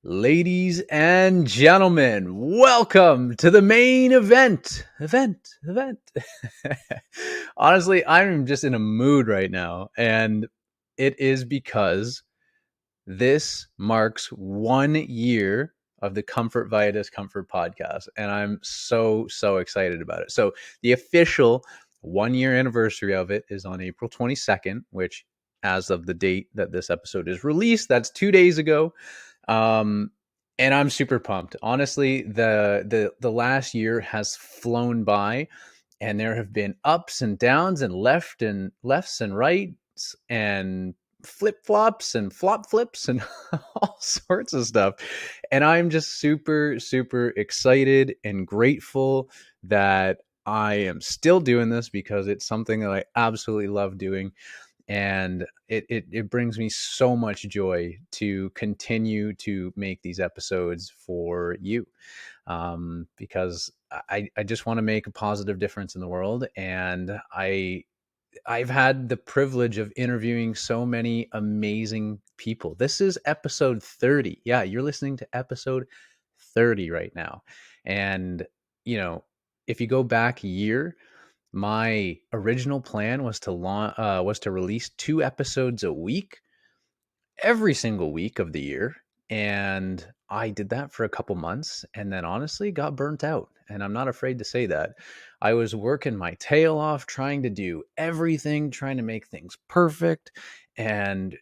Ladies and gentlemen, welcome to the main event. Honestly, I'm just in a mood right now, and it is because this marks 1 year of the Comfort Via Discomfort podcast, and I'm so excited about it. So the official 1 year anniversary of it is on April 22nd, which, as of the date that this episode is released, that's 2 days ago. Um, and I'm super pumped. Honestly, the last year has flown by, and there have been ups and downs and lefts and rights and flip flops and flop flips and all sorts of stuff. And I'm just super excited and grateful that I am still doing this because it's something that I absolutely love doing, and it brings me so much joy to continue to make these episodes for you, because I just want to make a positive difference in the world. And I've had the privilege of interviewing so many amazing people. This is episode 30. Yeah, you're listening to episode 30 right now. And if you go back a year, my original plan was to release 2 episodes a week, every single week of the year. And I did that for a couple months, and then honestly got burnt out. And I'm not afraid to say that. I was working my tail off, trying to do everything, trying to make things perfect, and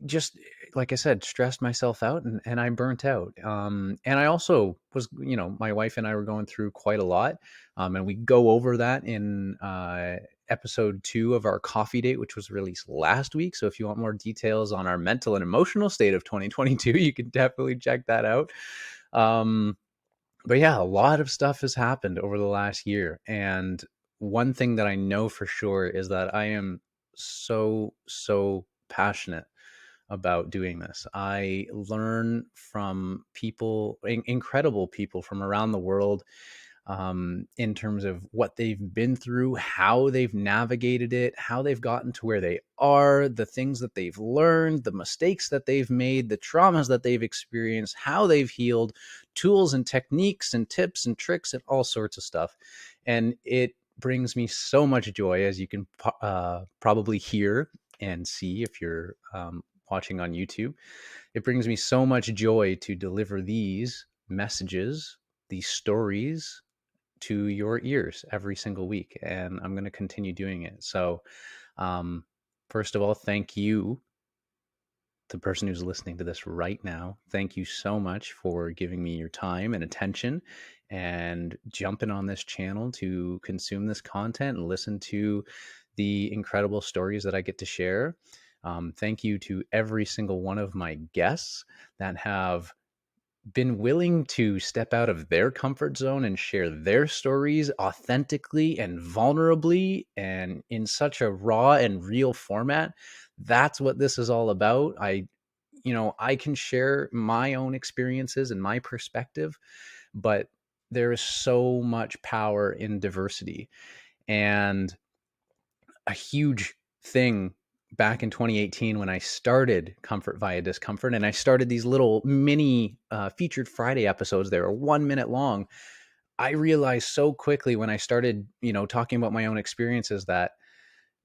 just, like I said, stressed myself out, and I burnt out. And I also was, my wife and I were going through quite a lot. And we go over that in episode 2 of our coffee date, which was released last week. So if you want more details on our mental and emotional state of 2022, you can definitely check that out. But yeah, a lot of stuff has happened over the last year. And one thing that I know for sure is that I am so passionate about doing this. I learn from people, incredible people from around the world, in terms of what they've been through, how they've navigated it, how they've gotten to where they are, the things that they've learned, the mistakes that they've made, the traumas that they've experienced, how they've healed, tools and techniques and tips and tricks and all sorts of stuff. And it brings me so much joy, as you can probably hear and see if you're watching on YouTube. It brings me so much joy to deliver these messages, these stories, to your ears every single week, and I'm going to continue doing it. So, first of all, thank you, the person who's listening to this right now. Thank you so much for giving me your time and attention and jumping on this channel to consume this content and listen to the incredible stories that I get to share. Thank you to every single one of my guests that have been willing to step out of their comfort zone and share their stories authentically and vulnerably and in such a raw and real format. That's what this is all about. I can share my own experiences and my perspective, but there is so much power in diversity. And a huge thing back in 2018 when I started Comfort Via Discomfort, and I started these little mini featured Friday episodes. They were 1 minute long. I realized so quickly when I started, talking about my own experiences that,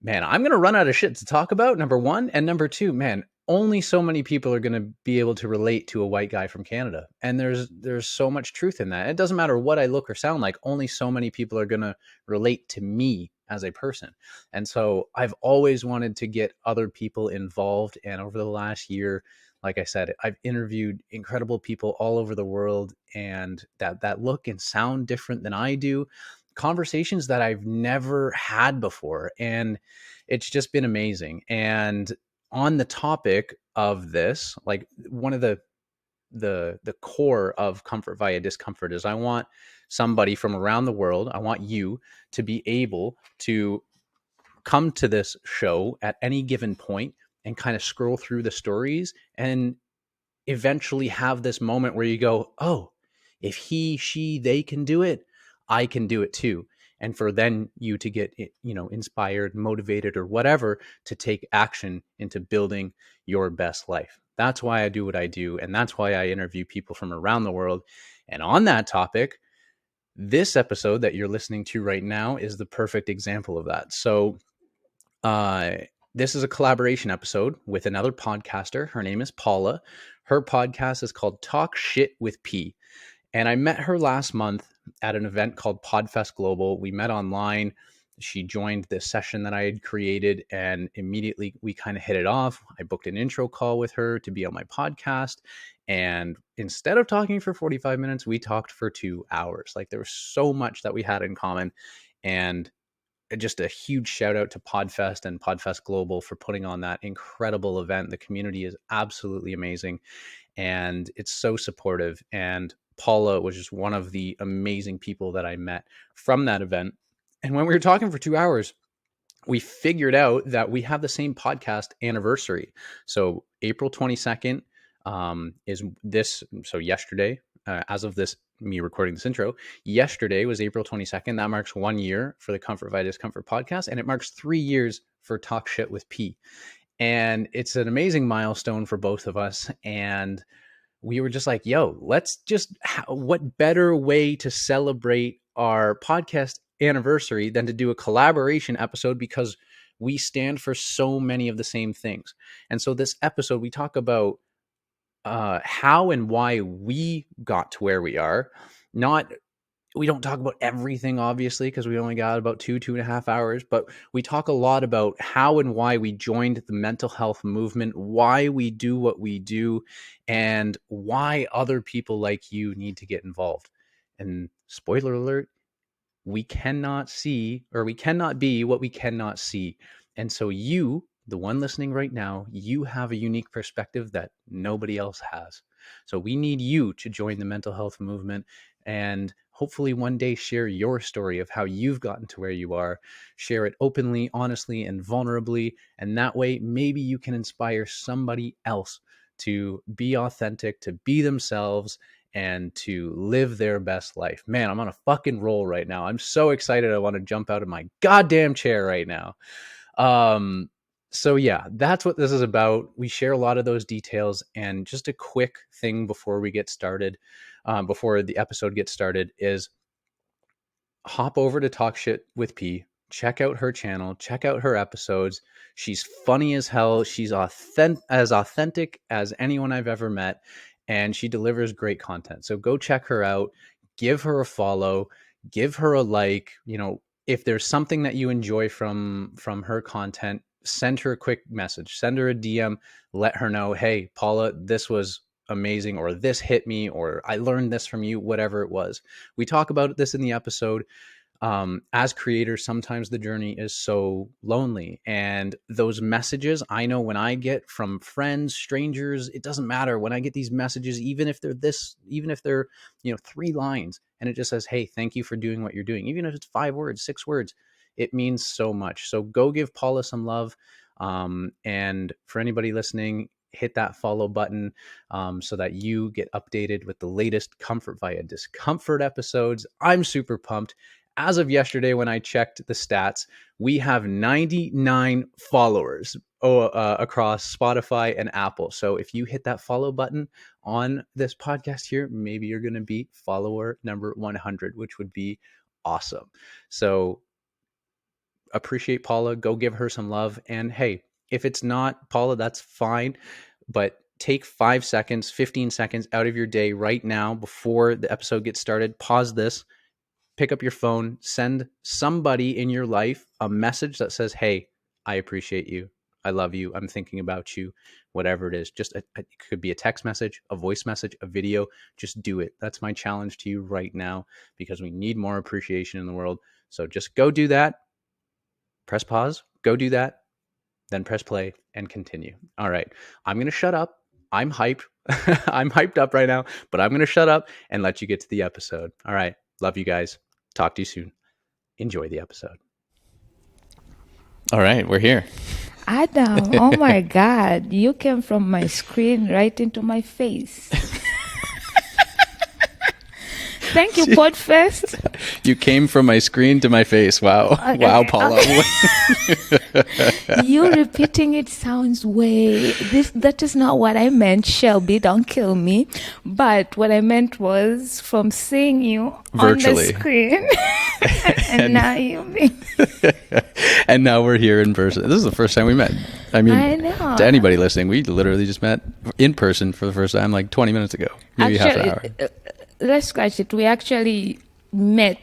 man, I'm going to run out of shit to talk about, number one. And number two, man, only so many people are going to be able to relate to a white guy from Canada. And there's so much truth in that. It doesn't matter what I look or sound like. Only so many people are going to relate to me as a person. And so I've always wanted to get other people involved. And over the last year, like I said, I've interviewed incredible people all over the world, and that look and sound different than I do, conversations that I've never had before. And it's just been amazing. And on the topic of this, like, one of the core of Comfort Via Discomfort is I want somebody from around the world, I want you to be able to come to this show at any given point and kind of scroll through the stories and eventually have this moment where you go, oh, if he, she, they can do it, I can do it too. and for then you to get, inspired, motivated, or whatever to take action into building your best life. That's why I do what I do, and that's why I interview people from around the world. And on that topic, this episode that you're listening to right now is the perfect example of that. So uh, this is a collaboration episode with another podcaster. Her name is Paula. Her podcast is called Talk Shit with P. And I met her last month at an event called Podfest Global. We met online. She joined this session that I had created, and immediately we kind of hit it off. I booked an intro call with her to be on my podcast. And instead of talking for 45 minutes, we talked for 2 hours. Like, there was so much that we had in common. And just a huge shout out to Podfest and Podfest Global for putting on that incredible event. The community is absolutely amazing, and it's so supportive. And Paula was just one of the amazing people that I met from that event. And when we were talking for 2 hours, we figured out that we have the same podcast anniversary. So April 22nd is this. So yesterday, as of this, me recording this intro, yesterday was April 22nd. That marks 1 year for the Comfort Via Discomfort podcast, and it marks 3 years for Talk Shit with P. And it's an amazing milestone for both of us. And we were just like, yo, let's just, what better way to celebrate our podcast anniversary than to do a collaboration episode, because we stand for so many of the same things. And so this episode, we talk about how and why we got to where we are. We don't talk about everything, obviously, because we only got about 2.5 hours, but we talk a lot about how and why we joined the mental health movement, why we do what we do, and why other people like you need to get involved. And spoiler alert, we cannot be what we cannot see. And so you, the one listening right now, you have a unique perspective that nobody else has. So we need you to join the mental health movement, and hopefully one day share your story of how you've gotten to where you are. Share it openly, honestly, and vulnerably. And that way, maybe you can inspire somebody else to be authentic, to be themselves, and to live their best life. Man, I'm on a fucking roll right now. I'm so excited. I want to jump out of my goddamn chair right now. So yeah, that's what this is about. We share a lot of those details. And just a quick thing before we get started, before the episode gets started, is hop over to Talk Shit with P. Check out her channel. Check out her episodes. She's funny as hell. She's as authentic as anyone I've ever met, and she delivers great content. So go check her out. Give her a follow. Give her a like. If there's something that you enjoy from her content, send her a quick message. Send her a DM. Let her know, hey, Paula, this was amazing, or this hit me, or I learned this from you, whatever it was. We talk about this in the episode. As creators, sometimes the journey is so lonely, and those messages, I know when I get from friends, strangers, it doesn't matter. When I get these messages, even if they're 3 lines, and it just says, hey, thank you for doing what you're doing, even if it's 5 words, 6 words, it means so much. So go give Paula some love. And for anybody listening, hit that follow button so that you get updated with the latest Comfort Via Discomfort episodes. I'm super pumped. As of yesterday, when I checked the stats, we have 99 followers across Spotify and Apple. So if you hit that follow button on this podcast here, maybe you're going to be follower number 100, which would be awesome. So appreciate Paula. Go give her some love. And hey, if it's not Paula, that's fine. But take 5 seconds, 15 seconds out of your day right now before the episode gets started. Pause this. Pick up your phone, send somebody in your life a message that says, hey, I appreciate you. I love you. I'm thinking about you, whatever it is. Just it could be a text message, a voice message, a video. Just do it. That's my challenge to you right now, because we need more appreciation in the world. So just go do that. Press pause, go do that, then press play and continue. All right. I'm going to shut up. I'm hyped. I'm hyped up right now, but I'm going to shut up and let you get to the episode. All right. Love you guys. Talk to you soon. Enjoy the episode. All right, we're here. Adam, oh my God, you came from my screen right into my face. Thank you, Podfest. You came from my screen to my face. Wow. Okay, Wow, Paula. You repeating it sounds that is not what I meant, Shelby, don't kill me. But what I meant was from seeing you Virtually. on the screen and now And now we're here in person. This is the first time we met. I mean, I know. to anybody listening, we literally just met in person for the first time like 20 minutes ago. Maybe half an hour. Let's scratch it. We actually met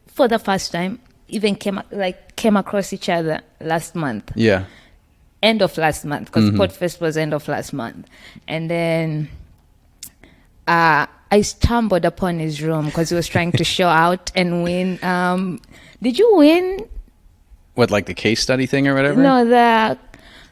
for the first time, even came across each other last month. Yeah. End of last month, because Podfest was end of last month. And then I stumbled upon his room because he was trying to show out and win. Did you win? What, like the case study thing or whatever? No,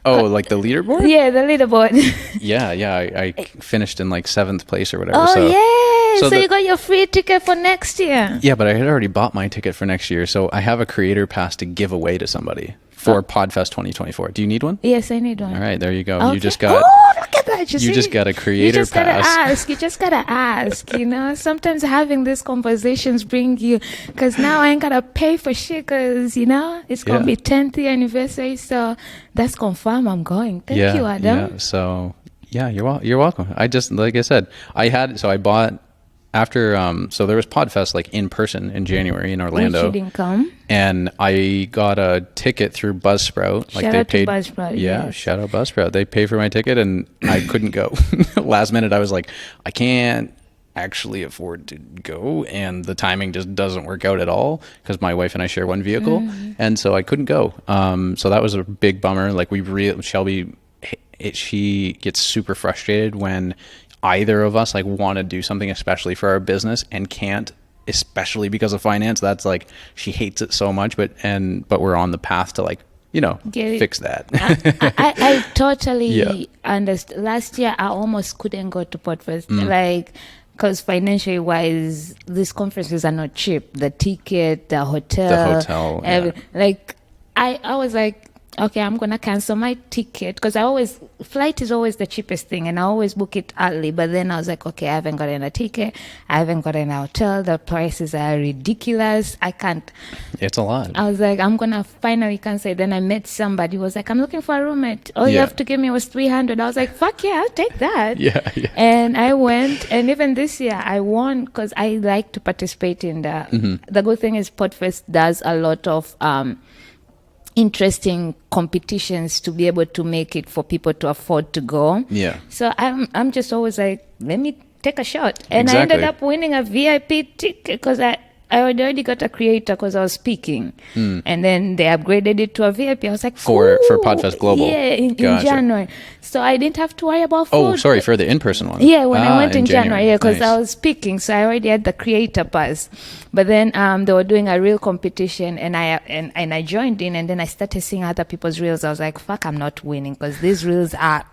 like the leaderboard? Yeah, the leaderboard. Yeah. I finished in like 7th place or whatever. Oh, so, yeah. So you got your free ticket for next year. Yeah, but I had already bought my ticket for next year. So I have a creator pass to give away to somebody for Podfest 2024. Do you need one? Yes, I need one. All right, there you go. Okay. You just got... Oh, look at that. You just got a creator pass. You just gotta ask, you know. Sometimes having these conversations bring you, because now I ain't gotta pay for shit, because, you know, it's gonna be 10th year anniversary, so that's confirmed I'm going. Thank you, Adam. Yeah, so, yeah, you're welcome. I just, like I said, I bought... After, so there was Podfest like in person in January in Orlando. Which you didn't come. And I got a ticket through Buzzsprout. Like Shout they out paid. to Buzzsprout. Yeah, yes. shout out Buzzsprout. They paid for my ticket and I couldn't go. Last minute, I was like, I can't actually afford to go, and the timing just doesn't work out at all because my wife and I share one vehicle, and so I couldn't go. So that was a big bummer. Like Shelby, she gets super frustrated when either of us like want to do something especially for our business and can't, especially because of finance. That's like, she hates it so much, but we're on the path to like, you know, fix that. I totally understand. Last year I almost couldn't go to Podfest, like, because financially wise these conferences are not cheap. The ticket, the hotel, like I was like, okay, I'm gonna cancel my ticket, because flight is always the cheapest thing, and I always book it early. But then I was like, okay, I haven't gotten a ticket, I haven't gotten a hotel, the prices are ridiculous, I can't. It's a lot. I was like, I'm gonna finally cancel it. Then I met somebody who was like, I'm looking for a roommate. All you have to give me was $300. I was like, fuck yeah, I'll take that. Yeah. And I went, and even this year I won, because I like to participate in the good thing is Podfest does a lot of interesting competitions to be able to make it for people to afford to go. Yeah. So I'm just always like, let me take a shot. And Exactly. I ended up winning a VIP ticket because I already got a creator because I was speaking. And then they upgraded it to a VIP. I was like, for Podfest Global. Yeah, in January. So I didn't have to worry about food. Oh, sorry, for the in-person one. Yeah, when I went in January, because nice. I was speaking, so I already had the creator pass. But then they were doing a reel competition, and I joined in, and then I started seeing other people's reels. I was like, fuck, I'm not winning, because these reels are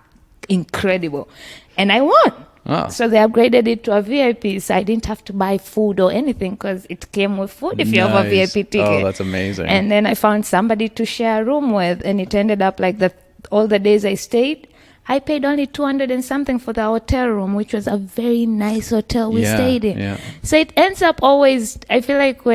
incredible. And I won. Oh. So they upgraded it to a VIP, so I didn't have to buy food or anything, because it came with food if you have a VIP ticket. Oh, that's amazing. And then I found somebody to share a room with, and it ended up like all the days I stayed, I paid only 200 and something for the hotel room, which was a very nice hotel we stayed in. Yeah. So it ends up always, I feel like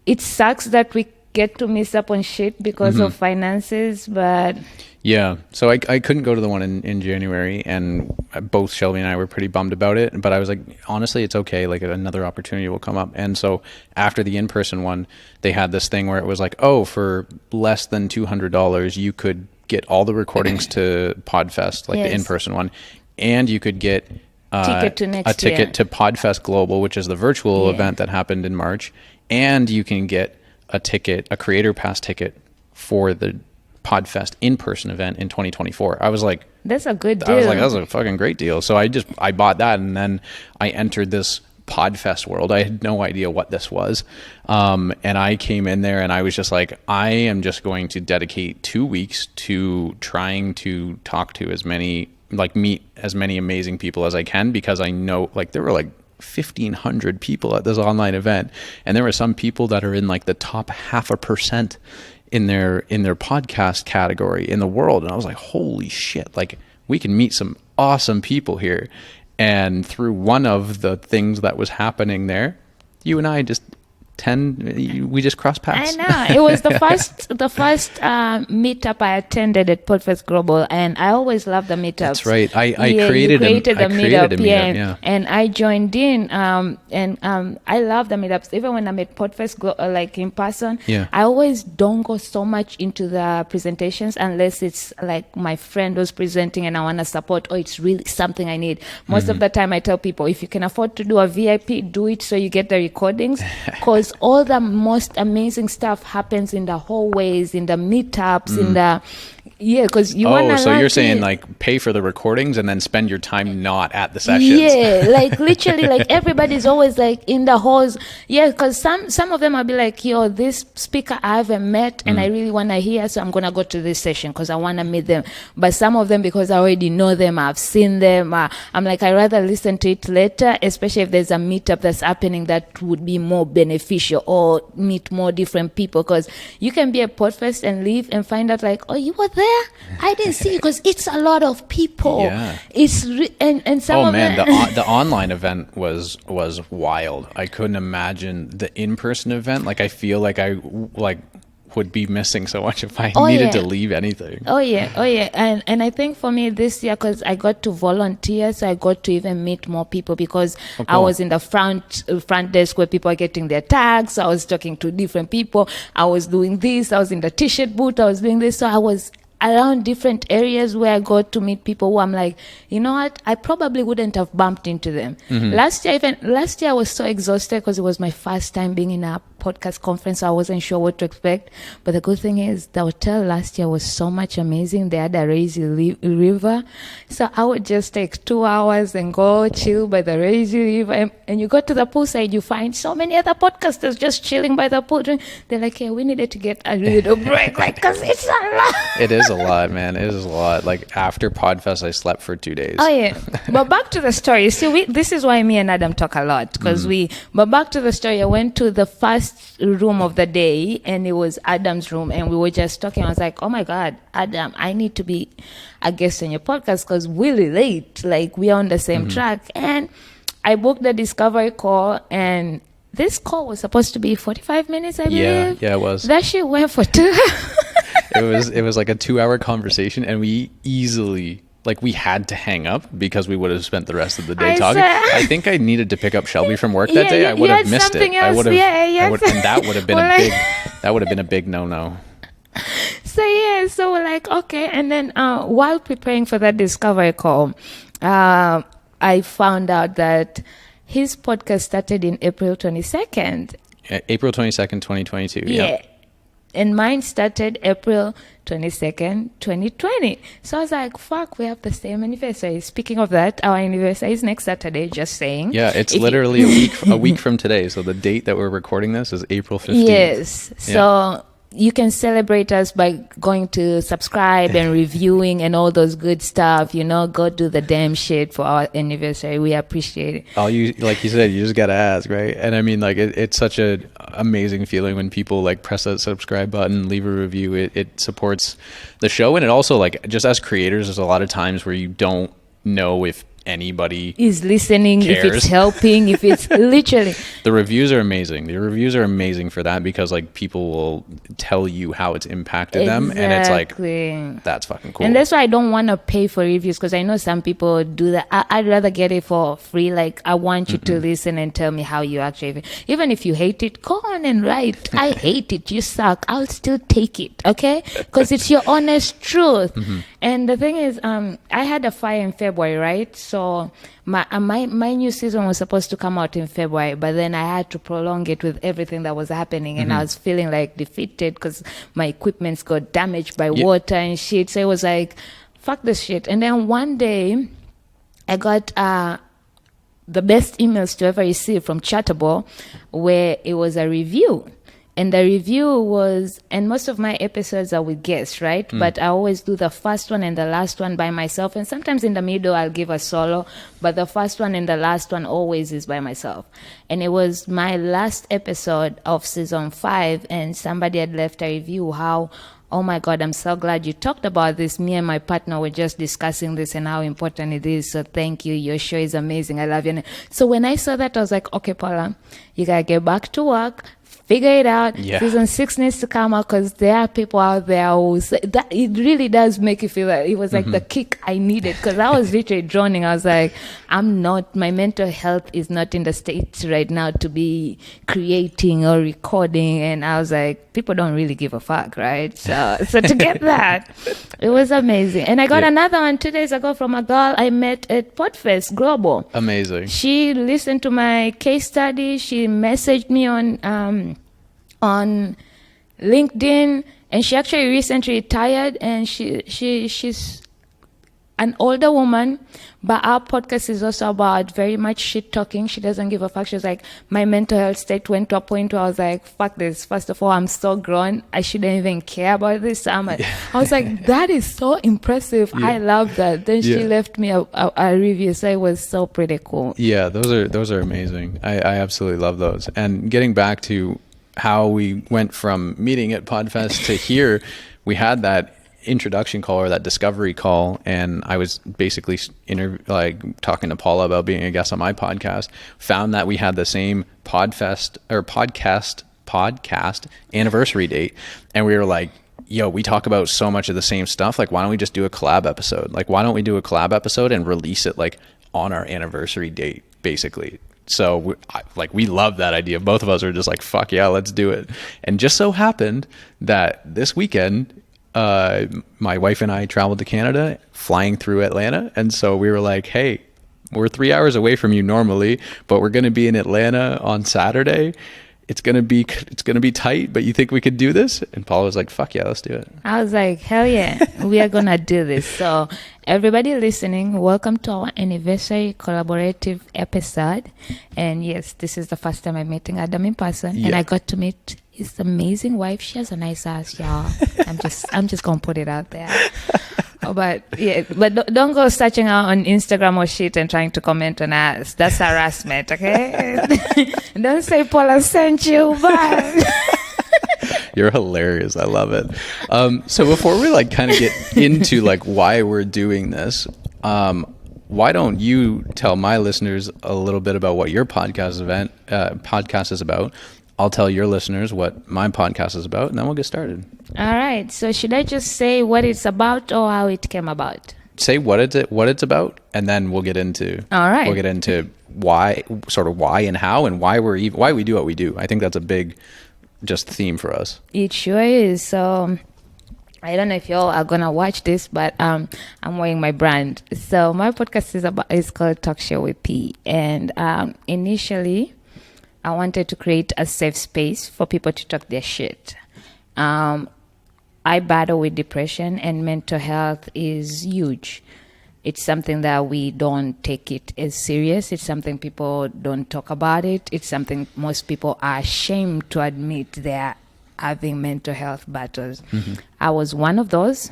it sucks that we get to miss up on shit because of finances, but... Yeah, so I couldn't go to the one in January, and both Shelby and I were pretty bummed about it, but I was like, honestly, it's okay, like another opportunity will come up. And so after the in-person one, they had this thing where it was like, oh, for less than $200, you could get all the recordings to Podfest, like the in-person one, and you could get a ticket to Podfest Global, which is the virtual event that happened in March, and you can get a creator pass ticket for the Podfest in-person event in 2024. I was like, that's a good deal. I was like, that's a fucking great deal. So I bought that, and then I entered this Podfest world. I had no idea what this was. And I came in there and I was just like, I am just going to dedicate 2 weeks to trying to talk to as many, like meet as many amazing people as I can, because I know like there were like 1,500 people at this online event, and there were some people that are in like the top 0.5% in their podcast category in the world. And I was like, holy shit, like we can meet some awesome people here. And through one of the things that was happening there, you and I we just crossed paths. I know. It was the first meetup I attended at Podfest Global, and I always love the meetups. That's right. I created a meetup, yeah. And I joined in, and I love the meetups. Even when I'm at Podfest, like in person, yeah. I always don't go so much into the presentations unless it's like my friend was presenting and I want to support, or it's really something I need. Most of the time I tell people, if you can afford to do a VIP, do it so you get the recordings, because all the most amazing stuff happens in the hallways, in the meetups, in the because you want to. So you're saying like pay for the recordings and then spend your time not at the sessions? Yeah, like literally, like everybody's always like in the halls. Yeah, because some of them will be like, yo, this speaker I haven't met and I really want to hear, so I'm gonna go to this session because I want to meet them. But some of them, because I already know them, I've seen them. I'm like, I rather listen to it later, especially if there's a meetup that's happening that would be more beneficial, or meet more different people. Because you can be at Podfest and leave and find out like, oh, you were there. I didn't see you, because it's a lot of people. Yeah. It's and some of man, them. the online event was wild. I couldn't imagine the in-person event. Like I feel like I would be missing so much if I needed to leave anything. Oh yeah. And I think for me this year, because I got to volunteer, so I got to even meet more people, because I was in the front desk where people are getting their tags. I was talking to different people. I was doing this. I was in the t-shirt booth. I was doing this. So I was around different areas where I got to meet people who I'm like, you know what, I probably wouldn't have bumped into them. Last year I was so exhausted because it was my first time being in a podcast conference, so I wasn't sure what to expect. But the good thing is the hotel last year was so much amazing. They had a lazy river, so I would just take 2 hours and go chill by the lazy river, and you go to the poolside, you find so many other podcasters just chilling by the pool. They're like, hey, we needed to get a little break, like, because it's a lot. It is a lot, man. It is a lot. Like after Podfest, I slept for 2 days. Oh yeah. But back to the story. See, this is why me and Adam talk a lot, because but back to the story. I went to the first room of the day, and it was Adam's room, and we were just talking. I was like, oh my God, Adam, I need to be a guest on your podcast because we relate. Like we are on the same track. And I booked the discovery call, and this call was supposed to be 45 minutes, I believe. Yeah, it was. That shit went for 2 hours. It was like a 2-hour conversation, and we easily, like, we had to hang up because we would have spent the rest of the day talking. I think I needed to pick up Shelby from work that day. I would have missed it. I would have, and that would have been a big no-no. So we're like, okay. And then while preparing for that discovery call, I found out that his podcast started in April 22nd. April 22nd, 2022. Yeah. And mine started April 22nd, 2020. So I was like, fuck, we have the same anniversary. Speaking of that, our anniversary is next Saturday, just saying. Yeah, it's literally a week from today. So the date that we're recording this is April 15th. Yes. So you can celebrate us by going to subscribe and reviewing and all those good stuff. You know, go do the damn shit for our anniversary. We appreciate it. All you, like you said, you just got to ask, right? And I mean, like, it's such an amazing feeling when people like press that subscribe button, leave a review. It supports the show. And it also, like, just as creators, there's a lot of times where you don't know if anybody is listening, cares. If it's helping, if it's literally. The reviews are amazing. The reviews are amazing for that, because like people will tell you how it's impacted them, and it's like, that's fucking cool. And that's why I don't want to pay for reviews, because I know some people do that. I'd rather get it for free. Like, I want you to listen and tell me how you actually feel. Even if you hate it, go on and write, I hate it, you suck. I'll still take it, okay? Because it's your honest truth. And the thing is, I had a fire in February, right? So my new season was supposed to come out in February, but then I had to prolong it with everything that was happening, and I was feeling like defeated because my equipment's got damaged by water and shit. So it was like, fuck this shit. And then one day, I got the best emails to ever receive from Chatterball, where it was a review. And the review was, and most of my episodes are with guests, right? But I always do the first one and the last one by myself. And sometimes in the middle, I'll give a solo. But the first one and the last one always is by myself. And it was my last episode of season 5. And somebody had left a review how oh my God, I'm so glad you talked about this. Me and my partner were just discussing this and how important it is. So thank you. Your show is amazing. I love you. So when I saw that, I was like, okay, Paula, you got to get back to work. Figure it out. Yeah. Season 6 needs to come out because there are people out there who say that it really does make you feel like it was like the kick I needed, because I was literally drowning. I was like, my mental health is not in the state right now to be creating or recording. And I was like, people don't really give a fuck, right? So to get that, it was amazing. And I got another one 2 days ago from a girl I met at Podfest Global. Amazing. She listened to my case study. She messaged me on LinkedIn, and she actually recently retired, and she's an older woman, but our podcast is also about very much shit talking. She doesn't give a fuck. She's like, my mental health state went to a point where I was like, fuck this. First of all, I'm so grown. I shouldn't even care about this. So I was like, that is so impressive. Yeah. I love that. Then she left me a review, so it was so pretty cool. Yeah, those are amazing. I absolutely love those. And getting back to how we went from meeting at Podfest to here, we had that introduction call or that discovery call, and I was basically talking to Paula about being a guest on my podcast. Found that we had the same podcast anniversary date, and we were like, yo, we talk about so much of the same stuff. Like, why don't we just do a collab episode? Like, why don't we do a collab episode and release it like on our anniversary date, basically? So we love that idea. Both of us are just like, fuck yeah, let's do it. And just so happened that this weekend, my wife and I traveled to Canada, flying through Atlanta. And so we were like, hey, we're 3 hours away from you normally, but we're going to be in Atlanta on Saturday. It's going to be tight, but you think we could do this? And Paul was like, fuck yeah, let's do it. I was like, hell yeah, we are going to do this. So everybody listening, welcome to our anniversary collaborative episode. And yes, this is the first time I'm meeting Adam in person. Yeah. And I got to meet his amazing wife. She has a nice ass, y'all. I'm just going to put it out there. But don't go searching out on Instagram or shit and trying to comment on us. That's harassment, okay? Don't say Paula sent you, but you're hilarious. I love it. So before we kind of get into why we're doing this, why don't you tell my listeners a little bit about what your podcast is about? I'll tell your listeners what my podcast is about, and then we'll get started. All right. So should I just say what it's about or how it came about? Say what it's about, and then we'll get into. All right. We'll get into why and how and why we do what we do. I think that's a big just theme for us. It sure is. So I don't know if y'all are gonna watch this, but I'm wearing my brand. So my podcast is called Talk Show with P, and initially I wanted to create a safe space for people to talk their shit. I battle with depression, and mental health is huge. It's something that we don't take it as serious. It's something people don't talk about it. It's something most people are ashamed to admit they're having mental health battles. Mm-hmm. I was one of those.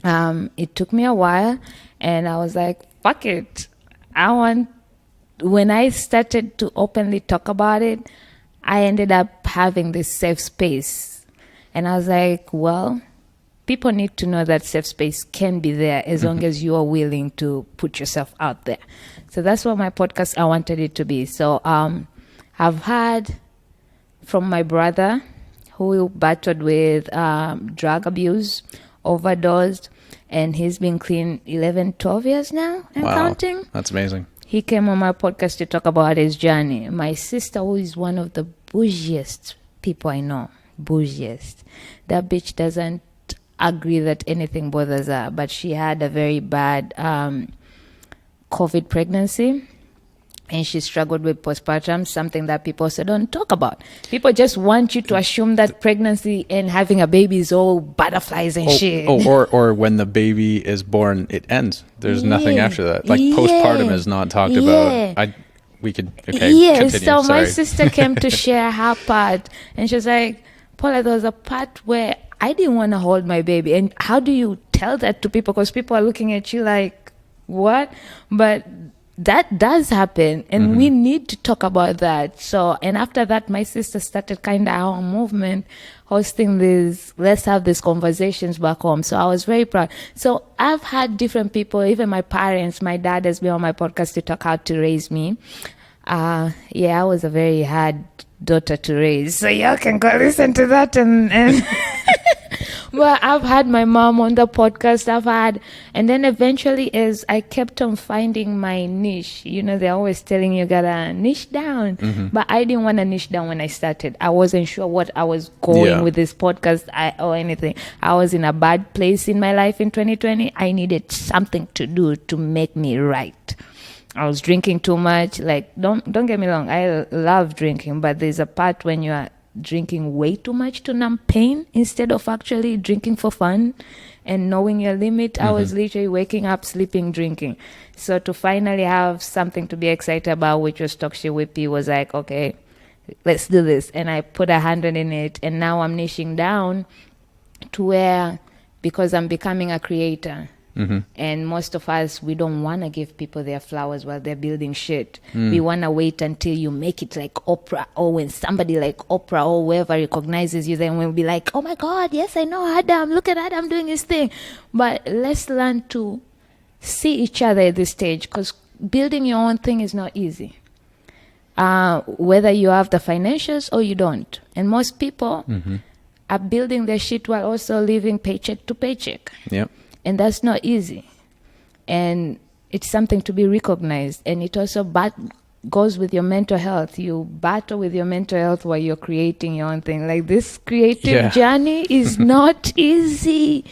It took me a while, and I was like, fuck it. When I started to openly talk about it, I ended up having this safe space. And I was like, well, people need to know that safe space can be there as long as you are willing to put yourself out there. So that's what my podcast, I wanted it to be. So I've heard from my brother who battled with drug abuse, overdosed, and he's been clean 11, 12 years now and counting. That's amazing. He came on my podcast to talk about his journey. My sister, who is one of the bougiest people I know, bougiest. That bitch doesn't agree that anything bothers her, but she had a very bad COVID pregnancy, and she struggled with postpartum, something that people also don't talk about. People just want you to assume that pregnancy and having a baby is all butterflies and shit. Or when the baby is born, it ends. There's nothing after that. Postpartum is not talked about. We could, continue. So my sister came to share her part, and she was like, Paula, there was a part where I didn't want to hold my baby. And how do you tell that to people? Because people are looking at you like, what? But that does happen, and we need to talk about that. So, and after that, my sister started kind of our movement, hosting these, let's have these conversations back home. So I was very proud. So I've had different people, even my parents, my dad has been on my podcast to talk how to raise me. I was a very hard daughter to raise. So y'all can go listen to that and well, I've had my mom on the podcast. And then eventually, as I kept on finding my niche, they're always telling you gotta niche down. But I didn't want to niche down when I started. I wasn't sure what I was going with this podcast or anything. I was in a bad place in my life in 2020. I needed something to do to make me right. I was drinking too much. Like, don't get me wrong, I love drinking, but there's a part when you are drinking way too much to numb pain instead of actually drinking for fun and knowing your limit. I was literally waking up, sleeping, drinking. So to finally have something to be excited about, which was Talk Shit with P, was like, okay, let's do this. And I put 100 in it, and now I'm niching down to where, because I'm becoming a creator, and most of us, we don't want to give people their flowers while they're building shit. We want to wait until you make it like Oprah, or when somebody like Oprah or whoever recognizes you, then we'll be like, oh my God, yes, I know Adam, look at Adam doing his thing. But let's learn to see each other at this stage, because building your own thing is not easy. Whether you have the financials or you don't. And most people are building their shit while also living paycheck to paycheck. Yep. And that's not easy. And it's something to be recognized. And it also goes with your mental health. You battle with your mental health while you're creating your own thing. Like, this creative journey is not easy.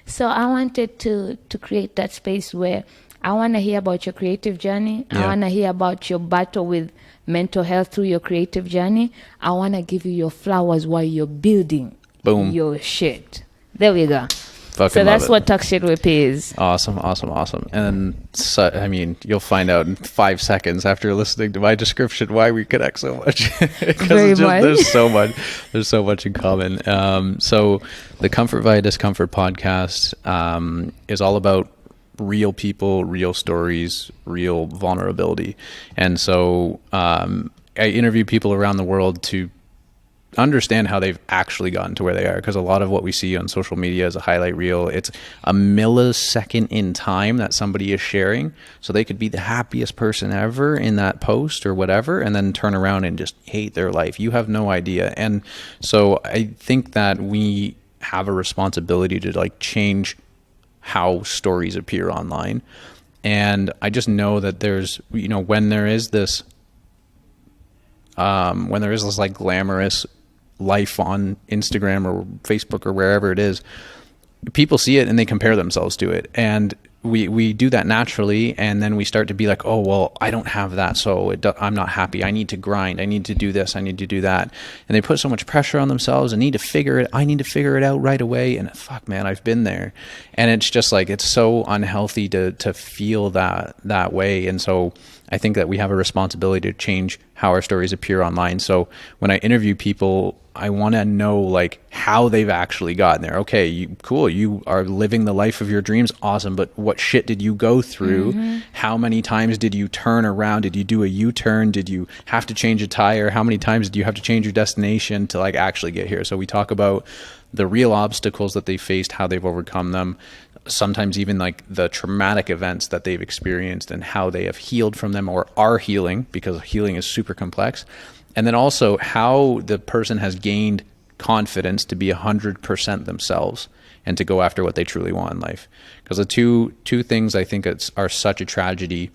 So I wanted to create that space where I want to hear about your creative journey. I want to hear about your battle with mental health through your creative journey. I want to give you your flowers while you're building your shit. There we go. So that's what Talk Shit with P is. Awesome. And so, I mean, you'll find out in 5 seconds after listening to my description why we connect so much. Because there's so much in common. So the Comfort Via Discomfort podcast is all about real people, real stories, real vulnerability. And so I interview people around the world to understand how they've actually gotten to where they are, because a lot of what we see on social media is a highlight reel. It's a millisecond in time that somebody is sharing, so they could be the happiest person ever in that post or whatever, and then turn around and just hate their life. You have no idea. And so I think that we have a responsibility to like change how stories appear online. And I just know that there's, when there is this like glamorous life on Instagram or Facebook or wherever it is, people see it and they compare themselves to it. And we do that naturally. And then we start to be like, oh, well, I don't have that, so I'm not happy. I need to grind. I need to do this. I need to do that. And they put so much pressure on themselves and I need to figure it out right away. And fuck, man, I've been there. And it's just like, it's so unhealthy to feel that way. And so I think that we have a responsibility to change how our stories appear online. So when I interview people, I want to know like how they've actually gotten there. Okay, you are living the life of your dreams. Awesome. But what shit did you go through? How many times did you turn around? Did you do a U-turn? Did you have to change a tire? How many times did you have to change your destination to like actually get here? So we talk about the real obstacles that they faced, how they've overcome them, sometimes even like the traumatic events that they've experienced and how they have healed from them or are healing, because healing is super complex. And then also how the person has gained confidence to be 100% themselves and to go after what they truly want in life. Because the two things I think are such a tragedy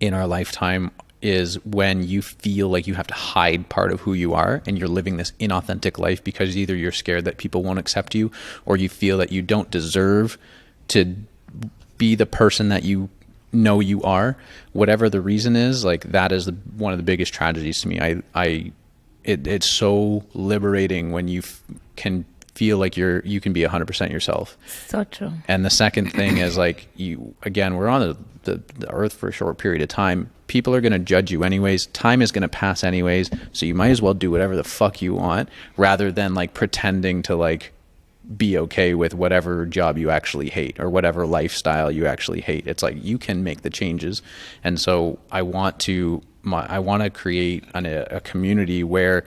in our lifetime is when you feel like you have to hide part of who you are and you're living this inauthentic life because either you're scared that people won't accept you, or you feel that you don't deserve to be the person that you know you are. Whatever the reason is, like that is one of the biggest tragedies to me. It's so liberating when you can feel like you can be 100% yourself. So true. And the second thing is like, we're on the earth for a short period of time. People are going to judge you anyways. Time is going to pass anyways. So you might as well do whatever the fuck you want rather than like pretending to like be okay with whatever job you actually hate or whatever lifestyle you actually hate. It's like you can make the changes. And so I want to create a community where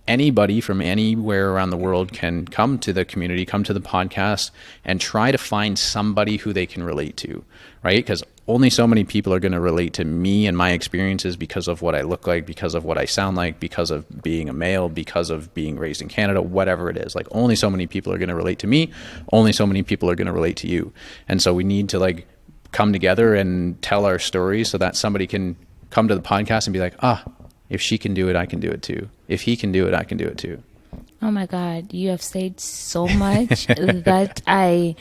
anybody from anywhere around the world can come to the community, come to the podcast, and try to find somebody who they can relate to, right? Because only so many people are going to relate to me and my experiences because of what I look like, because of what I sound like, because of being a male, because of being raised in Canada, whatever it is. Like, only so many people are going to relate to me. Only so many people are going to relate to you. And so we need to like come together and tell our stories so that somebody can come to the podcast and be like, if she can do it, I can do it too. If he can do it, I can do it too. Oh my God, you have said so much that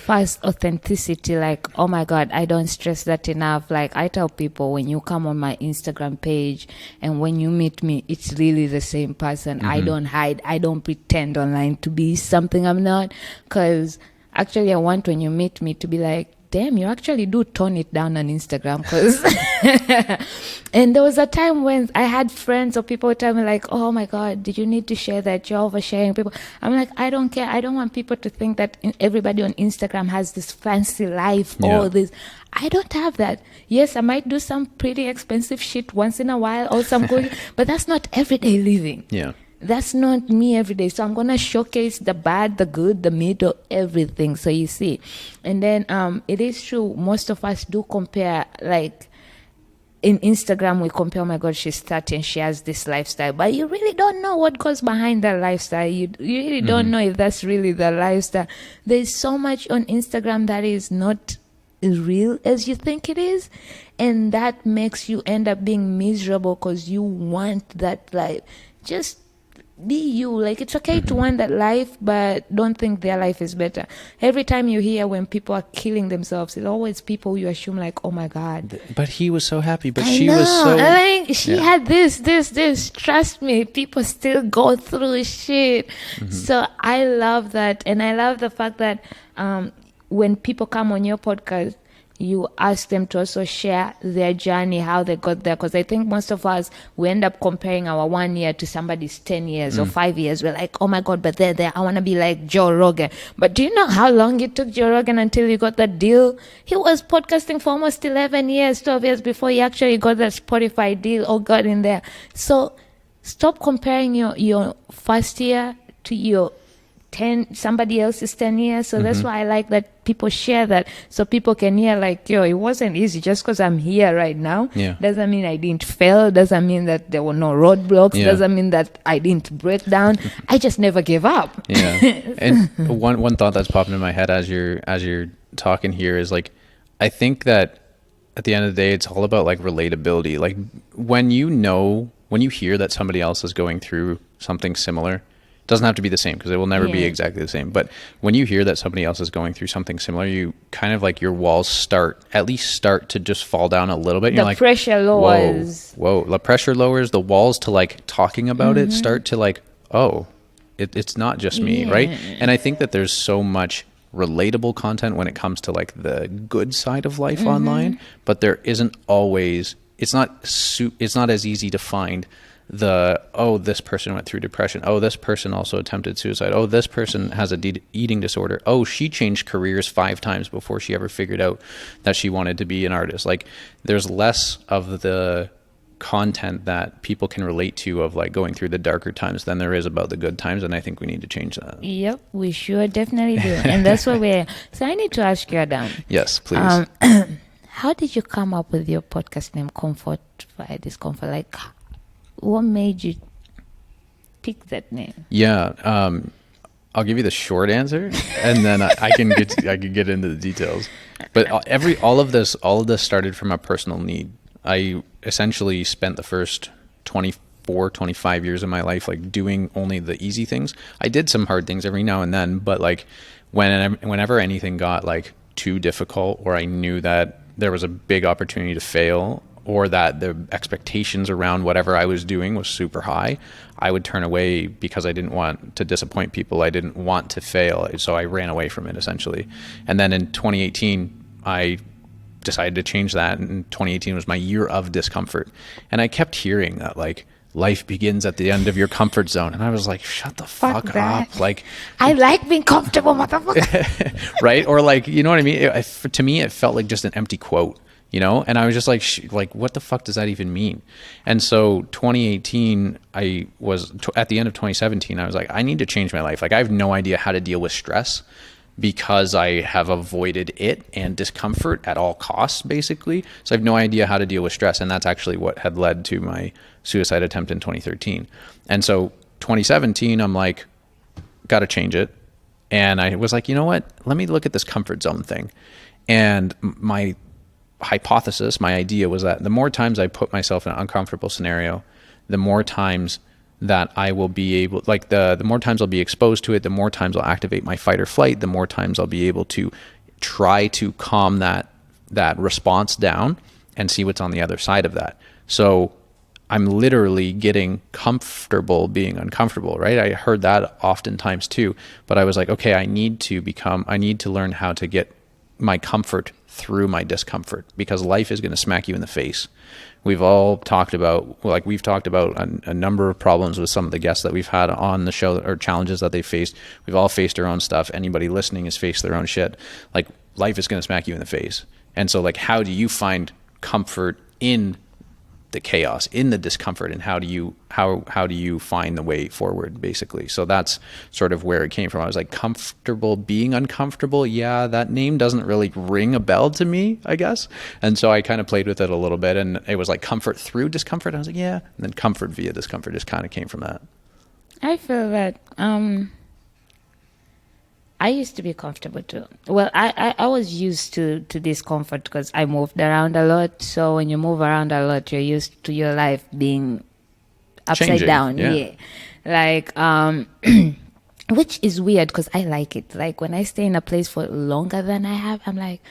first authenticity, like, oh my God, I don't stress that enough. Like, I tell people, when you come on my Instagram page and when you meet me, it's really the same person. I don't hide. I don't pretend online to be something I'm not. Because actually, I want when you meet me to be like, damn, you actually do tone it down on Instagram. Cause and there was a time when I had friends or people would tell me like, oh my God, did you need to share that? You're oversharing people. I'm like, I don't care. I don't want people to think that everybody on Instagram has this fancy life or this. I don't have that. Yes, I might do some pretty expensive shit once in a while or some good, but that's not everyday living. Yeah. That's not me every day. So I'm going to showcase the bad, the good, the middle, everything. So you see. And then it is true. Most of us do compare, like in Instagram, we compare, oh my God, she's 30 and she has this lifestyle. But you really don't know what goes behind that lifestyle. You really don't know if that's really the lifestyle. There's so much on Instagram that is not as real as you think it is. And that makes you end up being miserable because you want that life. Just be you. Like, it's okay to want that life, but don't think their life is better. Every time you hear when people are killing themselves, it's always people you assume like, oh my God, but he was so happy, but she was so like, she had this. Trust me, people still go through shit. So I love that. And I love the fact that when people come on your podcast, you ask them to also share their journey, how they got there. Because I think most of us, we end up comparing our 1 year to somebody's 10 years or 5 years. We're like, oh my God, but they're there. I want to be like Joe Rogan. But do you know how long it took Joe Rogan until he got that deal? He was podcasting for almost 11 years, 12 years before he actually got that Spotify deal or got in there. So stop comparing your first year to your somebody else's 10 years. So that's why I like that people share that, so people can hear like, yo, it wasn't easy. Just because I'm here right now doesn't mean I didn't fail, doesn't mean that there were no roadblocks, doesn't mean that I didn't break down. I just never gave up. And one thought that's popping in my head as you're talking here is like, I think that at the end of the day, it's all about like relatability. Like when you hear that somebody else is going through something similar, doesn't have to be the same because it will never be exactly the same. But when you hear that somebody else is going through something similar, you kind of like your walls start to just fall down a little bit. You're like, pressure lowers. Whoa. The pressure lowers. The walls to like talking about it start to like, it's not just me, right? And I think that there's so much relatable content when it comes to like the good side of life online, but there isn't always. It's not as easy to find this person went through depression. Oh, this person also attempted suicide. Oh, this person has a eating disorder. Oh, she changed careers 5 times before she ever figured out that she wanted to be an artist. Like, there's less of the content that people can relate to of like going through the darker times than there is about the good times, and I think we need to change that. Yep, we sure definitely do. And that's what so I need to ask you, Adam. Yes, please. How did you come up with your podcast name, Comfort Via Discomfort? Like, what made you pick that name? I'll give you the short answer, and then I can get into the details. But all of this started from a personal need. I essentially spent the first 25 years of my life like doing only the easy things. I did some hard things every now and then, but like whenever anything got like too difficult, or I knew that there was a big opportunity to fail, or that the expectations around whatever I was doing was super high, I would turn away because I didn't want to disappoint people. I didn't want to fail. So I ran away from it essentially. And then in 2018, I decided to change that. And 2018 was my year of discomfort. And I kept hearing that like life begins at the end of your comfort zone. And I was like, shut the fuck up. Like, I like being comfortable, motherfucker. right? Or like, you know what I mean? To me, it felt like just an empty quote, you know? And I was just like, what the fuck does that even mean? And so 2018, at the end of 2017, I was like, I need to change my life. Like, I have no idea how to deal with stress, because I have avoided it and discomfort at all costs, basically. So I have no idea how to deal with stress. And that's actually what had led to my suicide attempt in 2013. And so 2017, I'm like, got to change it. And I was like, you know what? Let me look at this comfort zone thing. And my hypothesis, my idea was that the more times I put myself in an uncomfortable scenario, the more times that I will be able, like the more times I'll be exposed to it, the more times I'll activate my fight or flight, the more times I'll be able to try to calm that response down and see what's on the other side of that. So I'm literally getting comfortable being uncomfortable, right? I heard that oftentimes too, but I was like, okay, I need to learn how to get my comfort through my discomfort, because life is going to smack you in the face. We've all talked about, we've talked about a number of problems with some of the guests that we've had on the show, or challenges that they faced. We've all faced our own stuff. Anybody listening has faced their own shit. Like, life is going to smack you in the face. And so, like, how do you find comfort in the chaos, in the discomfort, and how do you find the way forward, basically? So that's sort of where it came from. I was like, comfortable being uncomfortable. Yeah, that name doesn't really ring a bell to me, I guess. And so I kind of played with it a little bit, and it was like comfort through discomfort. I was like, yeah. And then comfort via discomfort just kind of came from that. I feel that I used to be comfortable too. Well, I was used to discomfort because I moved around a lot. So when you move around a lot, you're used to your life being upside Changing, down. yeah. Like, which is weird because I like it. Like, when I stay in a place for longer than I have, I'm like,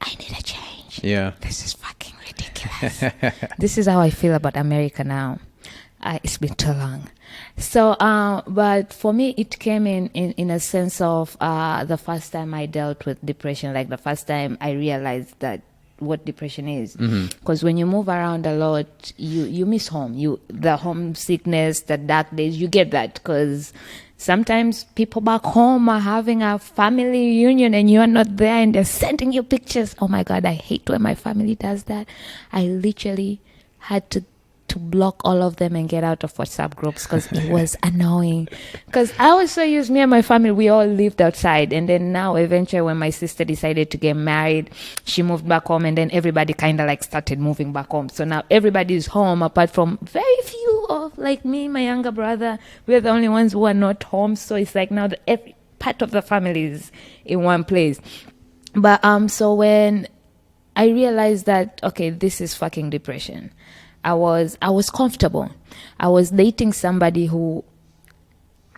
I need a change. Yeah. This is fucking ridiculous. This is how I feel about America now. It's been too long. So, but for me, it came in a sense of the first time I dealt with depression, like the first time I realized that what depression is. Because when you move around a lot, you miss home. The homesickness, the dark days, you get that. Because sometimes people back home are having a family reunion and you're not there, and they're sending you pictures. Oh my God, I hate when my family does that. I literally had to block all of them and get out of WhatsApp groups because it was annoying. Because I was so used, me and my family, we all lived outside. And then now eventually when my sister decided to get married, she moved back home, and then everybody kind of like started moving back home. So now everybody's home apart from very few of, like, me, my younger brother. We're the only ones who are not home. So it's like now every part of the family is in one place. But so when I realized that, okay, this is fucking depression, I was comfortable. I was dating somebody who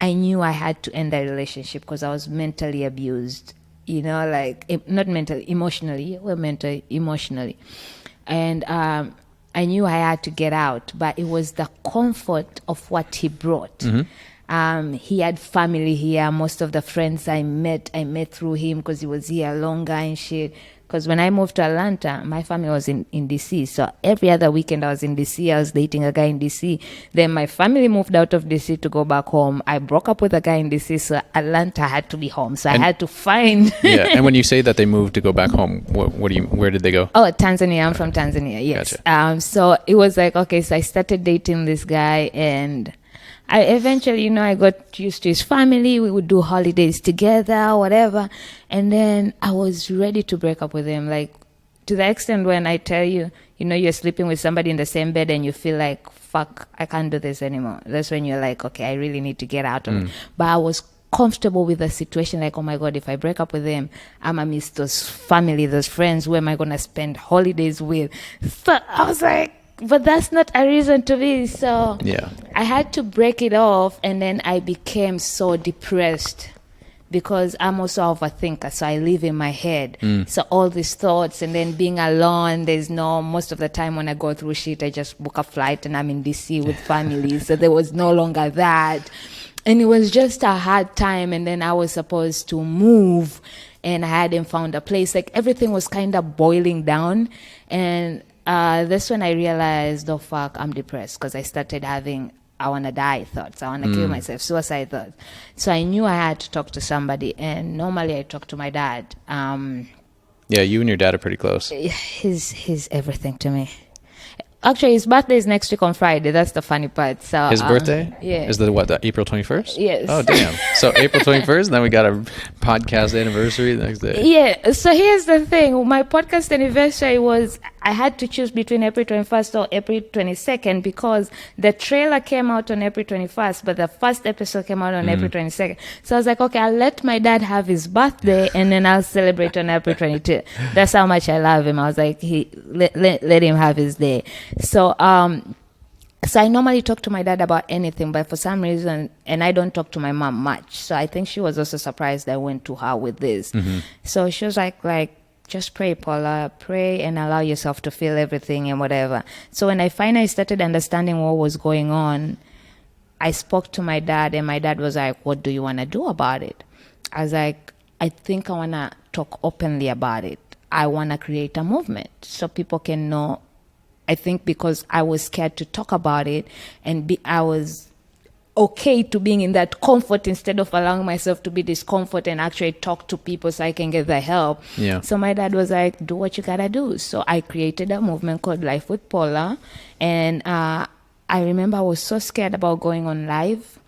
I knew I had to end the relationship because I was mentally abused, like, not mentally, emotionally. Well, mentally, emotionally. And I knew I had to get out, but it was the comfort of what he brought. He had family here. Most of the friends I met through him because he was here longer and shit. Because when I moved to Atlanta, my family was in DC. So every other weekend I was in DC. I was dating a guy in DC. Then my family moved out of DC to go back home. I broke up with a guy in DC, so Atlanta had to be home. So I had to find... Yeah, and when you say that they moved to go back home, where did they go? Oh, Tanzania. I'm from Tanzania, yes. Gotcha. So it was like, okay, so I started dating this guy, and I eventually, I got used to his family. We would do holidays together, whatever. And then I was ready to break up with him. Like, to the extent when I tell you, you're sleeping with somebody in the same bed and you feel like, fuck, I can't do this anymore. That's when you're like, okay, I really need to get out of it. But I was comfortable with the situation. Like, oh my God, if I break up with him, I'm going to miss those family, those friends. Who am I going to spend holidays with? So I was like, but that's not a reason to be. So yeah, I had to break it off, and then I became so depressed because I'm also an overthinker. So I live in my head. So all these thoughts, and then being alone, most of the time when I go through shit, I just book a flight and I'm in DC with family. So there was no longer that. And it was just a hard time. And then I was supposed to move, and I hadn't found a place. Like, everything was kind of boiling down. And That's when I realized, oh fuck, I'm depressed, because I started having I want to die thoughts. I want to kill myself, suicide thoughts. So I knew I had to talk to somebody, and normally I talk to my dad. Yeah, you and your dad are pretty close. He's everything to me. Actually, his birthday is next week on Friday. That's the funny part. So his birthday? Yeah. Is the April 21st? Yes. Oh, damn. So April 21st, and then we got a podcast anniversary the next day. Yeah. So here's the thing. My podcast anniversary was, I had to choose between April 21st or April 22nd, because the trailer came out on April 21st, but the first episode came out on April 22nd. So I was like, okay, I'll let my dad have his birthday, and then I'll celebrate on April 22nd. That's how much I love him. I was like, let him have his day. So so I normally talk to my dad about anything, but for some reason, and I don't talk to my mom much. So I think she was also surprised I went to her with this. So she was like, just pray, Paula, pray and allow yourself to feel everything and whatever. So when I finally started understanding what was going on, I spoke to my dad, and my dad was like, what do you want to do about it? I was like, I think I want to talk openly about it. I want to create a movement so people can know. I think because I was scared to talk about it, and I was okay to being in that comfort instead of allowing myself to be discomfort and actually talk to people so I can get the help. Yeah. So my dad was like, do what you gotta do. So I created a movement called Life with Paula. And I remember I was so scared about going on live.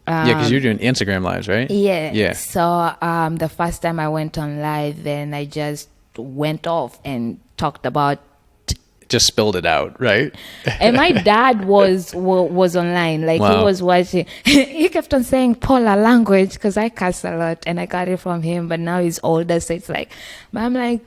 Yeah, because you're doing Instagram lives, right? Yeah. Yeah. So the first time I went on live, then I just went off and talked about, just spilled it out, right? And my dad was online, like Wow. he was watching. He kept on saying Paula language, because I cuss a lot, and I got it from him. But now he's older, so it's like, but I'm like,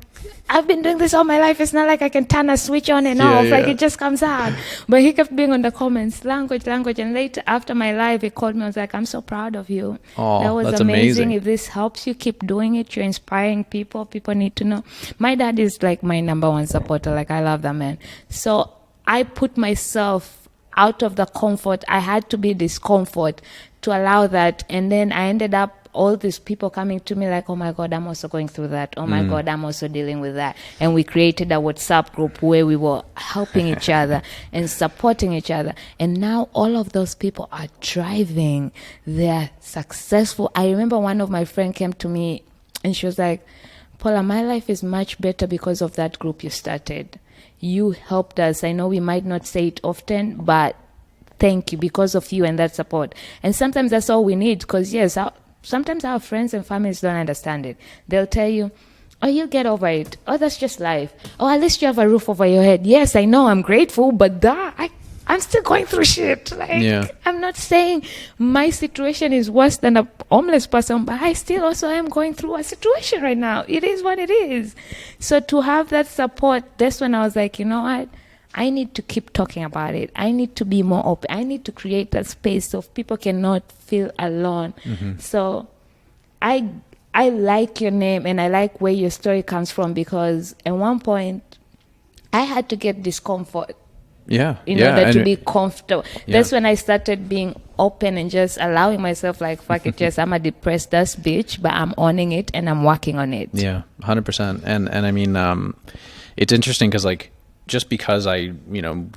I've been doing this all my life. It's not like I can turn a switch on and off. Like it just comes out. But he kept being on the comments, language. And later, after my live, he called me. I was like, I'm so proud of you. Oh, that was that's amazing. amazing. If this helps you, keep doing it. You're inspiring people. People need to know. My dad is like my number one supporter. Like, I love that man. So I put myself out of the comfort. I had to be discomfort to allow that. And then I ended up, all these people coming to me like, oh my God, I'm also going through that. Oh my God, I'm also dealing with that. And we created a WhatsApp group where we were helping each other and supporting each other. And now all of those people are thriving. They're successful. I remember one of my friends came to me and she was like, Paula, my life is much better because of that group you started. You helped us. I know we might not say it often, but thank you because of you and that support. And sometimes that's all we need, because yes, sometimes our friends and families don't understand it. They'll tell you, oh, you'll get over it. Oh, that's just life. Oh, at least you have a roof over your head. Yes, I know, I'm grateful, but I'm still going through shit. Like, I'm not saying my situation is worse than a homeless person, but I still also am going through a situation right now. It is what it is. So to have that support, that's when I was like, you know what? I need to keep talking about it. I need to be more open. I need to create that space so people cannot feel alone. So I like your name, and I like where your story comes from, because at one point I had to get discomfort in order to be comfortable. That's when I started being open and just allowing myself, like, fuck it, just I'm a depressed ass bitch, but I'm owning it and I'm working on it. Yeah, 100%. And I mean, it's interesting because, like, just because I,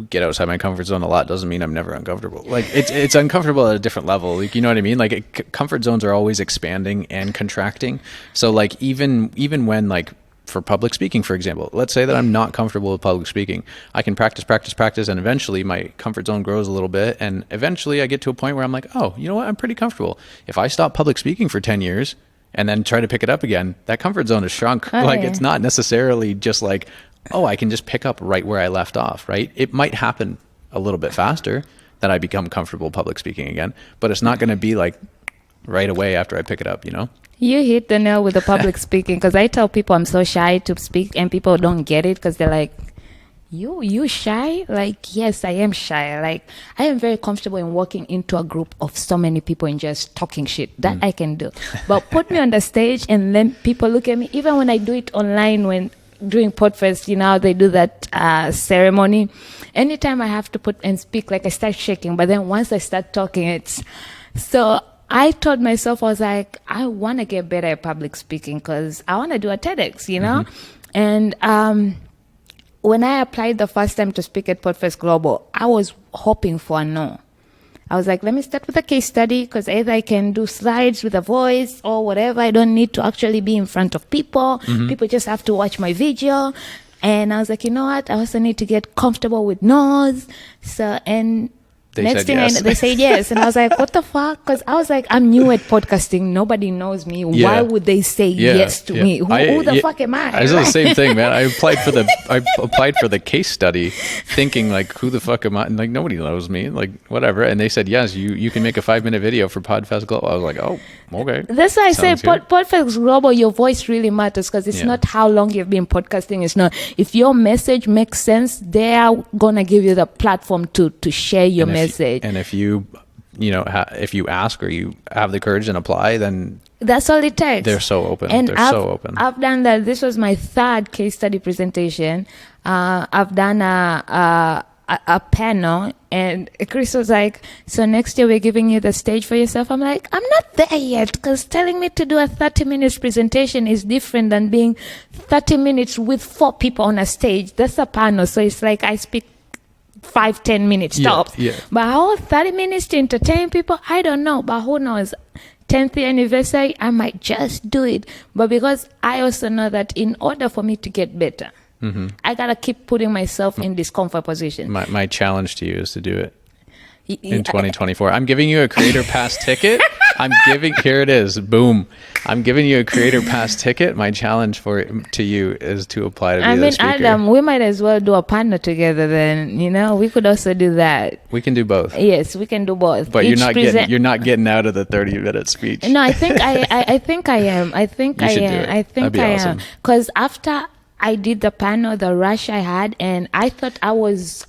get outside my comfort zone a lot doesn't mean I'm never uncomfortable. Like, it's uncomfortable at a different level. Like, you know what I mean? Like, comfort zones are always expanding and contracting. So, like, even when, like, for public speaking, for example, let's say that I'm not comfortable with public speaking, I can practice, and eventually my comfort zone grows a little bit. And eventually I get to a point where I'm like, oh, you know what? I'm pretty comfortable. If I stop public speaking for 10 years and then try to pick it up again, that comfort zone is shrunk. It's not necessarily just like, oh, I can just pick up right where I left off, right? It might happen a little bit faster that I become comfortable public speaking again, but it's not going to be like right away after I pick it up, You hit the nail with the public speaking, because I tell people I'm so shy to speak, and people don't get it because they're like, you shy? Like, yes, I am shy. Like, I am very comfortable in walking into a group of so many people and just talking shit. That I can do. But put me on the stage and then people look at me. Even when I do it online, when doing Podfest, they do that ceremony. Anytime I have to put and speak, like, I start shaking. But then once I start talking, it's... So I told myself, I was like, I want to get better at public speaking because I want to do a TEDx, And when I applied the first time to speak at Podfest Global, I was hoping for a no. I was like, let me start with a case study, because either I can do slides with a voice or whatever. I don't need to actually be in front of people. People just have to watch my video. And I was like, you know what? I also need to get comfortable with noise. So, and next thing yes. they said yes. And I was like, what the fuck? Because I was like, I'm new at podcasting. Nobody knows me. Yeah. Why would they say yes to me? Who the fuck am I? I was the same thing, man. I applied for the case study thinking like, who the fuck am I? And like, nobody knows me, like whatever. And they said, yes, you can make a 5-minute video for Podfest Global. I was like, oh, okay. That's why I say Podfest Global, your voice really matters, because it's not how long you've been podcasting. It's not, if your message makes sense, they are going to give you the platform to share your message. And if you if you ask or you have the courage and apply, then that's all it takes. They're so open. And so open. I've done that. This was my 3rd case study presentation. I've done a panel, and Chris was like, so next year we're giving you the stage for yourself. I'm like, I'm not there yet, because telling me to do a 30 minutes presentation is different than being 30 minutes with 4 people on a stage. That's a panel. So it's like I speak 5-10 minutes tops. But how 30 minutes to entertain people, I don't know. But who knows? 10th anniversary, I might just do it. But because I also know that in order for me to get better, I gotta keep putting myself in discomfort position. My challenge to you is to do it in 2024. I'm giving you a creator pass ticket. Here it is. Boom. I'm giving you a creator pass ticket. My challenge to you is to apply to be the speaker. Adam, we might as well do a panel together then. We could also do that. We can do both. Yes, we can do both. But you're not getting out of the 30-minute speech. No, I think I am. I think I am. Because after I did the panel, the rush I had, and I thought I was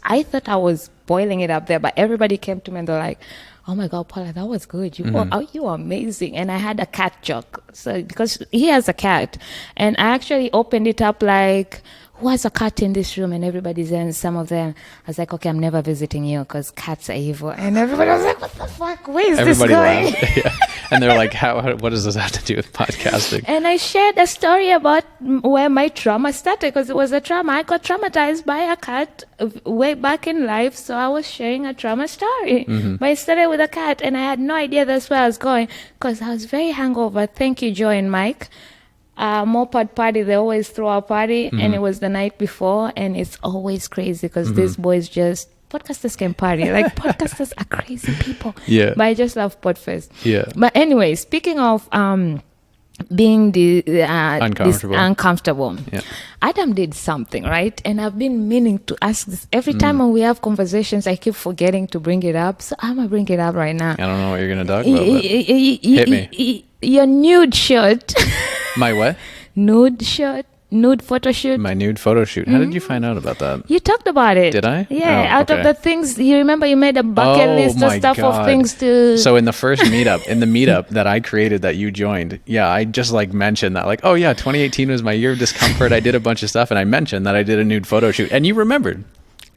boiling it up there, but everybody came to me and they're like, oh my God, Paula, that was good. You are amazing. And I had a cat joke. So because he has a cat, and I actually opened it up like, who has a cat in this room? And everybody's there, and some of them, I was like, okay, I'm never visiting you because cats are evil. And everybody was like, what the fuck? Where is this going? Laughed. And they're like, what does this have to do with podcasting? And I shared a story about where my trauma started, because it was a trauma. I got traumatized by a cat way back in life. So I was sharing a trauma story. But I started with a cat, and I had no idea that's where I was going, because I was very hungover. Thank you, Joy and Mike. Moped party, they always throw a party, and it was the night before, and it's always crazy because these boys podcasters can party. Like, podcasters are crazy people. Yeah. But I just love Podfest. Yeah. But anyway, speaking of being uncomfortable. Yeah. Adam did something, right? And I've been meaning to ask this. Every time when we have conversations, I keep forgetting to bring it up. So I'm going to bring it up right now. I don't know what you're going to talk about. Hit me. Your nude shirt. My what? Nude shirt. Nude photo shoot. My nude photo shoot. How did you find out about that? You talked about it. Did I? Yeah. Out of the things, you remember you made a bucket list of stuff of things to... So in the first meetup, that I created that you joined, I just like mentioned that, like, oh yeah, 2018 was my year of discomfort. I did a bunch of stuff, and I mentioned that I did a nude photo shoot, and you remembered.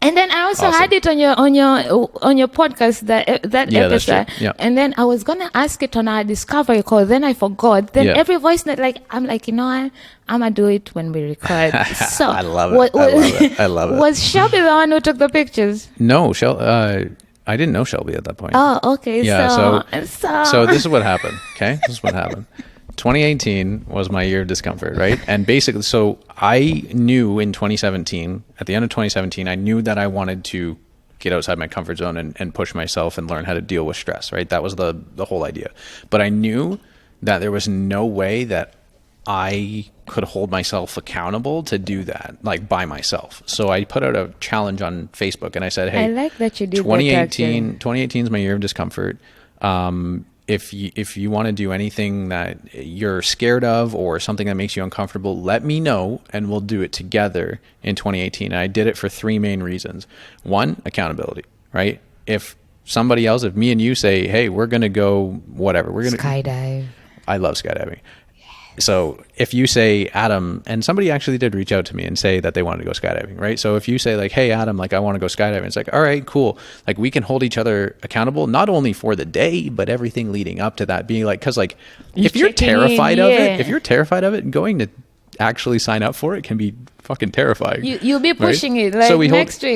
And then I also had it on your podcast that episode. Yeah. And then I was gonna ask it on our discovery call. Then I forgot. Then every voice note, I'm like, I'm gonna do it when we record. So I love it. I love it. Was Shelby the one who took the pictures? No, I didn't know Shelby at that point. Oh, okay. Yeah. So this is what happened. Okay, this is what happened. 2018 was my year of discomfort, right? And basically, so I knew in 2017, at the end of 2017, I knew that I wanted to get outside my comfort zone and push myself and learn how to deal with stress, right? That was the whole idea. But I knew that there was no way that I could hold myself accountable to do that, like by myself. So I put out a challenge on Facebook, and I said, hey, I like that you did 2018 is my year of discomfort. If you want to do anything that you're scared of or something that makes you uncomfortable, let me know and we'll do it together in 2018. And I did it for 3 main reasons. 1, accountability, right? If somebody else, if me and you say, hey, we're going to go whatever, we're going to skydive. I love skydiving. So if you say, Adam, and somebody actually did reach out to me and say that they wanted to go skydiving, right? So if you say like, hey, Adam, like I want to go skydiving, it's like, all right, cool. Like we can hold each other accountable, not only for the day, but everything leading up to that being like, cause like if you're terrified of it, going to actually sign up for it can be fucking terrifying. You'll be pushing it like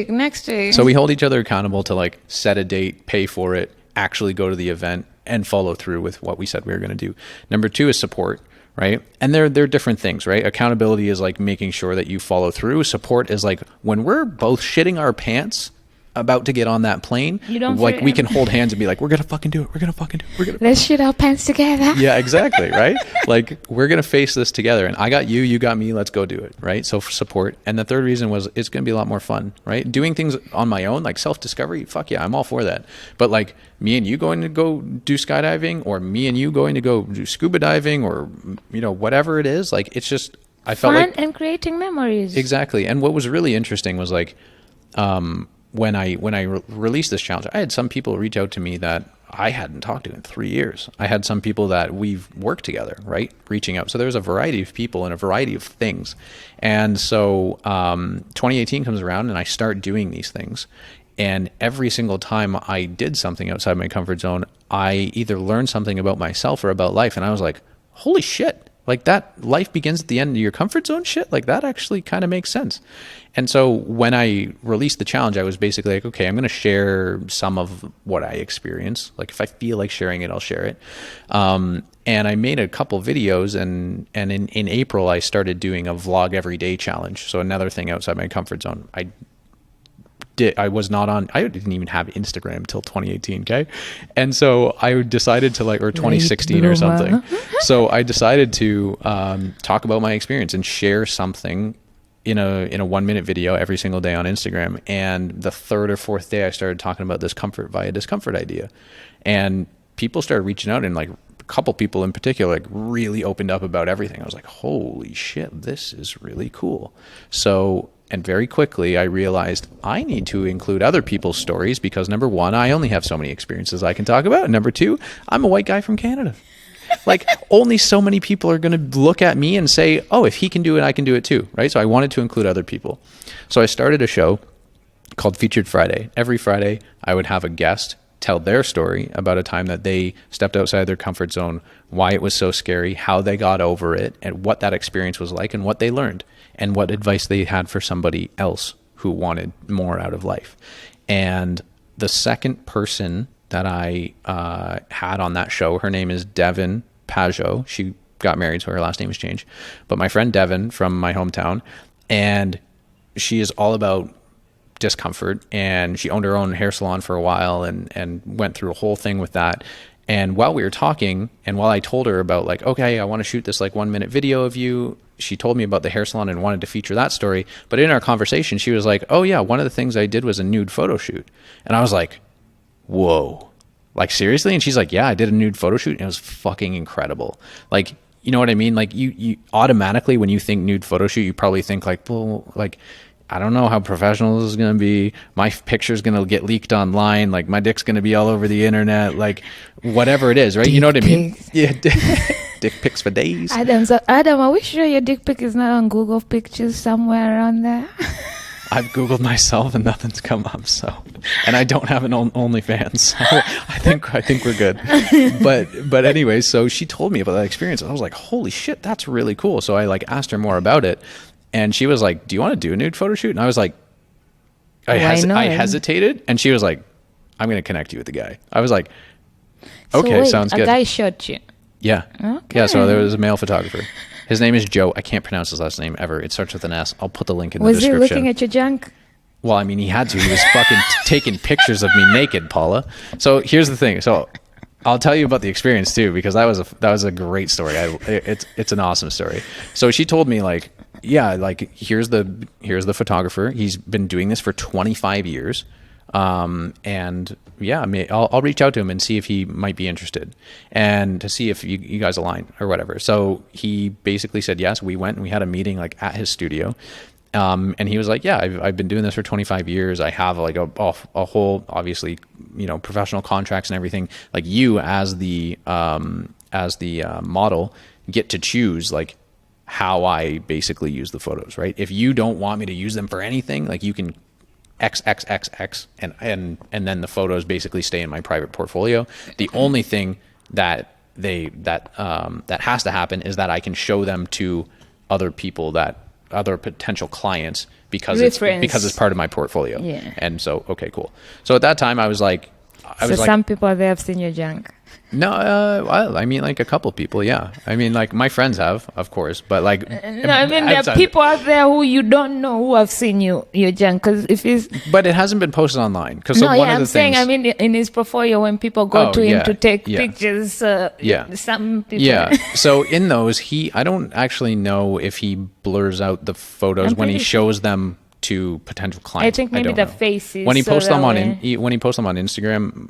next week. So we hold each other accountable to like set a date, pay for it, actually go to the event, and follow through with what we said we were going to do. Number 2 is support, right? And they're different things, right? Accountability is like making sure that you follow through. Support is like when we're both shitting our pants about to get on that plane, like we can hold hands and be like, we're gonna fucking do it. Let's shit our pants together. Yeah, exactly, right? Like we're gonna face this together, and I got you, you got me, let's go do it, right? So for support. And the third reason was it's gonna be a lot more fun, right? Doing things on my own, like self-discovery, fuck yeah, I'm all for that. But like me and you going to go do skydiving, or me and you going to go do scuba diving, or whatever it is, like it's just I felt fun like and creating memories. Exactly. And what was really interesting was like when I released this challenge, I had some people reach out to me that I hadn't talked to in 3 years. I had some people that we've worked together, right, reaching out. So there's a variety of people and a variety of things. And so 2018 comes around and I start doing these things. And every single time I did something outside my comfort zone, I either learned something about myself or about life. And I was like, holy shit. Like that life begins at the end of your comfort zone shit. Like that actually kind of makes sense. And so when I released the challenge, I was basically like, okay, I'm going to share some of what I experience. Like if I feel like sharing it, I'll share it. And I made a couple videos and in April, I started doing a vlog every day challenge. So another thing outside my comfort zone. I didn't even have Instagram till 2018. Okay. And so I decided to or 2016 or something. So I decided to talk about my experience and share something in a 1-minute video every single day on Instagram. And the 3rd or 4th day I started talking about this Comfort Via Discomfort idea. And people started reaching out, and like a couple people in particular like really opened up about everything. I was like, holy shit, this is really cool. And very quickly, I realized I need to include other people's stories because number 1, I only have so many experiences I can talk about. And number 2, I'm a white guy from Canada. Like only so many people are going to look at me and say, oh, if he can do it, I can do it too. Right. So I wanted to include other people. So I started a show called Featured Friday. Every Friday, I would have a guest tell their story about a time that they stepped outside their comfort zone, why it was so scary, how they got over it, and what that experience was like and what they learned and what advice they had for somebody else who wanted more out of life. And the second person that I had on that show, her name is Devin Pajot. She got married, so her last name has changed. But my friend Devin from my hometown, and she is all about discomfort, and she owned her own hair salon for a while and went through a whole thing with that. And while we were talking, and while I told her about like, okay, I want to shoot this like 1-minute video of you, she told me about the hair salon and wanted to feature that story. But in our conversation, she was like, oh yeah, one of the things I did was a nude photo shoot. And I was like, whoa, like seriously? And she's like, yeah, I did a nude photo shoot and it was fucking incredible. Like, you know what I mean? Like you automatically, when you think nude photo shoot, you probably think like, well, like, I don't know how professional this is going to be. My picture's going to get leaked online. Like my dick's going to be all over the internet, like whatever it is, right? You know what I mean? Yeah. Dick pics for days. Adam, are we sure your dick pic is not on Google Pictures somewhere around there? I've Googled myself and nothing's come up. So, and I don't have an OnlyFans. So I think we're good. But anyway, so she told me about that experience. And I was like, holy shit, that's really cool. So I like asked her more about it. And she was like, do you want to do a nude photo shoot? And I was like, I hesitated. And she was like, I'm going to connect you with the guy. I was like, okay, sounds good. A guy shot you? Yeah. Okay. Yeah, so there was a male photographer. His name is Joe. I can't pronounce his last name ever. It starts with an S. I'll put the link in the description. Was he looking at your junk? Well, I mean, he had to. He was fucking taking pictures of me naked, Paula. So here's the thing. So I'll tell you about the experience too, because that was a great story. It's an awesome story. So she told me like, yeah, like here's the photographer. He's been doing this for 25 years. And yeah, I'll reach out to him and see if he might be interested and to see if you guys align or whatever. So he basically said yes. We went and we had a meeting like at his studio. And he was like, yeah, I've been doing this for 25 years. I have like a whole, obviously, professional contracts and everything. Like you as the model get to choose like how I basically use the photos, right? If you don't want me to use them for anything, like you can XXXX and then the photos basically stay in my private portfolio. The only thing that has to happen is that I can show them to other potential clients because Reference. it's part of my portfolio. Yeah. And so, okay, cool. So at that time I was like, some people they have seen your junk. No, well, I mean, like a couple people, yeah. I mean, like my friends have, of course, but like, No, I mean there are people out there who you don't know who have seen your junk, because if it's. But it hasn't been posted online, because No, I'm saying, I mean, in his portfolio, when people go to him to take pictures, some people. Yeah. So in those, I don't actually know if he blurs out the photos when he shows them to potential clients. I think maybe the faces. When he posts them when he posts them on Instagram.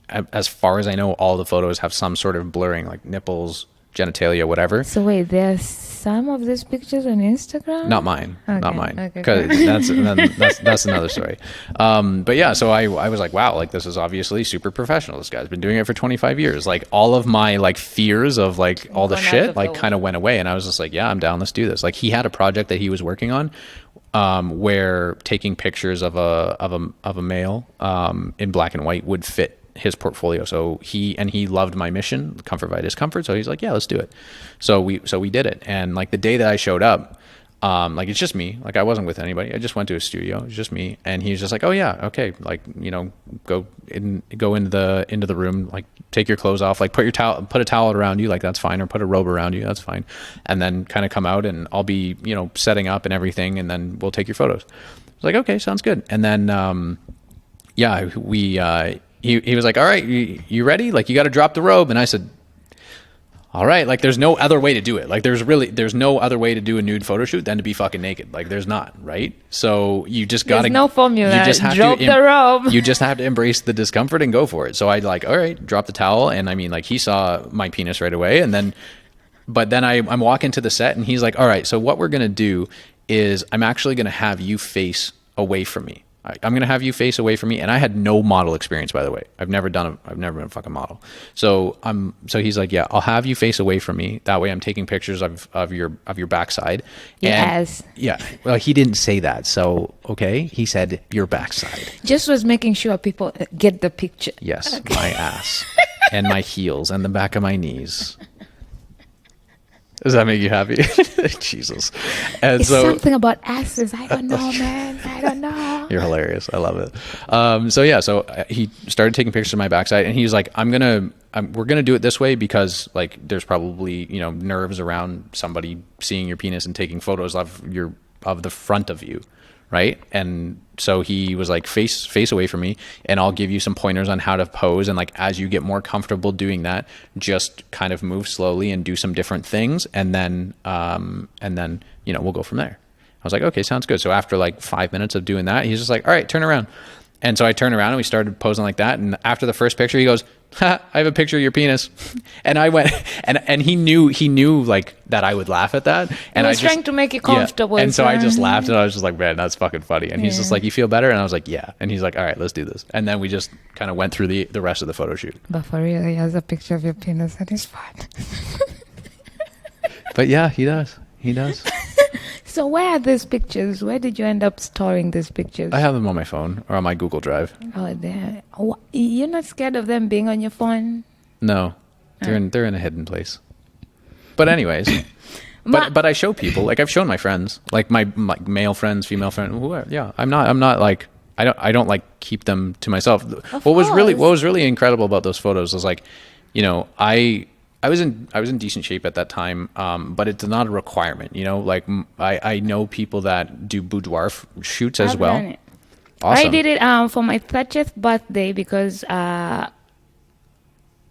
As far as I know, all the photos have some sort of blurring, like nipples, genitalia, whatever. So wait, there's some of these pictures on Instagram? Not mine. Okay. Not mine. Okay, Because that's another story. But yeah, so I was like, wow, like this is obviously super professional. This guy's been doing it for 25 years. Like all of my like fears of like all the shit like kind of went away, and I was just like, yeah, I'm down. Let's do this. Like he had a project that he was working on, where taking pictures of a male in black and white would fit his portfolio. So he loved my mission, Comfort Via Discomfort. So he's like, yeah, let's do it. So we did it. And like the day that I showed up, like it's just me, like I wasn't with anybody. I just went to a studio. It was just me. And he was just like, oh yeah, okay. Like, you know, go into the room, like take your clothes off, like put a towel around you. Like that's fine. Or put a robe around you. That's fine. And then kind of come out and I'll be, you know, setting up and everything. And then we'll take your photos. I was like, okay, sounds good. And then, he was like, all right, you ready? Like, you got to drop the robe. And I said, all right. Like, there's no other way to do it. Like, there's no other way to do a nude photo shoot than to be fucking naked. Like, there's not, right? So you just got to. There's no formula. You just have drop the robe. You just have to embrace the discomfort and go for it. So I like, all right, drop the towel. And I mean, like, he saw my penis right away. And then, but then I'm walking to the set and he's like, all right, so what we're going to do is I'm actually going to have you face away from me. I'm going to have you face away from me. And I had no model experience, by the way. I've never been a fucking model. So he's like, yeah, I'll have you face away from me. That way I'm taking pictures of your backside. Yes. And yeah. Well, he didn't say that. So, okay. He said your backside. Just was making sure people get the picture. Yes. Okay. My ass and my heels and the back of my knees. Does that make you happy? Jesus. And it's something about asses. I don't know, man. I don't know. You're hilarious. I love it. So he started taking pictures of my backside and he was like, we're going to do it this way because like there's probably, you know, nerves around somebody seeing your penis and taking photos of the front of you. Right. And so he was like, face away from me and I'll give you some pointers on how to pose. And like, as you get more comfortable doing that, just kind of move slowly and do some different things. And then, you know, we'll go from there. I was like, okay, sounds good. So after like 5 minutes of doing that, he's just like, all right, turn around. And so I turned around and we started posing like that. And after the first picture, he goes, ha, I have a picture of your penis. And I went, and he knew like that I would laugh at that. And I was trying to make it comfortable. Yeah. And so I just laughed and I was just like, man, that's fucking funny. And he's just like, you feel better? And I was like, yeah. And he's like, all right, let's do this. And then we just kind of went through the rest of the photo shoot. But for real, he has a picture of your penis. That is fun. But yeah, he does. He does. So where are these pictures? Where did you end up storing these pictures? I have them on my phone or on my Google Drive. Oh, there. You're not scared of them being on your phone? No, they're in a hidden place. But anyways, but I show people. Like I've shown my friends, like my male friends, female friends. Whoever. Yeah, I'm not like I don't like keep them to myself. What was really incredible about those photos was like, you know, I was in decent shape at that time, but it's not a requirement, you know. Like I know people that do boudoir shoots as well. Awesome. I did it for my 30th birthday because I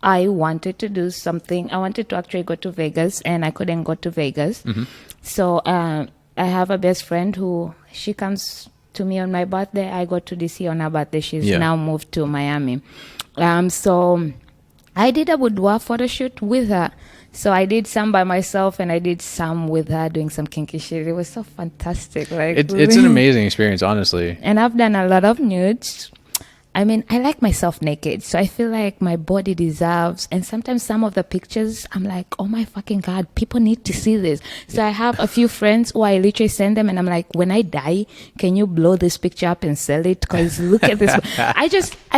wanted to do something. I wanted to actually go to Vegas, and I couldn't go to Vegas. Mm-hmm. So I have a best friend who she comes to me on my birthday. I go to DC on her birthday. She's now moved to Miami. So I did a boudoir photo shoot with her. So I did some by myself and I did some with her doing some kinky shit. It was so fantastic. Like it's an amazing experience, honestly. And I've done a lot of nudes. I mean, I like myself naked, so I feel like my body deserves. And sometimes some of the pictures, I'm like, oh my fucking God, people need to see this. So I have a few friends who I literally send them, and I'm like, when I die, can you blow this picture up and sell it? Because look at this. I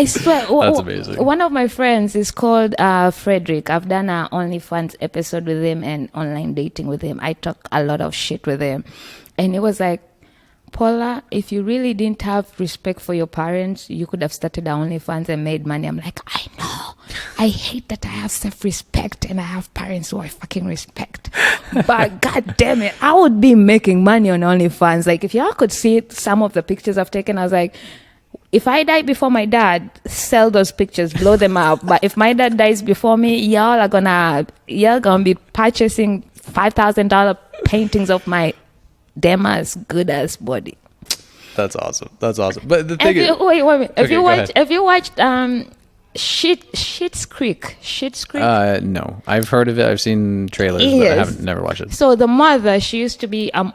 swear. That's amazing. One of my friends is called Frederick. I've done an OnlyFans episode with him and online dating with him. I talk a lot of shit with him. And it was like, Paula, if you really didn't have respect for your parents, you could have started OnlyFans and made money. I'm like, I know. I hate that I have self-respect and I have parents who I fucking respect. But God damn it, I would be making money on OnlyFans. Like, if y'all could see some of the pictures I've taken, I was like, if I die before my dad, sell those pictures, blow them up. But if my dad dies before me, y'all gonna be purchasing $5,000 paintings of my damn ass good ass body. That's awesome. But the thing is, wait a minute. Have you watched Schitt's Creek? No, I've heard of it. I've seen trailers, but I haven't never watched it. So the mother, she used to be an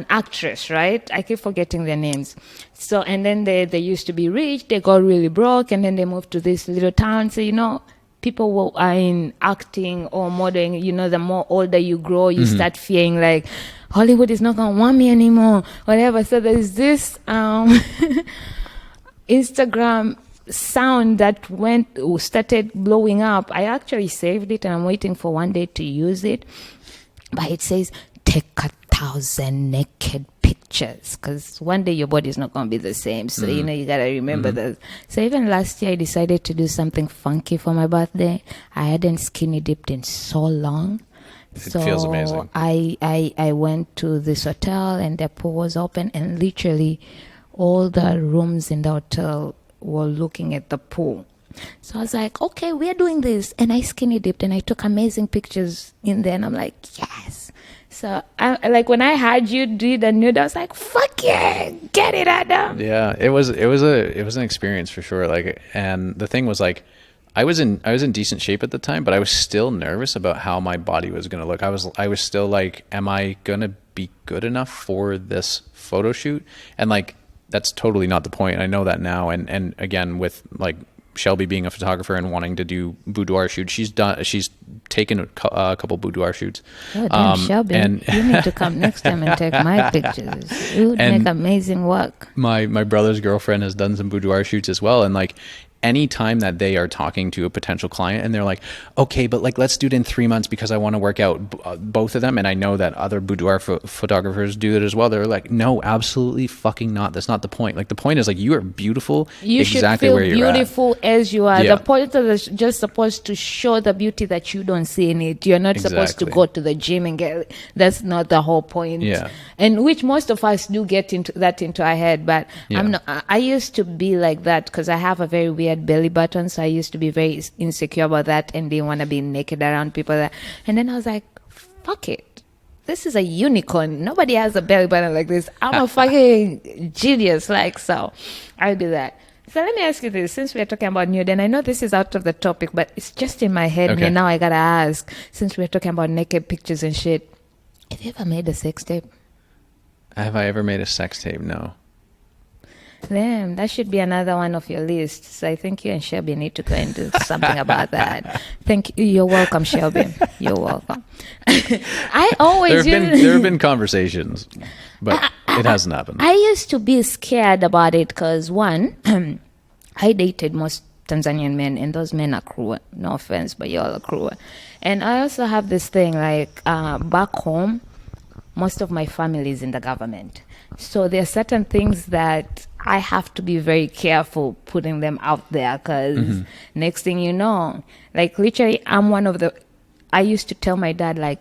actress, right? I keep forgetting their names. So, and then they used to be rich. They got really broke, and then they moved to this little town. So, people who are in acting or modeling, the more older you grow, you start fearing like, Hollywood is not going to want me anymore, whatever. So there's this Instagram sound that started blowing up. I actually saved it and I'm waiting for one day to use it. But it says, take 1,000 naked pictures, because one day your body is not going to be the same. So, you got to remember that. So even last year, I decided to do something funky for my birthday. I hadn't skinny dipped in so long. It feels amazing. I went to this hotel and the pool was open, and literally all the rooms in the hotel were looking at the pool. So I was like, okay, we're doing this. And I skinny dipped and I took amazing pictures in there. And I'm like, yes. So when I heard you do the nude, I was like, fuck yeah, get it, Adam. Yeah, it was an experience for sure. Like, and the thing was like, I was in decent shape at the time, but I was still nervous about how my body was going to look. I was still like, am I going to be good enough for this photo shoot? And like, that's totally not the point. I know that now. And again, with like Shelby being a photographer and wanting to do boudoir shoots, she's taken a couple boudoir shoots. Oh, damn, Shelby, and you need to come next time and take my pictures. You would make amazing work. My brother's girlfriend has done some boudoir shoots as well, and like, anytime that they are talking to a potential client and they're like, okay, but like, let's do it in 3 months because I want to work out both of them. And I know that other boudoir photographers do it as well. They're like, no, absolutely fucking not. That's not the point. Like, the point is like, you are beautiful. You exactly should feel where you're beautiful at. as you are. Yeah. The point is just supposed to show the beauty that you don't see in it. You're not supposed to go to the gym and get, that's not the whole point. Yeah. And which most of us do get into our head, but I used to be like that because I have a very weird belly button, so I used to be very insecure about that and didn't want to be naked around people. And then I was like, fuck it, this is a unicorn. Nobody has a belly button like this. I'm a fucking genius. Like, so I'll do that. So let me ask you this, since we're talking about nude, and I know this is out of the topic, but it's just in my head. Okay. And now I gotta ask, since we're talking about naked pictures and shit, have you ever made a sex tape? Have I ever made a sex tape? No. Damn, that should be another one of your lists. So I think you and Shelby need to go and do something about that. Thank you. You're welcome, Shelby. You're welcome. I always there have been conversations, but it hasn't happened. I used to be scared about it because one, I dated most Tanzanian men, and those men are cruel. No offense, but y'all are cruel. And I also have this thing like back home, most of my family is in the government. So there are certain things that I have to be very careful putting them out there because next thing you know, like literally I used to tell my dad, like,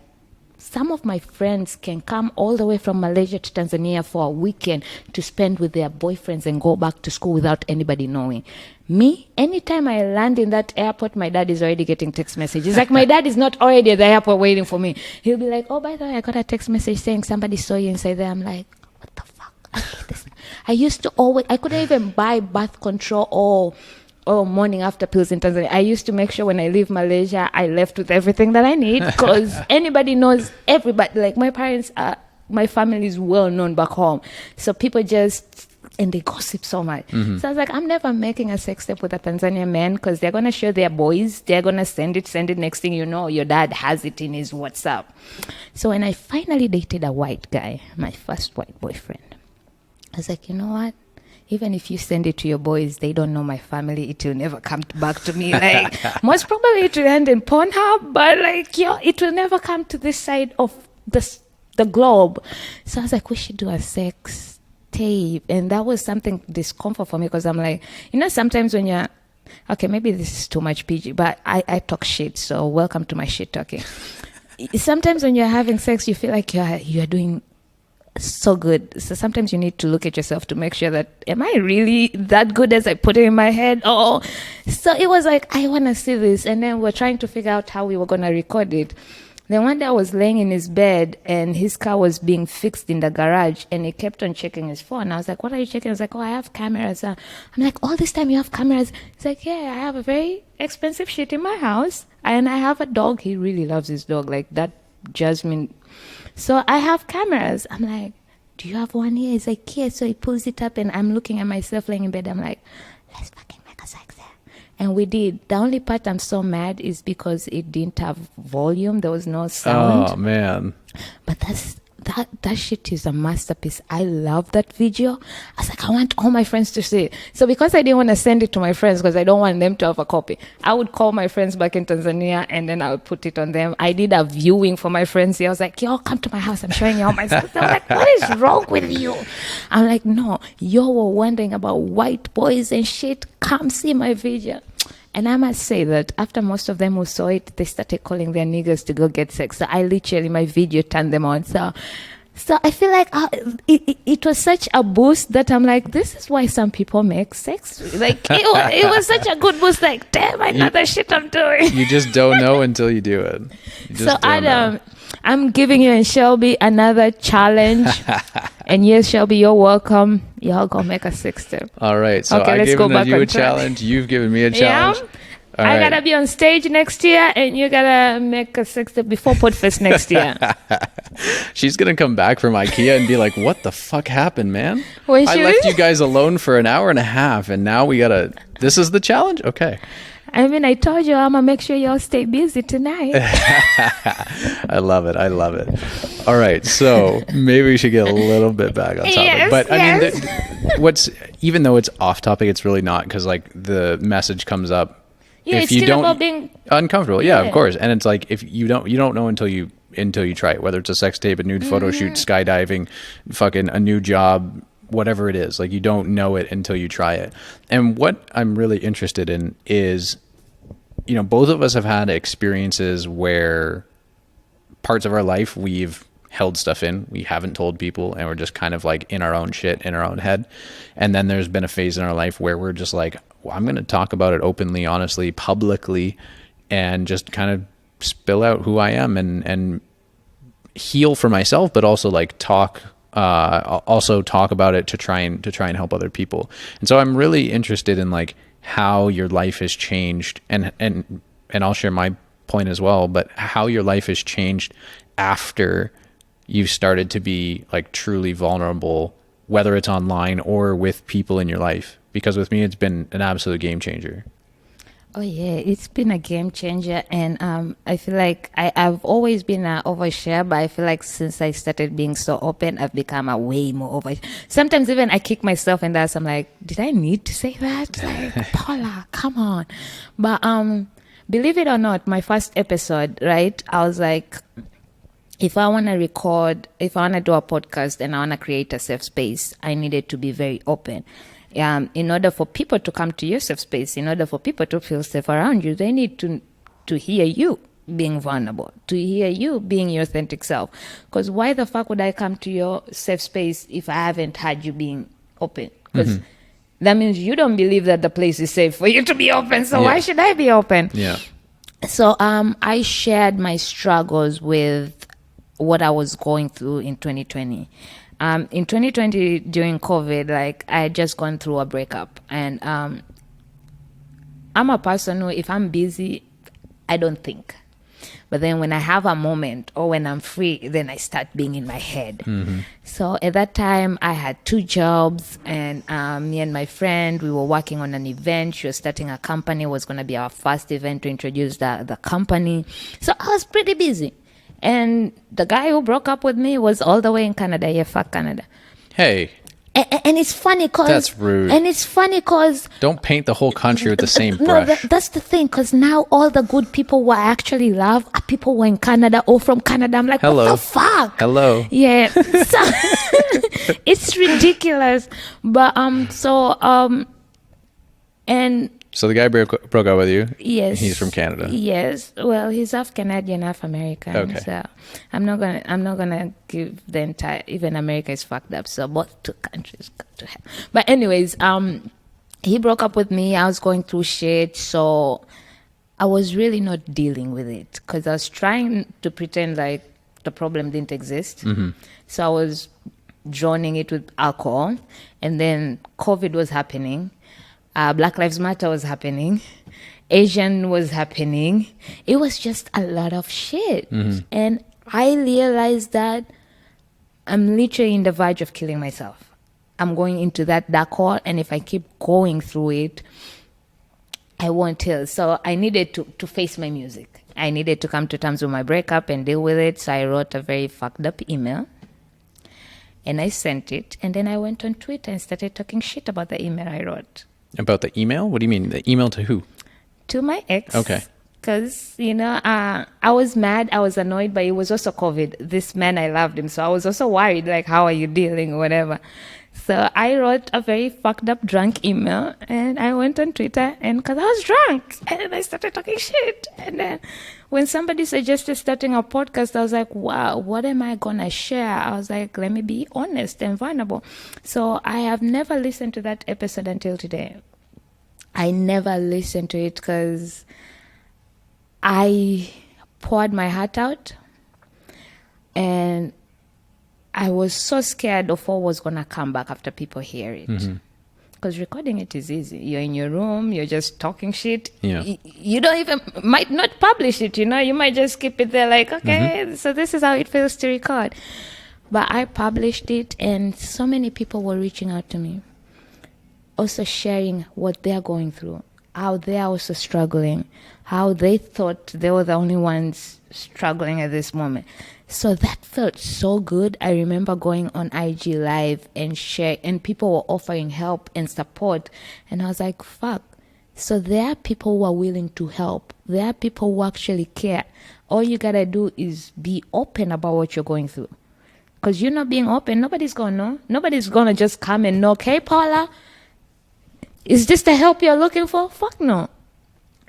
some of my friends can come all the way from Malaysia to Tanzania for a weekend to spend with their boyfriends and go back to school without anybody knowing. Me, anytime I land in that airport, my dad is already getting text messages. Like, my dad is not already at the airport waiting for me. He'll be like, oh, by the way, I got a text message saying somebody saw you inside there. I'm like, what the fuck? I hate this. I used to I couldn't even buy birth control or morning after pills in Tanzania. I used to make sure when I leave Malaysia, I left with everything that I need because anybody knows everybody. Like, my parents my family is well known back home. So people just and they gossip so much. So I was like, I'm never making a sex tape with a Tanzanian man because they're going to show their boys. They're going to send it. Next thing you know, your dad has it in his WhatsApp. So when I finally dated a white guy, my first white boyfriend, I was like, you know what? Even if you send it to your boys, they don't know my family. It will never come back to me. Like, most probably it will end in Pornhub, but like, it will never come to this side of the globe. So I was like, we should do a sex tape. And that was something discomfort for me because I'm like, sometimes when you're, okay, maybe this is too much PG, but I talk shit. So welcome to my shit talking. Sometimes when you're having sex, you feel like you're doing so good. So sometimes you need to look at yourself to make sure that, am I really that good as I put it in my head? Oh, so it was like, I want to see this. And then we're trying to figure out how we were going to record it. Then one day I was laying in his bed and his car was being fixed in the garage and he kept on checking his phone. I was like, what are you checking? I was like, oh, I have cameras. I'm like, all this time you have cameras? He's like, yeah, I have a very expensive shit in my house and I have a dog. He really loves his dog. Like that Jasmine. So I have cameras. I'm like, do you have one here? He's like, yeah. So he pulls it up and I'm looking at myself laying in bed. I'm like, let's fucking make a sex there. And we did. The only part I'm so mad is because it didn't have volume. There was no sound. Oh, man. But that shit is a masterpiece. I love that video. I was like, I want all my friends to see it. So because I didn't want to send it to my friends because I don't want them to have a copy, I would call my friends back in Tanzania and then I would put it on them. I did a viewing for my friends here. I was like, yo, come to my house. I'm showing you all my stuff. They were like, what is wrong with you? I'm like, no, you were wondering about white boys and shit. Come see my video. And I must say that after most of them who saw it, they started calling their niggas to go get sex. So I literally, my video turned them on. So I feel like it was such a boost that I'm like, this is why some people make sex. Like, it was such a good boost. Like, damn, I know the shit I'm doing. You just don't know until you do it. So Adam, I'm giving you and Shelby another challenge. And yes, Shelby, you're welcome. Y'all go make a sex tape. All right. So okay, I've given you a track. challenge. You've given me a challenge. Yeah. I gotta be on stage next year, and you gotta make a sex tape before Podfest next year. She's gonna come back from IKEA and be like, "What the fuck happened, man? I left you guys alone for an hour and a half, and now we gotta. This is the challenge, okay?" I mean, I told you I'm gonna make sure y'all stay busy tonight. I love it. All right, so maybe we should get a little bit back on topic. Yes, but yes. I mean, even though it's off topic, it's really not because like the message comes up. Yeah, if it's you still don't about being uncomfortable. Yeah, of course. And it's like if you don't know until you try it, whether it's a sex tape, a nude photo shoot, skydiving, fucking a new job, whatever it is. Like you don't know it until you try it. And what I'm really interested in is, both of us have had experiences where parts of our life we've held stuff in, we haven't told people, and we're just kind of like in our own shit, in our own head. And then there's been a phase in our life where we're just like, well, I'm going to talk about it openly, honestly, publicly, and just kind of spill out who I am and heal for myself, but also like talk about it to try and help other people. And so I'm really interested in like how your life has changed, and I'll share my point as well, but how your life has changed after you started to be like truly vulnerable, whether it's online or with people in your life. Because with me, it's been an absolute game changer. Oh yeah, it's been a game changer, and I feel like I've always been an overshare, but I feel like since I started being so open, I've become a way more over. Sometimes even I kick myself in the ass. I'm like, did I need to say that? Like, Paula, come on. But believe it or not, my first episode, right? I was like, if I want to record, if I want to do a podcast, and I want to create a safe space, I needed to be very open. In order for people to come to your safe space, in order for people to feel safe around you, they need to hear you being vulnerable, to hear you being your authentic self. Because why the fuck would I come to your safe space if I haven't had you being open? Because that means you don't believe that the place is safe for you to be open. So why should I be open? Yeah. So I shared my struggles with what I was going through in 2020. In 2020, during COVID, like I had just gone through a breakup, and I'm a person who, if I'm busy, I don't think. But then when I have a moment or when I'm free, then I start being in my head. So at that time, I had 2 jobs, and me and my friend, we were working on an event. She was starting a company. It was going to be our first event to introduce the company. So I was pretty busy. And the guy who broke up with me was all the way in Canada. Yeah, fuck Canada. Hey. And it's funny because... That's rude. And it's funny because... Don't paint the whole country with the same No, brush. that's the thing, because now all the good people who I actually love are people who are in Canada or from Canada. I'm like, Hello. what the fuck? Hello. Yeah. So it's ridiculous. But, and... So the guy broke up with you. Yes. He's from Canada. Yes. Well, he's half Canadian, half American. Okay. So I'm not gonna give the entire, even America is fucked up. So both 2 countries go to hell. But anyways, he broke up with me. I was going through shit, so I was really not dealing with it because I was trying to pretend like the problem didn't exist. So I was drowning it with alcohol, and then COVID was happening. Black Lives Matter was happening. Asian was happening. It was just a lot of shit. And I realized that I'm literally in the verge of killing myself. I'm going into that dark hole, and if I keep going through it, I won't heal. So I needed to face my music. I needed to come to terms with my breakup and deal with it. So I wrote a very fucked up email. And I sent it. And then I went on Twitter and started talking shit about the email I wrote. About the email? What do you mean? The email to who? To my ex. Okay. Because, I was mad, I was annoyed, but it was also COVID. This man, I loved him. So I was also worried, like, how are you dealing or whatever. So I wrote a very fucked up drunk email, and I went on Twitter, and because I was drunk, and I started talking shit. And then when somebody suggested starting a podcast, I was like, wow, what am I going to share? I was like, let me be honest and vulnerable. So I have never listened to that episode until today. I never listened to it because I poured my heart out, and I was so scared of what was going to come back after people hear it. Because recording it is easy. You're in your room, you're just talking shit. Yeah. You don't even, might not publish it, You might just keep it there like, okay, so this is how it feels to record. But I published it, and so many people were reaching out to me, also sharing what they're going through, how they're also struggling, how they thought they were the only ones struggling at this moment. So that felt so good. I remember going on IG Live and share, and people were offering help and support. And I was like, fuck. So there are people who are willing to help. There are people who actually care. All you gotta do is be open about what you're going through. Because you're not being open, nobody's gonna know. Nobody's gonna just come and knock, hey, Paula, is this the help you're looking for? Fuck no.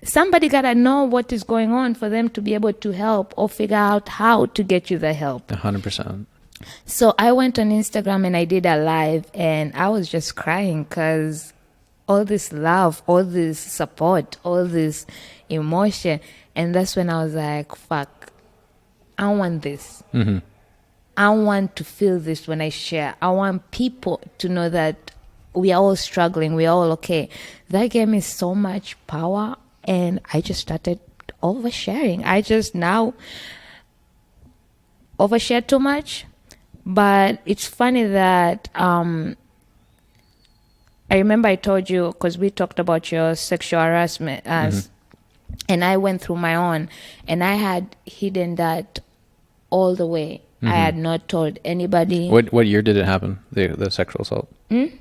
Somebody gotta know what is going on for them to be able to help or figure out how to get you the help. 100%. So I went on Instagram and I did a live, and I was just crying because all this love, all this support, all this emotion. And that's when I was like, fuck, I want this. I want to feel this when I share. I want people to know that we are all struggling, we are all okay. That gave me so much power, and I just started oversharing. I just now overshare too much. But it's funny that I remember I told you, because we talked about your sexual harassment, and I went through my own, and I had hidden that all the way. I had not told anybody. What year did it happen, the sexual assault?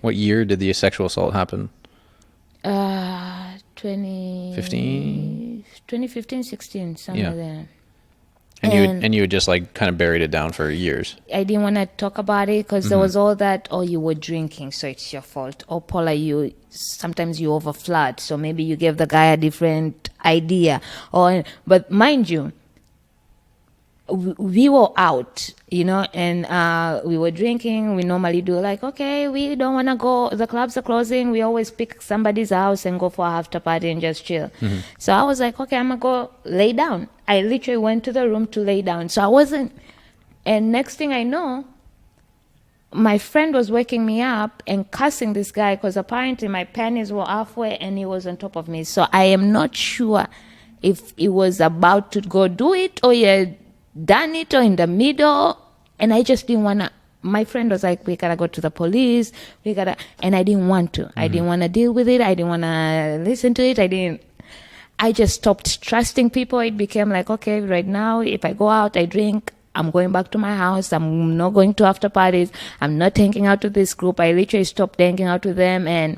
What year did the sexual assault happen? 2015, 16, somewhere there. And you had just like kind of buried it down for years. I didn't want to talk about it because there was all that, oh, you were drinking, so it's your fault. Or Paula, sometimes you overflirt, so maybe you gave the guy a different idea. But mind you, we were out, and we were drinking. We normally do like, okay, we don't want to go. The clubs are closing. We always pick somebody's house and go for a after party and just chill. So I was like, okay, I'm going to go lay down. I literally went to the room to lay down. So I wasn't. And next thing I know, my friend was waking me up and cussing this guy because apparently my panties were halfway and he was on top of me. So I am not sure if it was about to go do it or you done it or in the middle. And I just didn't want to. My friend was like, we gotta go to the police, and I didn't want to. I didn't want to deal with it. I didn't want to listen to it. I just stopped trusting people. It became like, okay, right now, if I go out, I drink, I'm going back to my house. I'm not going to after parties. I'm not hanging out with this group. I literally stopped hanging out with them. And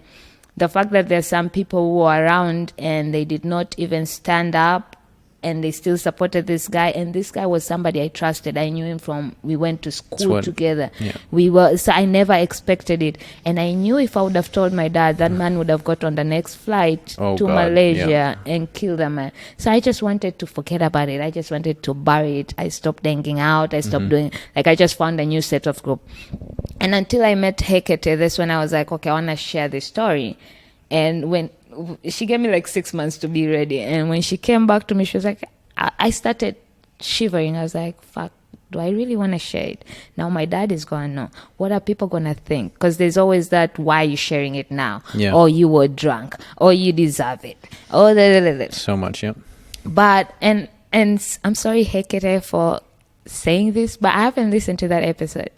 the fact that there's some people who are around and they did not even stand up and they still supported this guy. And this guy was somebody I trusted. I knew him we went to school together. Yeah. So I never expected it. And I knew if I would have told my dad, that man would have got on the next flight to Malaysia and killed the man. So I just wanted to forget about it. I just wanted to bury it. I stopped hanging out. I stopped doing, I just found a new set of group. And until I met Hecate, that's when I was like, okay, I want to share this story. And when she gave me 6 months to be ready. And when she came back to me, she was like, I started shivering. I was like, fuck, do I really want to share it? Now my dad is going, no. What are people going to think? Because there's always that, why are you sharing it now? Yeah. Or you were drunk. Or you deserve it. Or so much, yeah. But, and I'm sorry, Hecate, for saying this, but I haven't listened to that episode.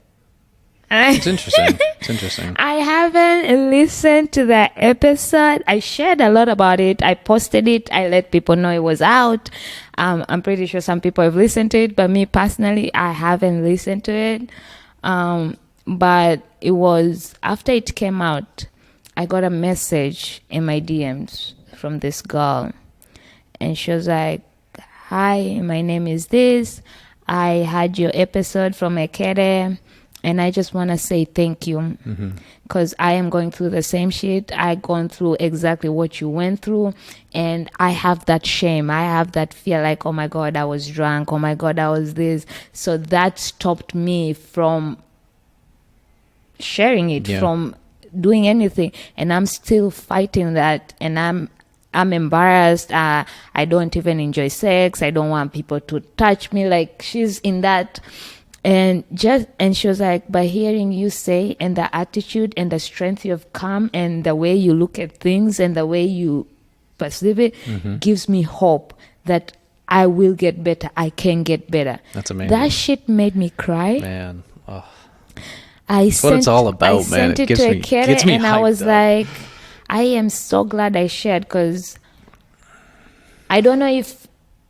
It's interesting. It's interesting. I haven't listened to that episode. I shared a lot about it. I posted it. I let people know it was out. I'm pretty sure some people have listened to it, but me personally, I haven't listened to it. But it was after it came out, I got a message in my DMs from this girl, and she was like, "Hi, my name is this. I had your episode from Ekere. And I just want to say thank you because I am going through the same shit. I've gone through exactly what you went through. And I have that shame. I have that fear like, oh, my God, I was drunk. Oh, my God, I was this. So that stopped me from sharing it, from doing anything. And I'm still fighting that. And I'm embarrassed. I don't even enjoy sex. I don't want people to touch me. She's in that... And she was like, by hearing you say, and the attitude and the strength you have come and the way you look at things and the way you perceive it gives me hope that I will get better. I can get better. That's amazing. That shit made me cry. Man. Oh. That's what it's all about, I sent it to Ekere and I was like, I am so glad I shared because I don't know if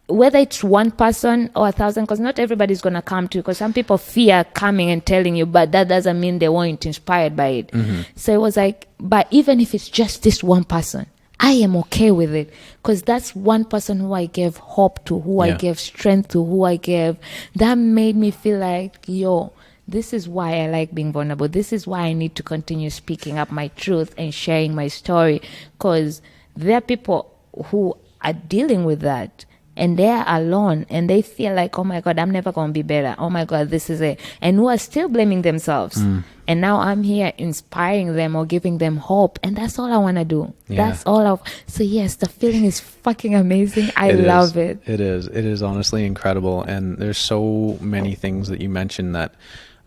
whether it's one person or 1,000, because not everybody's going to come to you, because some people fear coming and telling you, but that doesn't mean they weren't inspired by it. So it was like, but even if it's just this one person, I am okay with it, because that's one person who I gave hope to, who I gave strength to, who I gave, that made me feel like, yo, this is why I like being vulnerable. This is why I need to continue speaking up my truth and sharing my story, because there are people who are dealing with that. And they're alone and they feel like, oh my God, I'm never going to be better. Oh my God, this is it. And who are still blaming themselves. And now I'm here inspiring them or giving them hope. And that's all I want to do. That's all so yes, the feeling is fucking amazing. I love it. It is. It is honestly incredible. And there's so many things that you mentioned that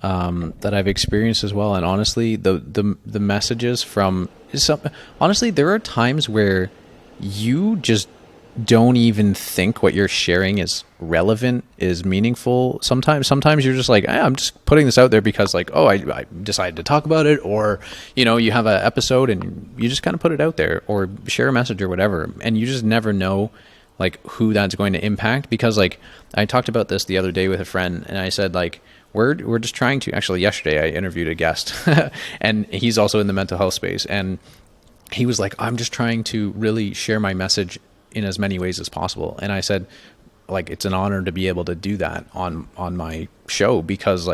I've experienced as well. And honestly, the messages from honestly, there are times where you just don't even think what you're sharing is relevant, is meaningful. Sometimes you're just like, I'm just putting this out there because I decided to talk about it, or you have an episode and you just kind of put it out there or share a message or whatever, and you just never know who that's going to impact. Because I talked about this the other day with a friend, and I said we're just trying to, actually yesterday I interviewed a guest and he's also in the mental health space, and he was like, I'm just trying to really share my message in as many ways as possible. And I said, it's an honor to be able to do that on my show, because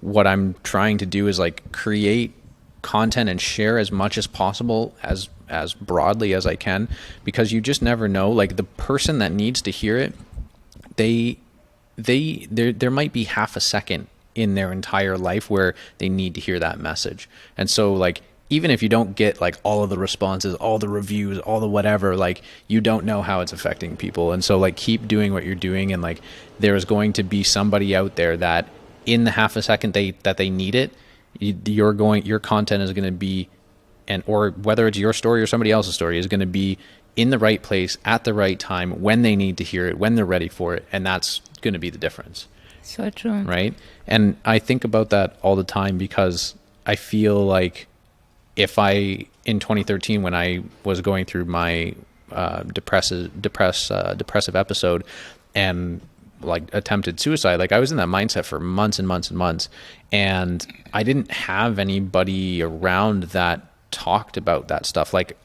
what I'm trying to do is create content and share as much as possible, as broadly as I can, because you just never know, the person that needs to hear it, there might be half a second in their entire life where they need to hear that message. And so even if you don't get all of the responses, all the reviews, all the whatever, you don't know how it's affecting people. And so keep doing what you're doing. And there's going to be somebody out there that in the half a second that they need it, your content is going to be, or whether it's your story or somebody else's story, is going to be in the right place at the right time when they need to hear it, when they're ready for it. And that's going to be the difference. So true. Right. And I think about that all the time because I feel like if I, in 2013, when I was going through my depressive episode and like attempted suicide, like I was in that mindset for months and months and months, and I didn't have anybody around that talked about that stuff. Like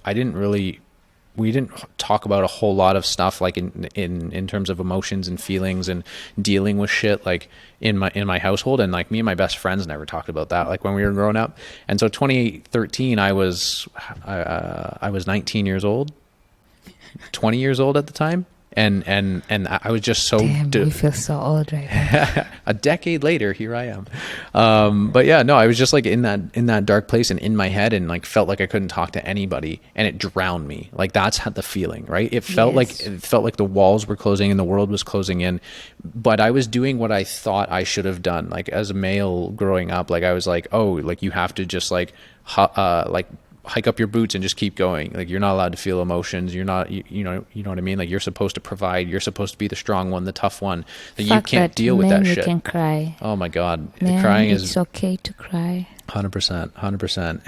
we didn't talk about a whole lot of stuff like in terms of emotions and feelings and dealing with shit like in my household. And like me and my best friends never talked about that like when we were growing up. And so 2013 I was 19 years old, 20 years old at the time. And I was just so... Damn, we feel so old right now. A decade later, here I am. But yeah, no, I was just like in that dark place and in my head, and like felt like I couldn't talk to anybody, and it drowned me. Like that's the feeling, right? It felt like the walls were closing and the world was closing in. But I was doing what I thought I should have done. Like as a male growing up, like I was like, oh, like you have to just like hike up your boots and just keep going. Like you're not allowed to feel emotions. You're not, you know what I mean? Like you're supposed to provide. You're supposed to be the strong one, the tough one. That you can't deal with that shit. You can cry. Oh my God, Man, crying it's okay to cry. 100%.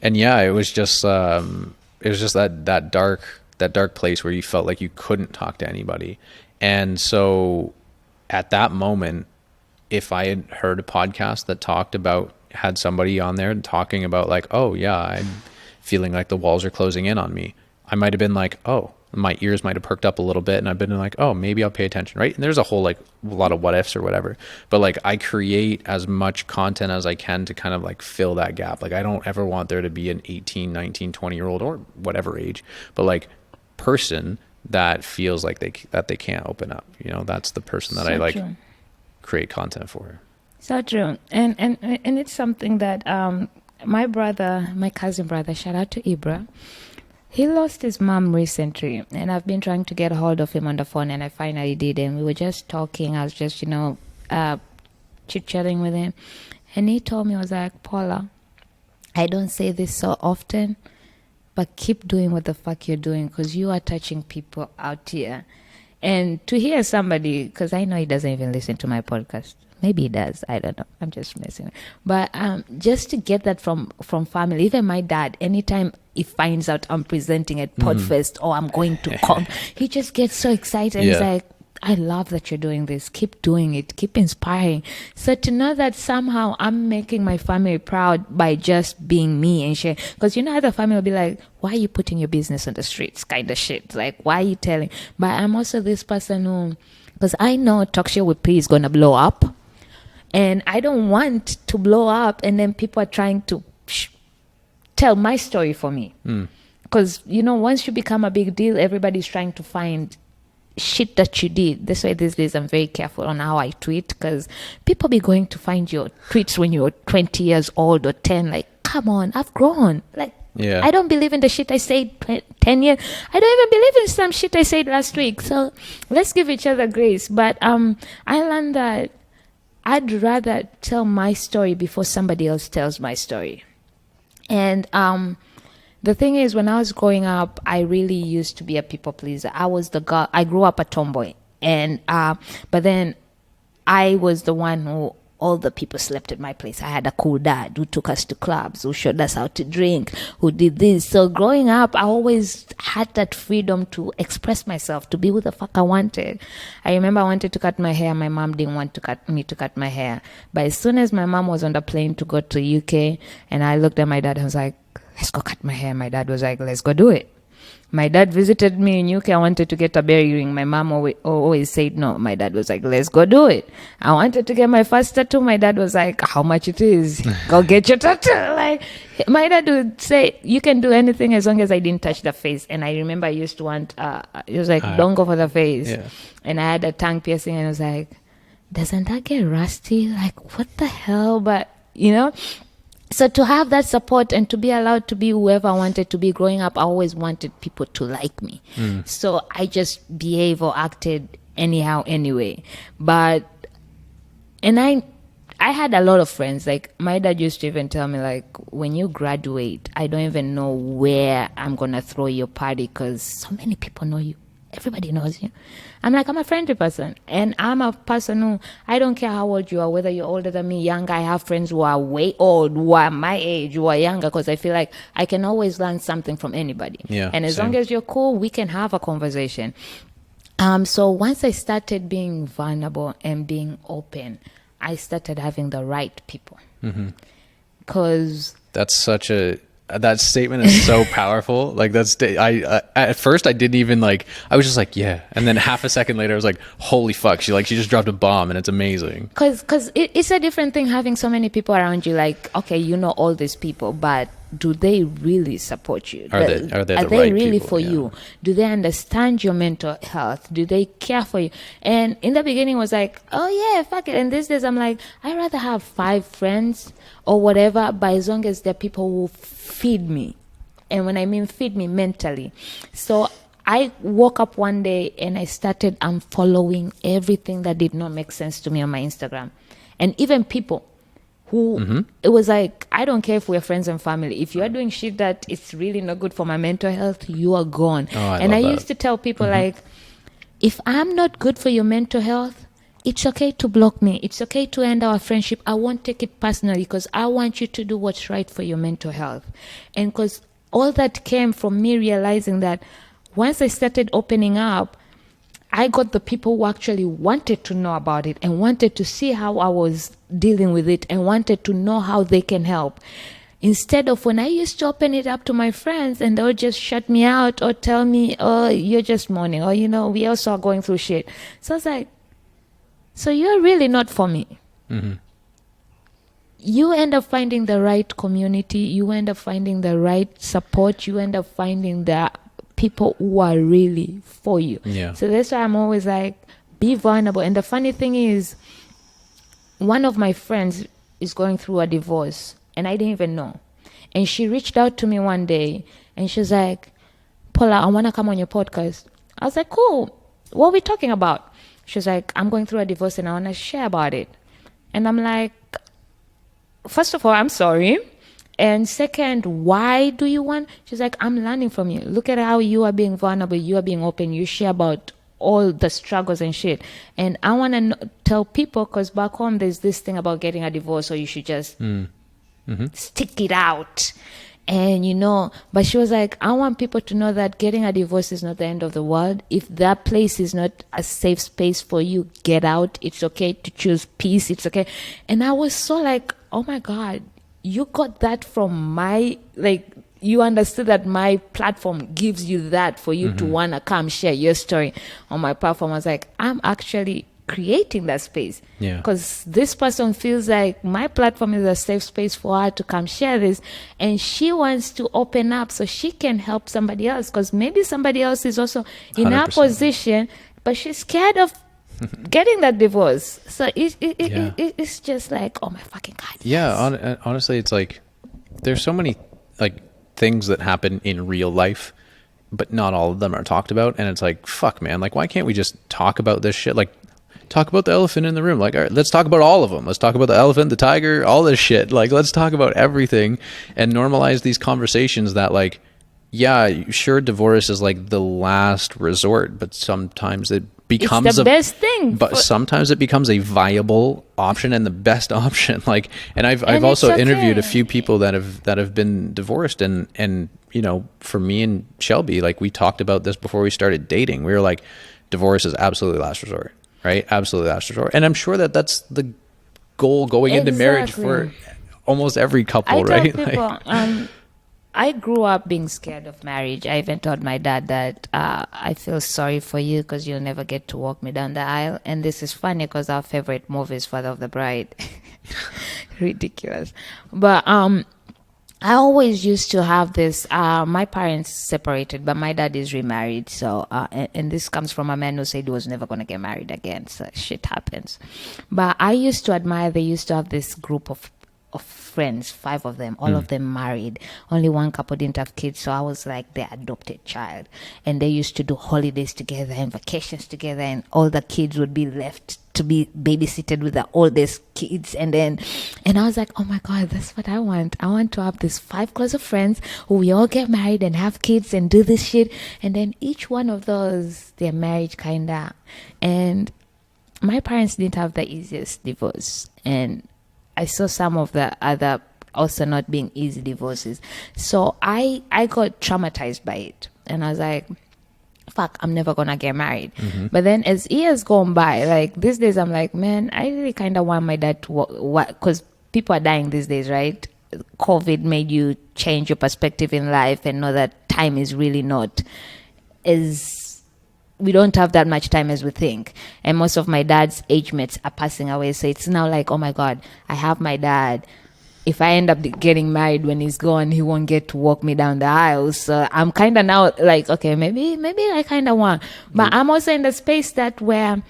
And yeah, it was just that dark place where you felt like you couldn't talk to anybody. And so at that moment, if I had heard a podcast that had somebody on there talking about like, oh yeah, I'm feeling like the walls are closing in on me, I might have been like, oh, my ears might have perked up a little bit, and I've been like, oh, maybe I'll pay attention, right? And there's a whole like a lot of what ifs or whatever, but like I create as much content as I can to kind of like fill that gap. Like I don't ever want there to be an 18, 19, 20-year-old or whatever age, but like person that feels like they can't open up. You know, that's the person that I like create content for. So true. And it's something that my cousin brother, shout out to Ibra, he lost his mom recently, and I've been trying to get a hold of him on the phone, and I finally did, and we were just talking. I was just, chit-chatting with him, and he told me, I was like, Paula, I don't say this so often, but keep doing what the fuck you're doing, because you are touching people out here. And to hear somebody, because I know he doesn't even listen to my podcast. Maybe he does. I don't know. I'm just messing. But just to get that from family, even my dad, anytime he finds out I'm presenting at Podfest or I'm going to come, he just gets so excited. He's like, I love that you're doing this. Keep doing it. Keep inspiring. So to know that somehow I'm making my family proud by just being me and share. Because other family will be like, why are you putting your business on the streets? Kind of shit. Like, why are you telling? But I'm also this person who, because I know Talk Show with P is going to blow up. And I don't want to blow up and then people are trying to tell my story for me. Because, once you become a big deal, everybody's trying to find shit that you did. That's why these days I'm very careful on how I tweet, because people be going to find your tweets when you're 20 years old or 10. Like, come on, I've grown. Like, I don't believe in the shit I said 10 years. I don't even believe in some shit I said last week. So let's give each other grace. But I learned that I'd rather tell my story before somebody else tells my story. And the thing is, when I was growing up, I really used to be a people pleaser. I was the girl. I grew up a tomboy, and but then I was the one who all the people slept at my place. I had a cool dad who took us to clubs, who showed us how to drink, who did this. So growing up, I always had that freedom to express myself, to be who the fuck I wanted. I remember I wanted to cut my hair. My mom didn't want me to cut my hair. But as soon as my mom was on the plane to go to UK, and I looked at my dad and was like, let's go cut my hair. My dad was like, let's go do it. My dad visited me in UK. I wanted to get a berry ring. My mom always said no. My dad was like, let's go do it. I wanted to get my first tattoo. My dad was like, how much it is? Go get your tattoo. Like, my dad would say, you can do anything as long as I didn't touch the face. And I remember I used to want, he was like, don't go for the face. Yeah. And I had a tongue piercing, and I was like, doesn't that get rusty? Like, what the hell? But, so to have that support and to be allowed to be whoever I wanted to be growing up, I always wanted people to like me. So I just behaved or acted anyhow anyway. And I had a lot of friends. Like my dad used to even tell me, like, when you graduate, I don't even know where I'm gonna throw your party because so many people know you. Everybody knows you. I'm like, I'm a friendly person, and I'm a person who, I don't care how old you are, whether you're older than me, younger. I have friends who are way old, who are my age, who are younger, because I feel like I can always learn something from anybody. Yeah, and as same. long as you're cool, we can have a conversation. So once I started being vulnerable and being open, I started having the right people. Because That's such a, that statement is so powerful. Like that's, I at first I didn't even like, I was just like, yeah. And then half a second later I was like, holy fuck. She just dropped a bomb and it's amazing. Because it's a different thing having so many people around you. Like, okay, you know all these people, but do they really support you? Are they the they right really people? for Yeah. you? Do they understand your mental health? Do they care for you? And in the beginning, it was like, oh yeah, fuck it. And these days, I'm like, I'd rather have 5 friends or whatever, but as long as they're people who feed me. And when I mean feed me mentally. So I woke up one day and I started unfollowing everything that did not make sense to me on my Instagram. And even people who, it was like, I don't care if we're friends and family. If you are doing shit that it's really not good for my mental health, you are gone. Oh, I and love I that. used to tell people like, if I'm not good for your mental health, it's okay to block me. It's okay to end our friendship. I won't take it personally because I want you to do what's right for your mental health. And because all that came from me realizing that once I started opening up, I got the people who actually wanted to know about it and wanted to see how I was dealing with it and wanted to know how they can help. Instead of when I used to open it up to my friends and they would just shut me out or tell me, oh, you're just mourning, or, you know, we also are going through shit. So I was like, so you're really not for me. You end up finding the right community. You end up finding the right support. You end up finding the people who are really for you. Yeah. So that's why I'm always like, be vulnerable. And the funny thing is, one of my friends is going through a divorce and I didn't even know. And she reached out to me one day and she's like, Paula, I want to come on your podcast. I was like, cool. What are we talking about? She's like, I'm going through a divorce and I want to share about it. And I'm like, first of all, I'm sorry. And second, why do you want? She's like, I'm learning from you. Look at how you are being vulnerable. You are being open. You share about all the struggles and shit. And I want to tell people, because back home, there's this thing about getting a divorce, or you should just stick it out. And, you know, but she was like, I want people to know that getting a divorce is not the end of the world. If that place is not a safe space for you, get out. It's okay to choose peace. It's okay. And I was so like, oh my God, you got that from my, like, you understood that my platform gives you that for you to want to come share your story on my platform. I was like, I'm actually creating that space. Yeah. Because this person feels like my platform is a safe space for her to come share this. And she wants to open up so she can help somebody else. Because maybe somebody else is also in her 100%. position, but she's scared of getting that divorce. So it's just like, oh my fucking God. Yeah, honestly, it's like there's so many like things that happen in real life, but not all of them are talked about. And it's like, fuck, man, like why can't we just talk about this shit? Like, talk about the elephant in the room. Like, all right, let's talk about all of them. Let's talk about the elephant, the tiger, all this shit. Like, let's talk about everything and normalize these conversations that, like, yeah, sure, divorce is like the last resort, but sometimes it becomes it's the best thing. But sometimes it becomes a viable option and the best option. Like, and I've And also it's interviewed a okay. few people that have been divorced, and you know, for me and Shelby, like we talked about this before we started dating. We were like, divorce is absolutely last resort, right? Absolutely last resort. And I'm sure that that's the goal going into marriage for almost every couple, I right? tell people, I grew up being scared of marriage. I even told my dad that I feel sorry for you because you'll never get to walk me down the aisle. And this is funny because our favorite movie is Father of the Bride. Ridiculous. But I always used to have this. My parents separated, but my dad is remarried. So, and this comes from a man who said he was never going to get married again. So shit happens. But I used to admire, they used to have this group of of friends, 5 of them, all of them married. Only one couple didn't have kids, so I was like their adopted child. And they used to do holidays together and vacations together, and all the kids would be left to be babysitted with the oldest kids. And I was like, oh my God, that's what I want. I want to have these 5 close of friends who we all get married and have kids and do this shit. And then each one of those, their marriage kinda. And my parents didn't have the easiest divorce, and I saw some of the other also not being easy divorces. So I got traumatized by it, and I was like, fuck, I'm never gonna get married. But then as years gone by, like these days, I'm like, man, I really kind of want my dad to because people are dying these days, right? COVID made you change your perspective in life and know that time is really not as, we don't have that much time as we think. And most of my dad's age mates are passing away. So it's now like, oh my God, I have my dad. If I end up getting married when he's gone, he won't get to walk me down the aisle. So I'm kind of now like, okay, maybe I kind of want. But I'm also in the space that where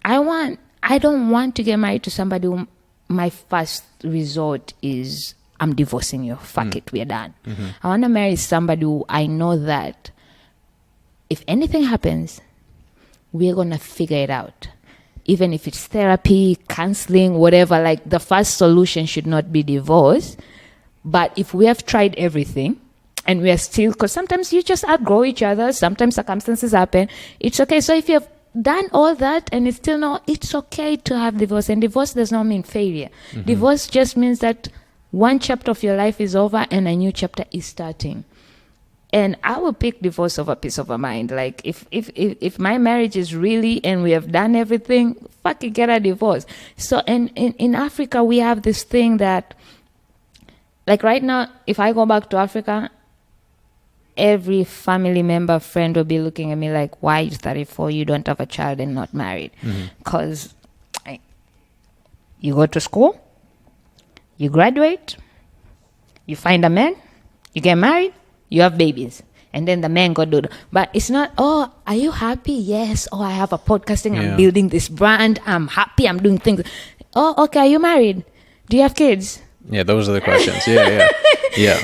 I don't want to get married to somebody who my first resort is, I'm divorcing you. Fuck it, we're done. I want to marry somebody who I know that if anything happens, we're going to figure it out. Even if it's therapy, counseling, whatever, like the first solution should not be divorce. But if we have tried everything and we are still, because sometimes you just outgrow each other, sometimes circumstances happen, it's okay. So if you have done all that and it's still not, it's okay to have divorce. And divorce does not mean failure. Divorce just means that one chapter of your life is over and a new chapter is starting. And I will pick divorce over peace of mind. Like if my marriage is really, and we have done everything, fuck it, get a divorce. So in Africa, we have this thing that, like right now, if I go back to Africa, every family member, friend will be looking at me like, why are you 34? You don't have a child and not married. Because you go to school, you graduate, you find a man, you get married, you have babies, and then the man got do. But it's not, oh, are you happy? Yes. Oh, I have a podcasting. I'm building this brand. I'm happy. I'm doing things. Oh, okay. Are you married? Do you have kids? Yeah, those are the questions. Yeah.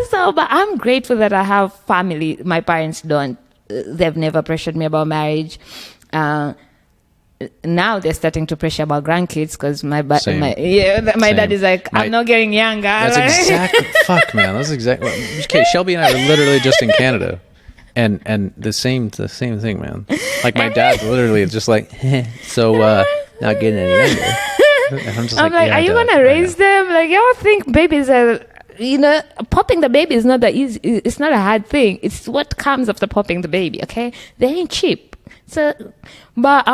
So, but I'm grateful that I have family. My parents don't. They've never pressured me about marriage. Now they're starting to pressure about grandkids because my dad is like, I'm not getting younger. That's exactly fuck, man. That's exactly. Okay, Shelby and I were literally just in Canada, and the same thing, man. Like my dad literally is just like, so not getting any younger. And I'm like, are you gonna raise them? Like, y'all think babies are, popping the baby is not that easy. It's not a hard thing. It's what comes after popping the baby. Okay, they ain't cheap. So, but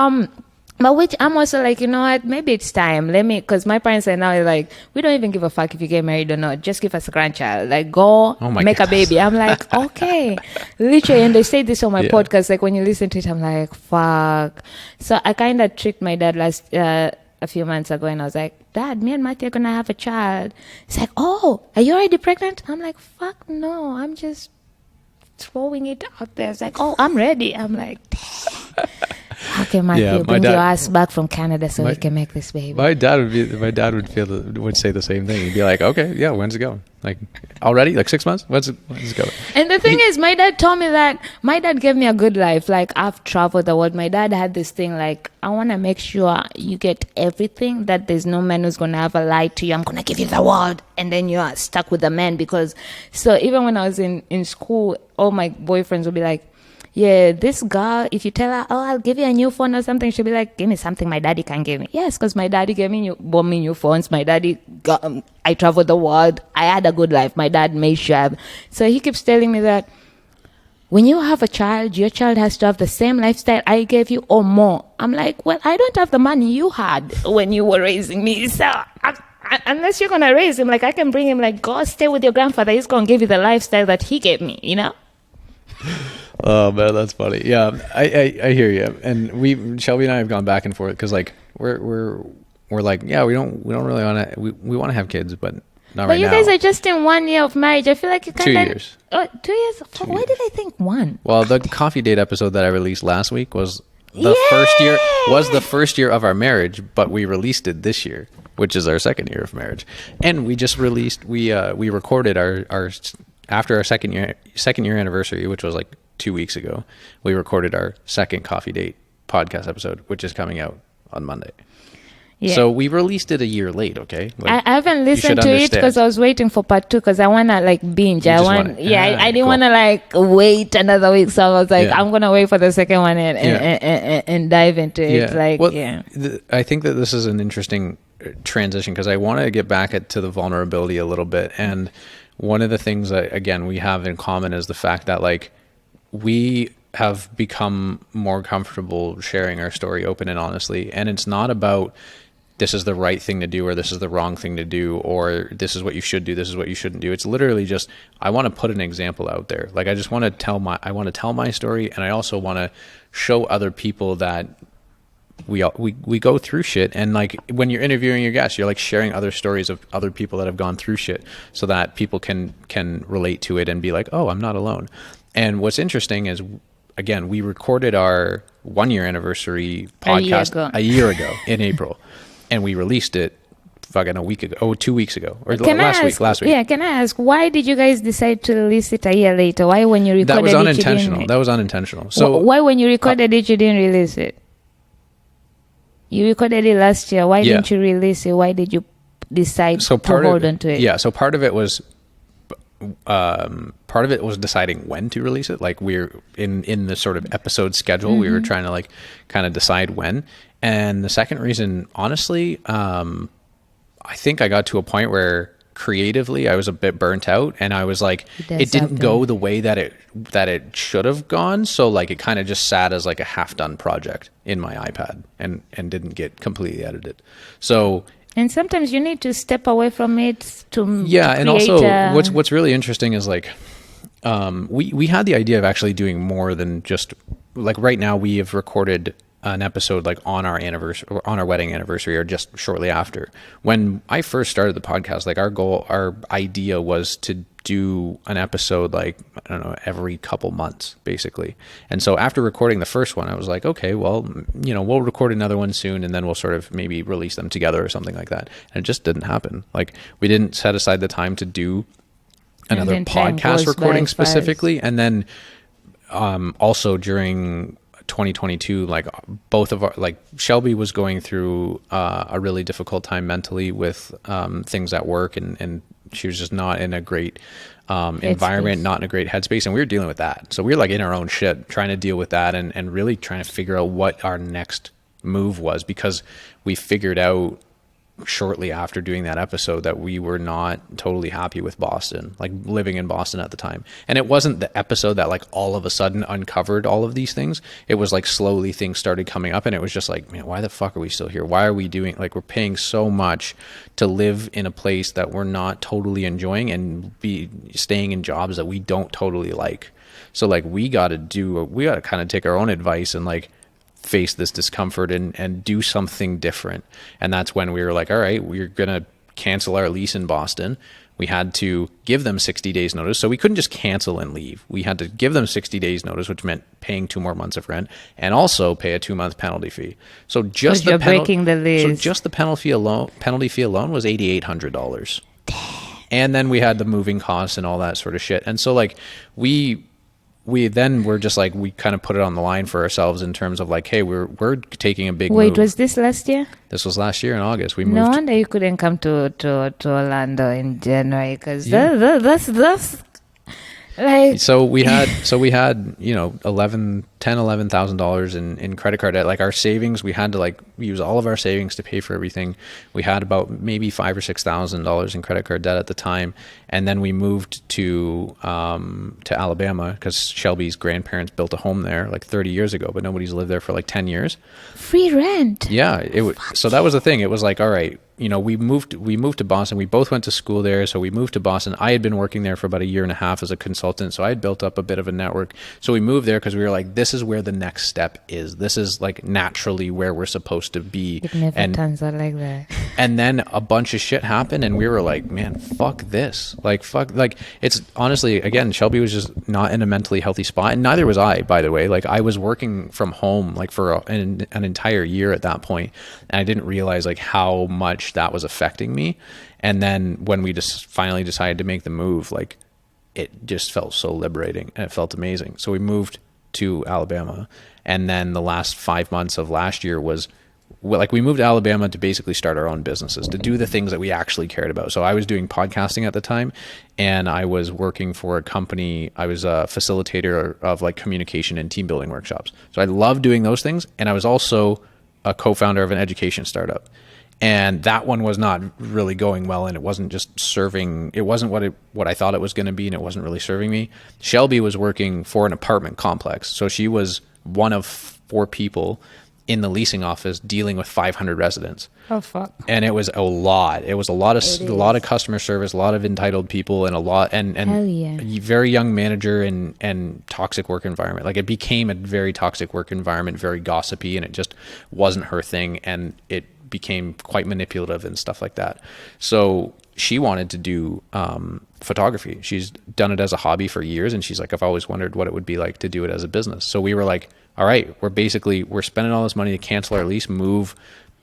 which I'm also like, you know what, maybe it's time. Because my parents are now like, we don't even give a fuck if you get married or not. Just give us a grandchild. Like, go make a baby. I'm like, okay. Literally, and they say this on my podcast. Like, when you listen to it, I'm like, fuck. So I kind of tricked my dad a few months ago, and I was like, Dad, me and Matthew are going to have a child. He's like, oh, are you already pregnant? I'm like, fuck no, I'm just throwing it out there. It's like, oh, I'm ready. I'm like, damn. Okay, Matthew, bring your ass back from Canada so we can make this baby. My dad would say the same thing. He'd be like, okay, yeah, when's it going? Like, already? Like 6 months? When's it going? And the thing is, my dad told me that my dad gave me a good life. Like, I've traveled the world. My dad had this thing like, I want to make sure you get everything, that there's no man who's going to ever lie to you. I'm going to give you the world. And then you are stuck with the man. So even when I was in school, all my boyfriends would be like, yeah, this girl, if you tell her, oh, I'll give you a new phone or something, she'll be like, give me something my daddy can give me. Yes, because my daddy bought me new phones. My daddy I traveled the world. I had a good life. My dad made sure. So he keeps telling me that when you have a child, your child has to have the same lifestyle I gave you or more. I'm like, well, I don't have the money you had when you were raising me. So unless you're going to raise him, like I can bring him, like, go stay with your grandfather. He's going to give you the lifestyle that he gave me, Oh man, that's funny. Yeah, I hear you. And Shelby and I have gone back and forth because like we're like, yeah, we don't really want to. We want to have kids, but not right now. But you guys are just in 1 year of marriage. I feel like you kind of 2 years. Oh, 2 years. Why did I think one? Well, the coffee date episode that I released last week was The first year was the first year of our marriage, but we released it this year, which is our second year of marriage. And we just released, we recorded our after our second year anniversary, which was like 2 weeks ago, we recorded our second Coffee Date podcast episode, which is coming out on Monday. Yeah. So we released it a year late, okay? Like, I haven't listened to it because I was waiting for part 2 because I want to like binge. I didn't want to like wait another week. So I was like, I'm going to wait for the second one and dive into it. I think that this is an interesting transition because I want to get back to the vulnerability a little bit. And one of the things that, again, we have in common is the fact that like we have become more comfortable sharing our story open and honestly. And it's not about this is the right thing to do or this is the wrong thing to do or this is what you should do, this is what you shouldn't do. It's literally just I want to put an example out there. Like I just want to tell my story, and I also want to show other people that we go through shit. And like when you're interviewing your guests, you're like sharing other stories of other people that have gone through shit so that people can relate to it and be like, oh, I'm not alone. And what's interesting is, again, we recorded our 1 year anniversary podcast a year ago in April. And we released it fucking a week ago. Oh, 2 weeks ago. Or last week. Yeah, can I ask, why did you guys decide to release it a year later? Why when you recorded it, That was unintentional. So why when you recorded it, you didn't release it? You recorded it last year. Why didn't you release it? Why did you decide to hold on to it? Yeah, so part of it was deciding when to release it. Like we're in the sort of episode schedule, we were trying to like kind of decide when. And the second reason, honestly, I think I got to a point where creatively I was a bit burnt out, and I was like, it didn't go the way that it should have gone. So like it kind of just sat as like a half done project in my iPad and didn't get completely edited. So. And sometimes you need to step away from it to and also what's really interesting is like we had the idea of actually doing more than just like right now we have recorded an episode like on our anniversary or on our wedding anniversary or just shortly after. When I first started the podcast, like our idea was to do an episode like, I don't know, every couple months basically. And so after recording the first one, I was like, okay, well, we'll record another one soon and then we'll sort of maybe release them together or something like that. And it just didn't happen. Like we didn't set aside the time to do another podcast recording specifically. And then also during 2022, like both of our, like Shelby was going through a really difficult time mentally with things at work, and she was just not in a great environment, not in a great headspace, and we were dealing with that. So we were like in our own shit trying to deal with that and really trying to figure out what our next move was, because we figured out shortly after doing that episode that we were not totally happy with Boston, like living in Boston at the time. And it wasn't the episode that like all of a sudden uncovered all of these things. It was like slowly things started coming up, and it was just like, man, why the fuck are we still here? Why are we doing, like, we're paying so much to live in a place that we're not totally enjoying and be staying in jobs that we don't totally like. So like we got to kind of take our own advice and like face this discomfort and do something different. And that's when we were like, all right, we're going to cancel our lease in Boston. We had to give them 60 days notice. So we couldn't just cancel and leave. We had to give them 60 days notice, which meant paying 2 more months of rent and also pay a 2-month penalty fee. So just the breaking the lease. So just the penalty fee alone was $8,800. And then we had the moving costs and all that sort of shit. And so like we then were just like, we kind of put it on the line for ourselves in terms of like, hey, we're taking a big move. Wait, was this last year? This was last year in August. We moved. No wonder you couldn't come to Orlando in January, because that's like. So we had $11,000 in credit card debt. Like our savings, we had to like use all of our savings to pay for everything. We had about maybe $5,000 or $6,000 in credit card debt at the time, and then we moved to Alabama because Shelby's grandparents built a home there like 30 years ago, but nobody's lived there for like 10 years. Free rent. Yeah, so that was the thing. It was like, all right, we moved to Boston. We both went to school there. So we moved to Boston. I had been working there for about a year and a half as a consultant. So I had built up a bit of a network. So we moved there because we were like, this is where the next step is. This is like naturally where we're supposed to be. It never turns out like that. And then a bunch of shit happened and we were like, man, fuck this. Like, it's honestly, again, Shelby was just not in a mentally healthy spot. And neither was I, by the way. Like I was working from home like for an entire year at that point, and I didn't realize like how much that was affecting me. And then when we just finally decided to make the move, like it just felt so liberating and it felt amazing. So we moved to Alabama, and then the last 5 months of last year was like we moved to Alabama to basically start our own businesses, to do the things that we actually cared about. So I was doing podcasting at the time, and I was working for a company. I was a facilitator of like communication and team building workshops. So I loved doing those things. And I was also a co-founder of an education startup. And that one was not really going well, and it wasn't just serving. It wasn't what I thought it was going to be, and it wasn't really serving me. Shelby was working for an apartment complex. So she was one of 4 people in the leasing office dealing with 500 residents. Oh fuck. And it was a lot. It was a lot of customer service, a lot of entitled people, and a very young manager and toxic work environment. Like it became a very toxic work environment, very gossipy, and it just wasn't her thing, and it became quite manipulative and stuff like that. So she wanted to do photography. She's done it as a hobby for years, and she's like, I've always wondered what it would be like to do it as a business. So we were like, all right, we're spending all this money to cancel our lease, move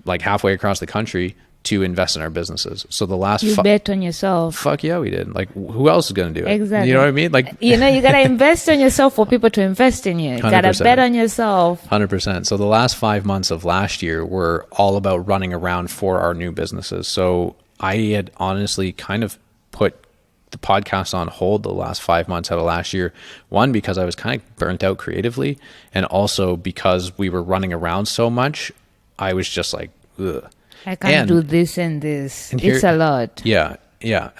like halfway across the country to invest in our businesses. So the last you bet on yourself. Fuck yeah, we did. Like who else is going to do it? Exactly. You know what I mean? Like you got to invest on yourself for people to invest in you. You got to bet on yourself. 100%. So the last 5 months of last year were all about running around for our new businesses. So I had honestly kind of put the podcast on hold the last 5 months out of last year. One, because I was kind of burnt out creatively, and also because we were running around so much, I was just like, ugh. I can't do this and this. It's a lot. Yeah,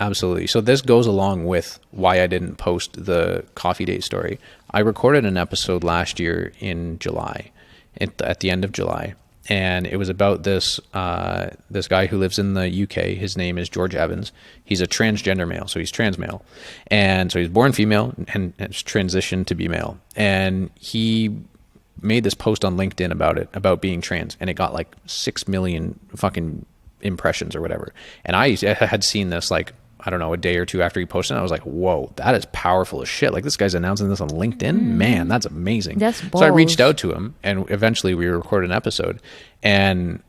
absolutely. So this goes along with why I didn't post the coffee date story. I recorded an episode last year in July, at the end of July. And it was about this guy who lives in the UK. His name is George Evans. He's a transgender male, so he's trans male. And so he's born female and has transitioned to be male. And he made this post on LinkedIn about being trans. And it got like 6 million fucking impressions or whatever. And I had seen this like, I don't know, a day or two after he posted it. I was like, whoa, that is powerful as shit. Like this guy's announcing this on LinkedIn. Man, that's amazing. That's bold. So I reached out to him, and eventually we recorded an episode, and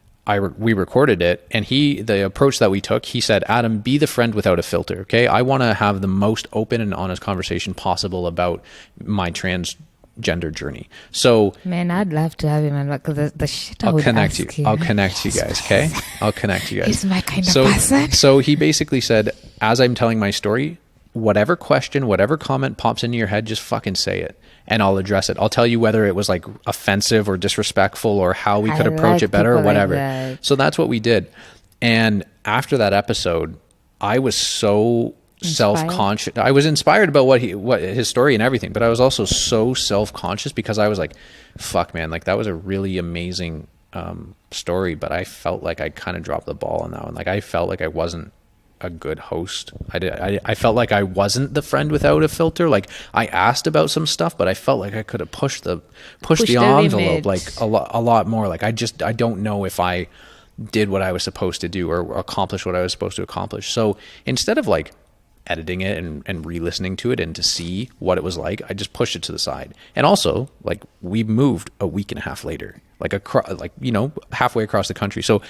we recorded it. And the approach that we took, he said, Adam, be the friend without a filter. Okay. I want to have the most open and honest conversation possible about my transgender journey. So man, I'd love to have him on, because the shit I would ask you. I'll connect you guys. Okay. I'll connect you guys. He's my kind of person. So he basically said, as I'm telling my story, whatever question, whatever comment pops into your head, just fucking say it, and I'll address it. I'll tell you whether it was like offensive or disrespectful, or how we could approach it better, or whatever. Like so that's what we did. And after that episode, I was so self-conscious. I was inspired about what his story and everything, but I was also so self-conscious because I was like, fuck man, like that was a really amazing story, but I felt like I kind of dropped the ball on that one. Like I felt like I wasn't a good host. I felt like I wasn't the friend without a filter. Like I asked about some stuff, but I felt like I could have pushed the envelope like a lot more. Like I don't know if I did what I was supposed to do or accomplished what I was supposed to accomplish. So instead of like editing it and re-listening to it and to see what it was like, I just pushed it to the side. And also, like, we moved a week and a half later, halfway across the country. So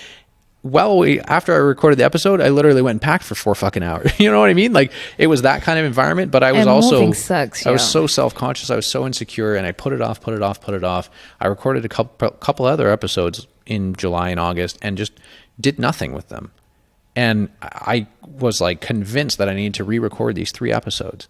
after I recorded the episode, I literally went and packed for 4 fucking hours. You know what I mean? Like it was that kind of environment, but I was moving sucks, I was so self-conscious. I was so insecure, and I put it off. I recorded a couple other episodes in July and August and just did nothing with them. And I was like convinced that I needed to re-record these 3 episodes.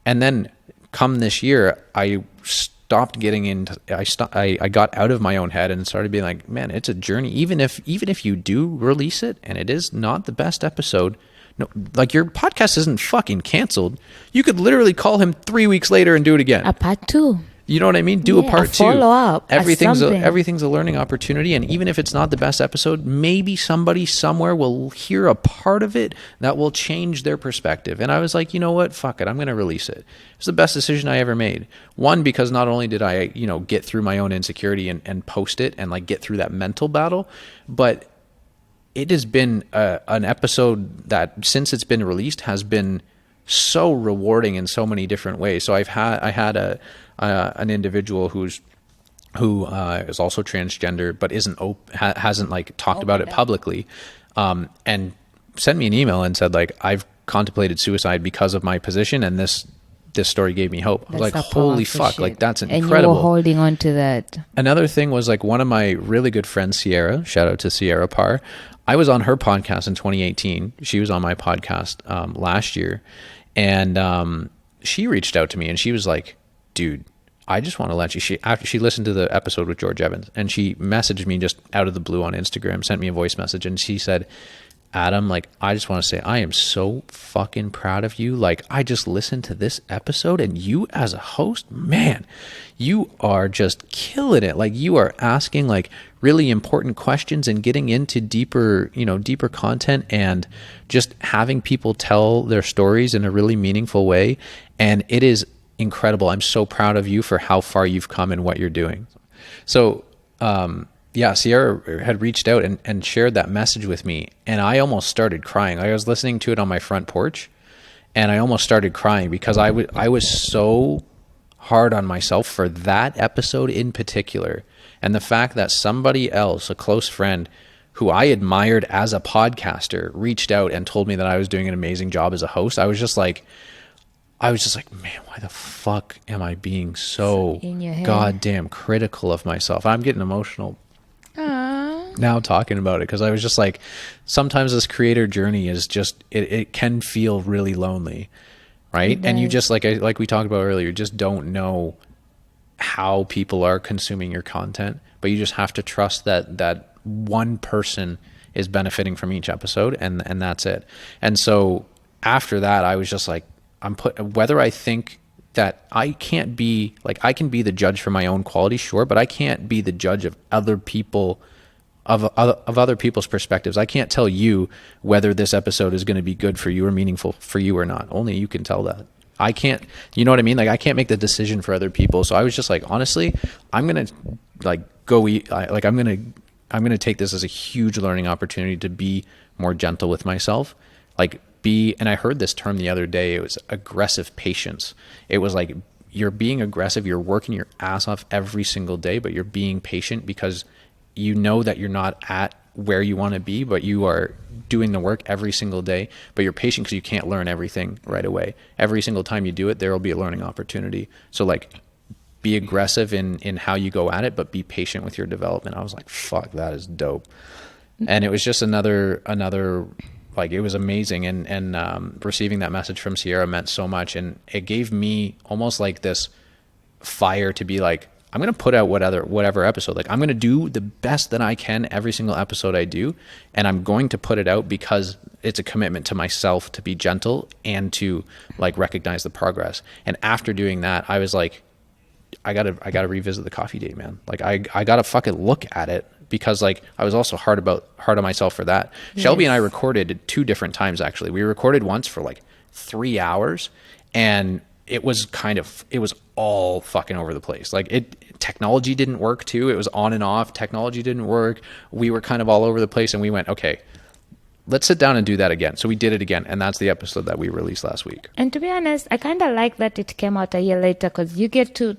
And then come this year, I stopped getting into, I got out of my own head and started being like, man, it's a journey. Even if you do release it and it is not the best episode, no, like your podcast isn't fucking canceled. You could literally call him 3 weeks later and do it again. A part 2. You know what I mean? Do a part 2. Follow up. Everything's a learning opportunity. And even if it's not the best episode, maybe somebody somewhere will hear a part of it that will change their perspective. And I was like, you know what? Fuck it. I'm going to release it. It's the best decision I ever made. One, because not only did I, get through my own insecurity and post it and like get through that mental battle, but it has been an episode that since it's been released has been so rewarding in so many different ways. So I had an individual who is also transgender but hasn't like talked about it publicly, and sent me an email and said like, I've contemplated suicide because of my position, and this story gave me hope. Like, holy fuck, shit. Like that's incredible. And you were holding on to that. Another thing was like one of my really good friends, Sierra, shout out to Sierra Parr. I was on her podcast in 2018. She was on my podcast last year. And she reached out to me and she was like, dude, I just want to let you, after she listened to the episode with George Evans, and she messaged me just out of the blue on Instagram, sent me a voice message, and she said, Adam, like, I just want to say, I am so fucking proud of you. Like, I just listened to this episode, and you as a host, man, you are just killing it. Like, you are asking like really important questions and getting into deeper content, and just having people tell their stories in a really meaningful way. And it is incredible. I'm so proud of you for how far you've come and what you're doing. So, Sierra had reached out and shared that message with me, and I almost started crying. I was listening to it on my front porch, and I almost started crying because I was so hard on myself for that episode in particular. And the fact that somebody else, a close friend who I admired as a podcaster, reached out and told me that I was doing an amazing job as a host, I was just like, man, why the fuck am I being so goddamn critical of myself? I'm getting emotional now talking about it, because I was just like, sometimes this creator journey is just, it can feel really lonely, right? And you just, like we talked about earlier, just don't know how people are consuming your content, but you just have to trust that one person is benefiting from each episode, and that's it. And so after that, I was just like, whether I think that I can be the judge for my own quality, sure, but I can't be the judge of other people, of other people's perspectives. I can't tell you whether this episode is going to be good for you or meaningful for you or not. Only you can tell that. I can't, you know what I mean? Like, I can't make the decision for other people. So I was just like, honestly, I'm going to like go eat. Like, I'm going to take this as a huge learning opportunity to be more gentle with myself. Like, and I heard this term the other day, it was aggressive patience. It was like, you're being aggressive, you're working your ass off every single day, but you're being patient because you know that you're not at where you want to be, but you are doing the work every single day. But you're patient because you can't learn everything right away. Every single time you do it, there will be a learning opportunity. So like, be aggressive in how you go at it, but be patient with your development. I was like, fuck, that is dope. And it was just another like, it was amazing. And receiving that message from Sierra meant so much. And it gave me almost like this fire to be like, I'm going to put out whatever episode, like, I'm going to do the best that I can every single episode I do. And I'm going to put it out because it's a commitment to myself to be gentle and to like recognize the progress. And after doing that, I was like, I gotta revisit the coffee date, man. Like, I gotta fucking look at it, because like, I was also hard on myself for that. Yes. Shelby and I recorded 2 different times, actually. We recorded once for like 3 hours, and it was all fucking over the place. Like, technology didn't work too. It was on and off. Technology didn't work. We were kind of all over the place, and we went, okay, let's sit down and do that again. So we did it again, and that's the episode that we released last week. And to be honest, I kind of like that it came out a year later, because you get to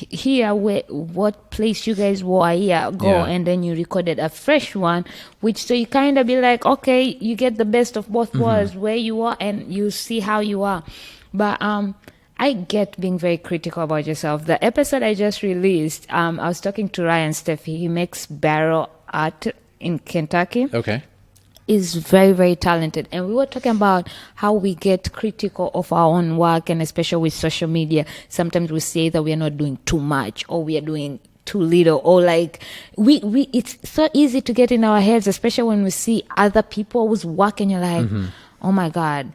hear what place you guys were a year ago, and then you recorded a fresh one, which so you kind of be like, okay, you get the best of both worlds, where you are and you see how you are. But I get being very critical about yourself. The episode I just released, I was talking to Ryan Steffi. He makes barrel art in Kentucky. Okay. Is very, very talented. And we were talking about how we get critical of our own work, and especially with social media. Sometimes we say that we are not doing too much, or we are doing too little, or like we it's so easy to get in our heads, especially when we see other people's work and you're like, oh my God,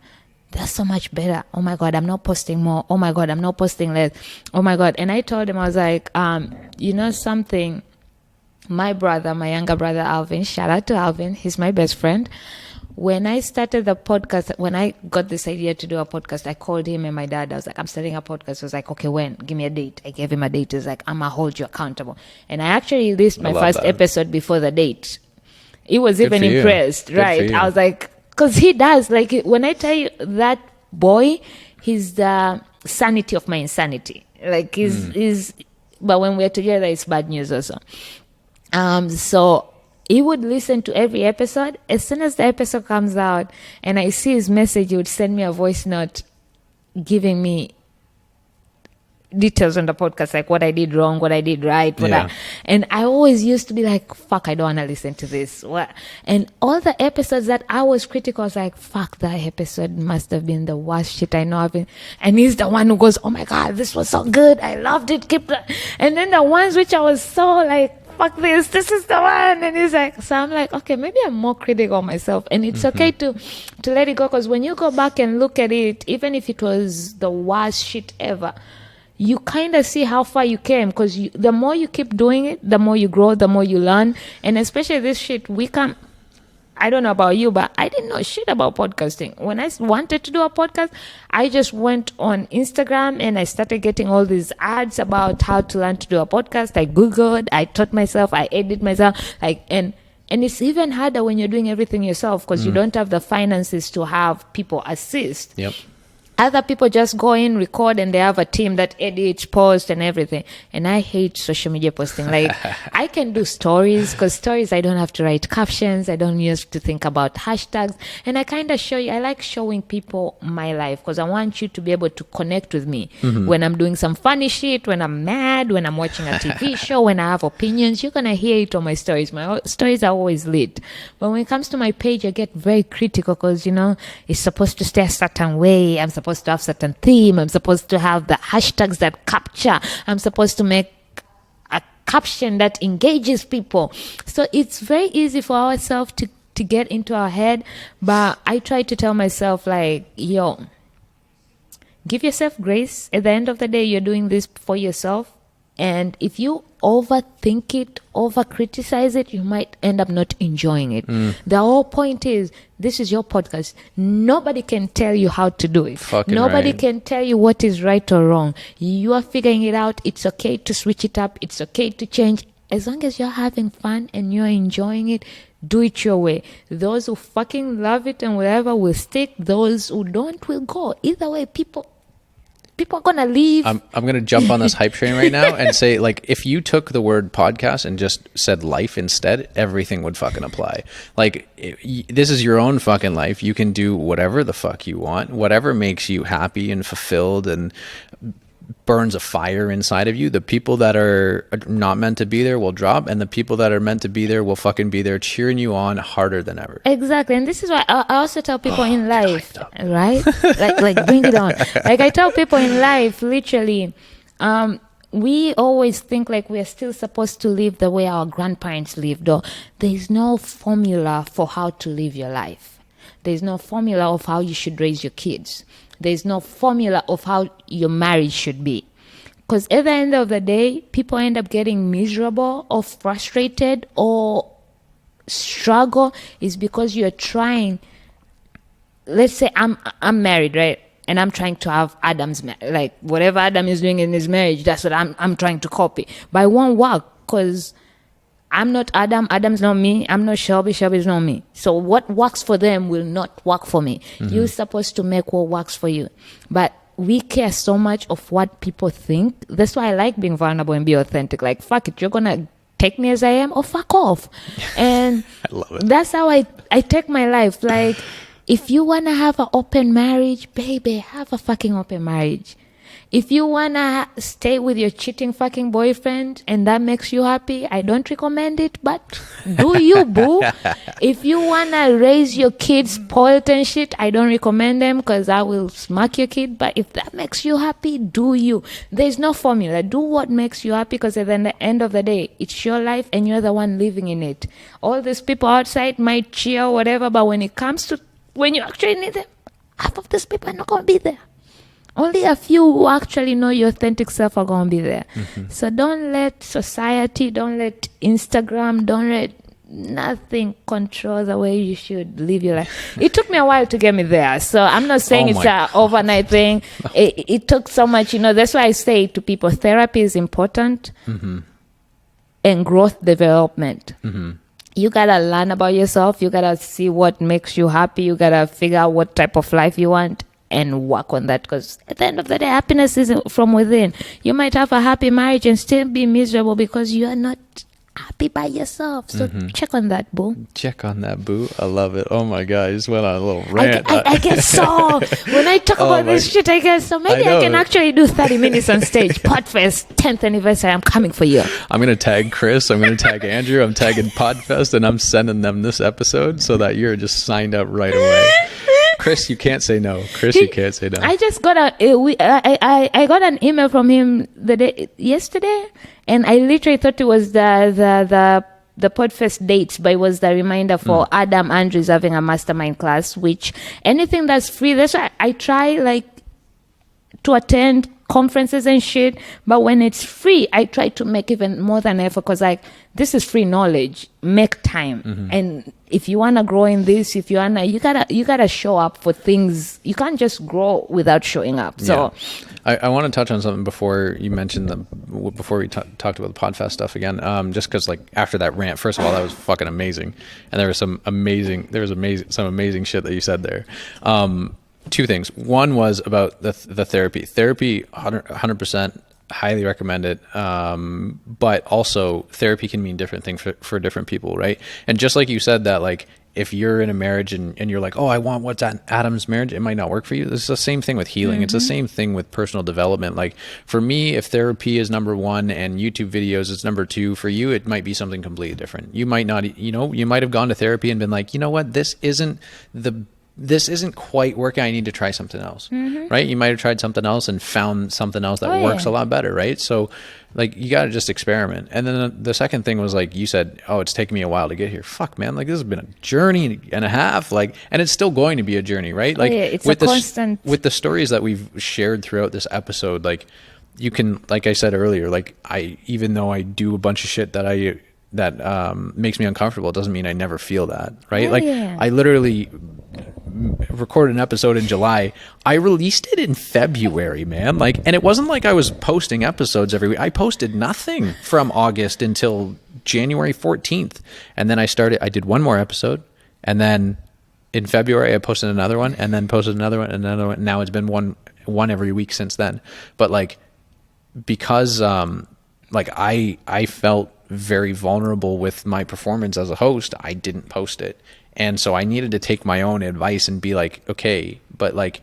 that's so much better. Oh my God, I'm not posting more. Oh my God, I'm not posting less. Oh my God. And I told him, I was like, you know something, my younger brother Alvin, shout out to Alvin, he's my best friend. When I started the podcast, when I got this idea to do a podcast, I called him and my dad. I was like, I'm starting a podcast. He was like, okay, when? Give me a date. I gave him a date. He was like, I'm going to hold you accountable. And I actually released my first episode before the date. He was even impressed, right? I was like, because he does. Like, when I tell you that boy, he's the sanity of my insanity. Like, he's but when we're together, it's bad news also. So he would listen to every episode. As soon as the episode comes out and I see his message, he would send me a voice note giving me details on the podcast, like what I did wrong, what I did right. And I always used to be like, fuck, I don't want to listen to this. And all the episodes that I was critical, I was like, fuck, that episode must have been the worst shit I know of. And he's the one who goes, oh my God, this was so good. I loved it. And then the ones which I was so like, fuck this is the one. And he's like, so I'm like, okay, maybe I'm more critical of myself, and it's okay to let it go, because when you go back and look at it, even if it was the worst shit ever, you kind of see how far you came, because the more you keep doing it, the more you grow, the more you learn. And especially this shit, I don't know about you, but I didn't know shit about podcasting. When I wanted to do a podcast, I just went on Instagram and I started getting all these ads about how to learn to do a podcast. I Googled, I taught myself, I edited myself, and it's even harder when you're doing everything yourself, because you don't have the finances to have people assist. Yep. Other people just go in, record, and they have a team that edits, posts, and everything. And I hate social media posting. Like, I can do stories, because stories, I don't have to write captions. I don't have to think about hashtags. And I kind of I like showing people my life, because I want you to be able to connect with me. When I'm doing some funny shit, when I'm mad, when I'm watching a TV show, when I have opinions, you're going to hear it on my stories. My stories are always lit. But when it comes to my page, I get very critical, because, it's supposed to stay a certain way. I'm supposed to have certain theme. I'm supposed to have the hashtags that capture. I'm supposed to make a caption that engages people. So it's very easy for ourselves to get into our head. But I try to tell myself, like, yo, give yourself grace. At the end of the day, you're doing this for yourself. And if you overthink it, over-criticize it, you might end up not enjoying it. The whole point is, this is your podcast. Nobody can tell you how to do it. Nobody can tell you what is right or wrong. You are figuring it out. It's okay to switch it up. It's okay to change. As long as you're having fun and you're enjoying it, do it your way. Those who fucking love it and whatever will stick. Those who don't will go. Either way, people are gonna leave. I'm gonna jump on this hype train right now and say, like, if you took the word podcast and just said life instead, everything would fucking apply. Like, this is your own fucking life. You can do whatever the fuck you want, whatever makes you happy and fulfilled and burns a fire inside of you. The people that are not meant to be there will drop, and the people that are meant to be there will fucking be there cheering you on harder than ever. Exactly. And this is why I also tell people in life, right? like bring it on. Like, I tell people in life, literally, we always think like we are still supposed to live the way our grandparents lived. Or there's no formula for how to live your life. There's no formula of how you should raise your kids. There's no formula of how your marriage should be. Because at the end of the day, people end up getting miserable or frustrated or struggle is because you're trying. Let's say I'm married, right? And I'm trying to have Adam's, like whatever Adam is doing in his marriage, that's what I'm trying to copy. But it won't work, because I'm not Adam. Adam's not me. I'm not Shelby. Shelby's not me. So what works for them will not work for me. You're supposed to make what works for you. But we care so much of what people think. That's why I like being vulnerable and be authentic. Like, fuck it. You're going to take me as I am, or fuck off. And I love it. That's how I take my life. Like, if you want to have an open marriage, baby, have a fucking open marriage. If you want to stay with your cheating fucking boyfriend and that makes you happy, I don't recommend it, but do you, boo? If you want to raise your kids spoiled and shit, I don't recommend them, because I will smack your kid. But if that makes you happy, do you. There's no formula. Do what makes you happy, because at the end of the day, it's your life and you're the one living in it. All these people outside might cheer or whatever, but when it comes to when you actually need them, half of these people are not going to be there. Only a few who actually know your authentic self are going to be there. So don't let society, don't let Instagram, don't let nothing control the way you should live your life. It took me a while to get me there. So I'm not saying it's an overnight thing. It took so much, that's why I say to people, therapy is important and growth development. You got to learn about yourself. You got to see what makes you happy. You got to figure out what type of life you want and work on that, because at the end of the day, happiness is from within. You might have a happy marriage and still be miserable because you are not happy by yourself. So check on that, boo. Check on that, boo. I love it. Oh my God, I just went on a little rant. I get so, when I talk about this shit, I get so, maybe I can actually do 30 minutes on stage. Podfest 10th anniversary, I'm coming for you. I'm going to tag Chris, I'm going to tag Andrew, I'm tagging Podfest, and I'm sending them this episode so that you're just signed up right away. Chris, you can't say no. You can't say no. I just got I got an email from him yesterday, and I literally thought it was the Podfest dates, but it was the reminder for Adam Andrews having a mastermind class, which anything that's free, that's why I try to attend conferences and shit, but when it's free, I try to make even more than effort, because this is free knowledge. Make time. And if you want to grow in this, if you wanna, you gotta show up for things. You can't just grow without showing up. So I want to touch on something before you mentioned before we talked about the Podfest stuff again, just because after that rant, first of all, that was fucking amazing, and there was some amazing shit that you said there. Two things. One was about the therapy. 100% highly recommend it. But also therapy can mean different things for different people, right? And just like you said that, if you're in a marriage and you're like, oh, I want what's Adam's marriage, it might not work for you. It's the same thing with healing. It's the same thing with personal development. For me, if therapy is number one and YouTube videos is number two, for you, it might be something completely different. You might not, you might have gone to therapy and been like, you know what, this isn't quite working. I need to try something else, right? You might have tried something else and found something else that works a lot better, right? So you got to just experiment. And then the second thing was you said, oh, it's taken me a while to get here. Fuck, man. This has been a journey and a half, and it's still going to be a journey, right? It's a constant. With the stories that we've shared throughout this episode, you can, like I said earlier, even though I do a bunch of shit that makes me uncomfortable, it doesn't mean I never feel that, right? I literally recorded an episode in July. I released it in February, man. And it wasn't like I was posting episodes every week. I posted nothing from August until January 14th. And then I did one more episode. And then in February, I posted another one, and then posted another one, and another one. Now it's been one every week since then. But because I felt very vulnerable with my performance as a host, I didn't post it. And so I needed to take my own advice and be okay, but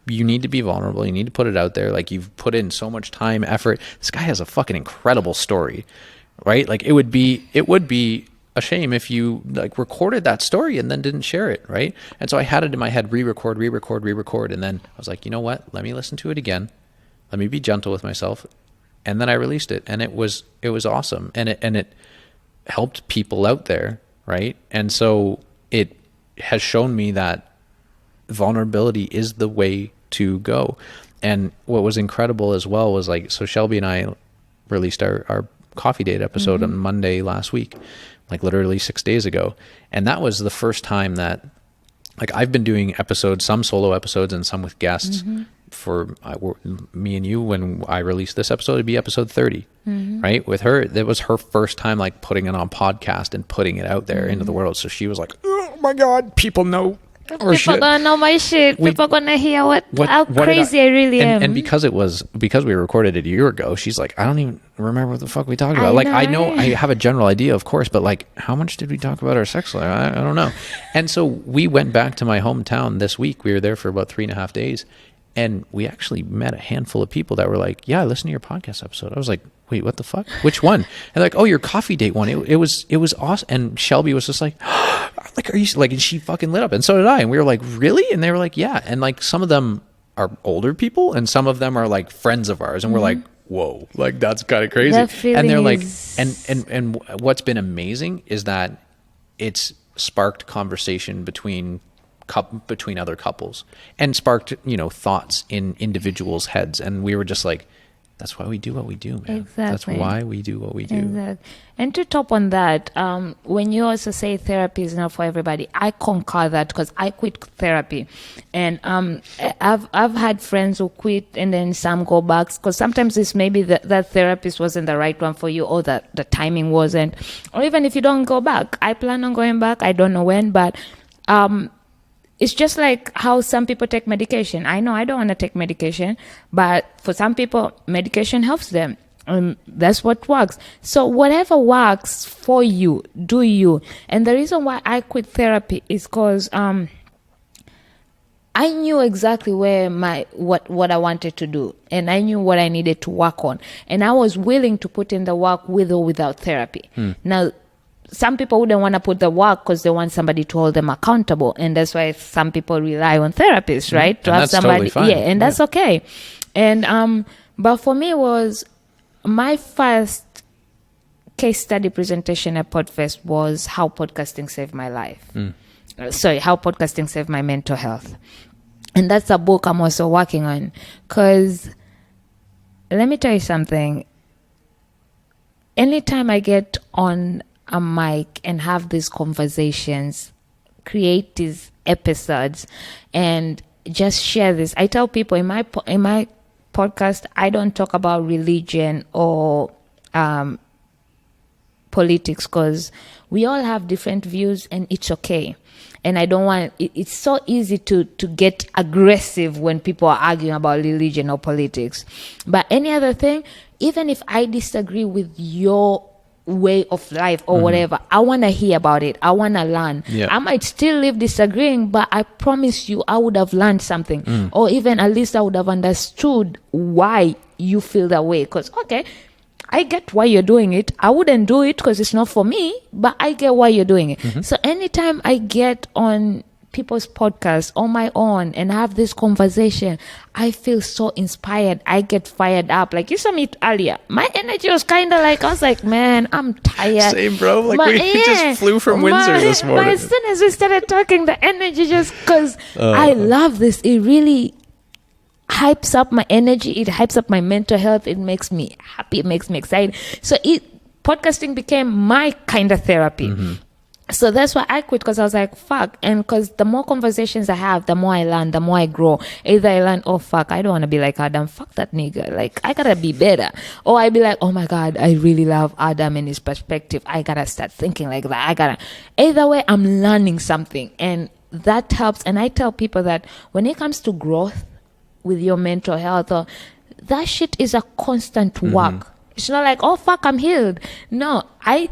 you need to be vulnerable. You need to put it out there. You've put in so much time, effort. This guy has a fucking incredible story, right? It would be a shame if you recorded that story and then didn't share it, right? And so I had it in my head, re-record. And then I was like, you know what? Let me listen to it again. Let me be gentle with myself. And then I released it, and it was awesome. And it helped people out there, right? And so it has shown me that vulnerability is the way to go. And what was incredible as well was so Shelby and I released our coffee date episode on Monday last week, literally 6 days ago. And that was the first time that I've been doing episodes, some solo episodes and some with guests for me and you. When I released this episode, it'd be episode 30, right? With her, that was her first time putting it on podcast and putting it out there into the world. So she was like, oh my God, people know our shit. People gonna know my shit. People gonna hear how crazy I really am. And because we recorded it a year ago, she's like, I don't even remember what the fuck we talked about. I know I have a general idea, of course, but how much did we talk about our sex life? I don't know. And so we went back to my hometown this week. We were there for about 3.5 days. And we actually met a handful of people that were like, yeah, I listened to your podcast episode. I was like, wait, what the fuck? Which one? And oh, your coffee date one. It was awesome. And Shelby was just are you and she fucking lit up. And so did I. And we were like, really? And they were like, yeah. And some of them are older people and some of them are friends of ours. And we're like, whoa, that's kind of crazy. And they're and what's been amazing is that it's sparked conversation between between other couples, and sparked, thoughts in individuals' heads. And we were just like, that's why we do what we do, man. Exactly. That's why we do what we do. Exactly. And to top on that, when you also say therapy is not for everybody, I concur that, because I quit therapy, and I've had friends who quit and then some go back, because sometimes it's maybe that therapist wasn't the right one for you, or that the timing wasn't, or even if you don't go back. I plan on going back. I don't know when, but it's just like how some people take medication. I know I don't want to take medication, but for some people, medication helps them. That's what works. So whatever works for you, do you. And the reason why I quit therapy is because I knew exactly where what I wanted to do, and I knew what I needed to work on, and I was willing to put in the work with or without therapy. Now, some people wouldn't want to put the work because they want somebody to hold them accountable, and that's why some people rely on therapists, right? To and have that's somebody, totally fine. and that's okay. And but for me, was my first case study presentation at Podfest was how podcasting saved my life. How podcasting saved my mental health, and that's a book I'm also working on. Because let me tell you something. Anytime I get on a mic and have these conversations, create these episodes, and just share this. I tell people in my podcast, I don't talk about religion or politics, because we all have different views, and it's okay. And I don't want, it's so easy to get aggressive when people are arguing about religion or politics. But any other thing, even if I disagree with your way of life or whatever, I want to hear about it. I want to learn. I might still live disagreeing, but I promise you I would have learned something, or even at least I would have understood why you feel that way. Because okay, I get why you're doing it. I wouldn't do it because it's not for me, but I get why you're doing it. So anytime I get on people's podcasts on my own and have this conversation, I feel so inspired. I get fired up. Like you saw me earlier, my energy was kind of like, I was like, man, I'm tired. Same, bro. Like we just flew from Windsor this morning. But as soon as we started talking, the energy just, because I love this. It really hypes up my energy. It hypes up my mental health. It makes me happy. It makes me excited. So podcasting became my kind of therapy. So that's why I quit, because I was like, fuck. And because the more conversations I have, the more I learn, the more I grow. Either I learn, oh, fuck, I don't want to be like Adam. Fuck that nigga. Like, I got to be better. Or I be like, oh, my God, I really love Adam and his perspective. I got to start thinking like that. Either way, I'm learning something. And that helps. And I tell people that when it comes to growth with your mental health, that shit is a constant work. It's not like, oh, fuck, I'm healed. No, I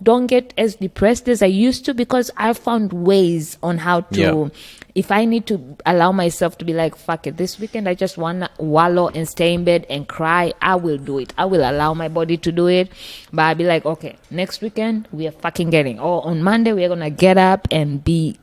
don't get as depressed as I used to, because I found ways on how to, if I need to allow myself to be like, fuck it, this weekend I just want to wallow and stay in bed and cry, I will do it. I will allow my body to do it. But I'll be like, okay, next weekend we are fucking getting, or on Monday we are going to get up and be,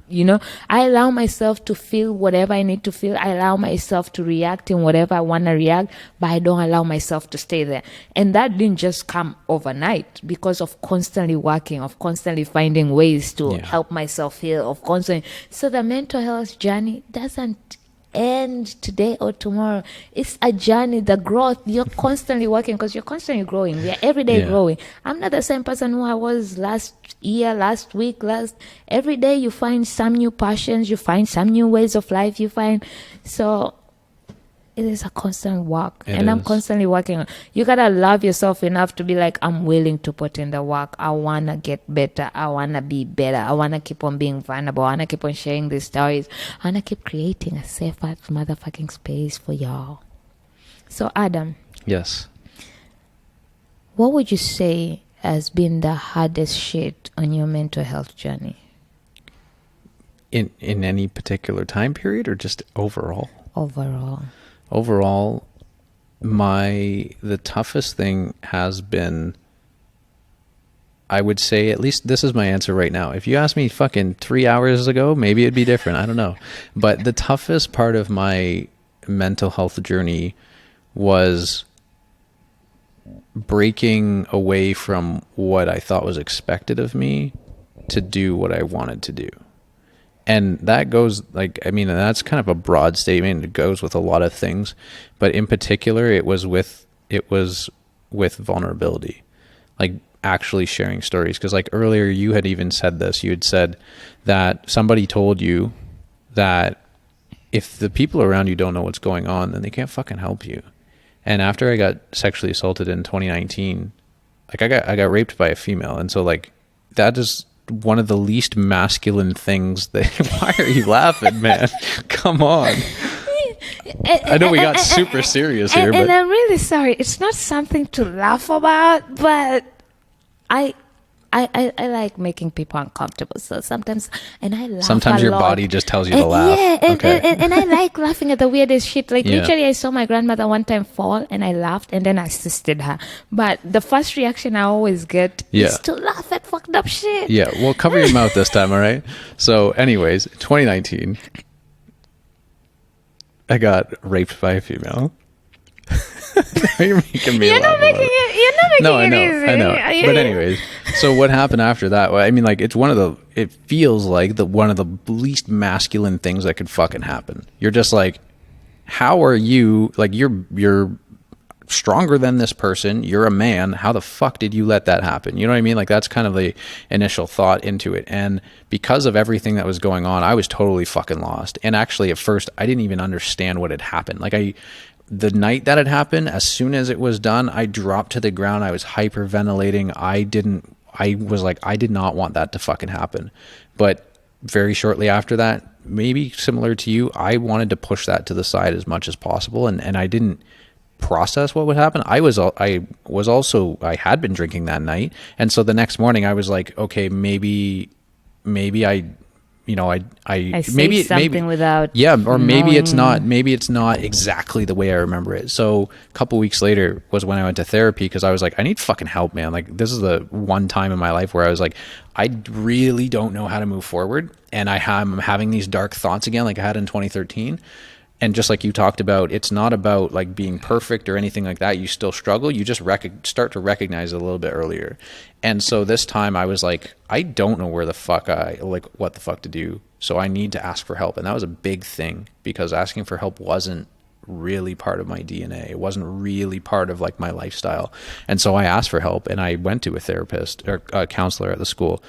I allow myself to feel whatever I need to feel. I allow myself to react in whatever I want to react, but I don't allow myself to stay there. And that didn't just come overnight, because of constantly working, of constantly finding ways to help myself heal, of constantly. So the mental health journey doesn't end today or tomorrow. It's a journey. The growth, you're constantly working, because you're constantly growing. We are every day growing. I'm not the same person who I was last year, last week, every day you find some new passions, you find some new ways of life, so it is a constant work. I'm constantly working on. You gotta love yourself enough to be like, I'm willing to put in the work. I wanna get better. I wanna be better. I wanna keep on being vulnerable. I wanna keep on sharing these stories. I wanna keep creating a safer motherfucking space for y'all. So Adam. Yes. What would you say has been the hardest shit on your mental health journey? In any particular time period, or just overall? Overall, the toughest thing has been, I would say, at least this is my answer right now. If you asked me fucking 3 hours ago, maybe it'd be different. I don't know. But the toughest part of my mental health journey was breaking away from what I thought was expected of me to do what I wanted to do. And that goes like, I mean, that's kind of a broad statement. It goes with a lot of things, but in particular, it was with vulnerability, like actually sharing stories. Cause like earlier you had even said this, you had said that somebody told you that if the people around you don't know what's going on, then they can't fucking help you. And after I got sexually assaulted in 2019, like I got raped by a female. And so like, that is one of the least masculine things that, why are you laughing, man? Come on. I know we got super serious here, and but I'm really sorry. It's not something to laugh about, but I like making people uncomfortable. So sometimes, and I laugh. Sometimes a your lot. body just tells you to laugh. Yeah, Okay. and I like laughing at the weirdest shit. Like Yeah. literally, I saw my grandmother one time fall, and I laughed, and then I assisted her. But the first reaction I always get is to laugh at fucked up shit. Yeah. Well, cover your mouth this time, all right? So, anyways, 2019, I got raped by a female. You're making me You're laugh. not making it. You're not making No, it I know. easy. But anyways, so what happened after that? Well, I mean, like, it feels like one of the least masculine things that could fucking happen. You're just like, how are you, like, you're stronger than this person. You're a man. How the fuck did you let that happen? You know what I mean? Like, that's kind of the initial thought into it. And because of everything that was going on, I was totally fucking lost. And actually at first I didn't even understand what had happened. Like the night that had happened, as soon as it was done, I dropped to the ground. I was hyperventilating. I was like, I did not want that to fucking happen. But very shortly after that, maybe similar to you, I wanted to push that to the side as much as possible. And I didn't process what would happen. I had been drinking that night. And so the next morning I was like, okay, maybe I maybe without maybe it's not exactly the way I remember it. So a couple weeks later was when I went to therapy, because I was like, I need fucking help, man. Like, this is the one time in my life where I was like, I really don't know how to move forward, and I'm having these dark thoughts again, like I had in 2013. And just like you talked about, it's not about like being perfect or anything like that. You still struggle. You just start to recognize it a little bit earlier. And so this time I was like, I don't know what the fuck to do. So I need to ask for help. And that was a big thing, because asking for help wasn't really part of my DNA. It wasn't really part of like my lifestyle. And so I asked for help, and I went to a therapist or a counselor at the school.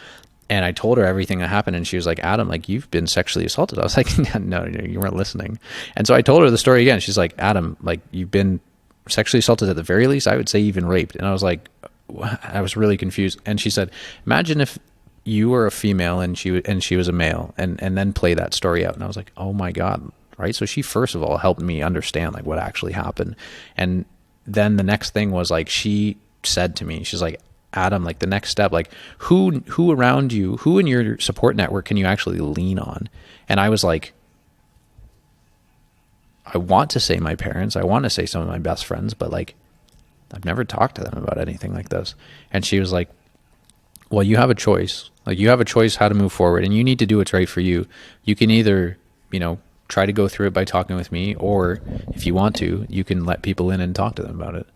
And I told her everything that happened, and she was like, Adam, like, you've been sexually assaulted. I was like, no, you weren't listening. And so I told her the story again. She's like, Adam, like, you've been sexually assaulted at the very least. I would say even raped. And I was like, I was really confused. And she said, imagine if you were a female and she was a male, and then play that story out. And I was like, oh my God. Right. So she first of all helped me understand like what actually happened. And then the next thing was like, she said to me, she's like, Adam, like the next step, like who around you, who in your support network can you actually lean on? And I was like, I want to say my parents, I want to say some of my best friends, but like, I've never talked to them about anything like this. And she was like, well, you have a choice. Like, you have a choice how to move forward, and you need to do what's right for you. You can either, try to go through it by talking with me, or if you want to, you can let people in and talk to them about it.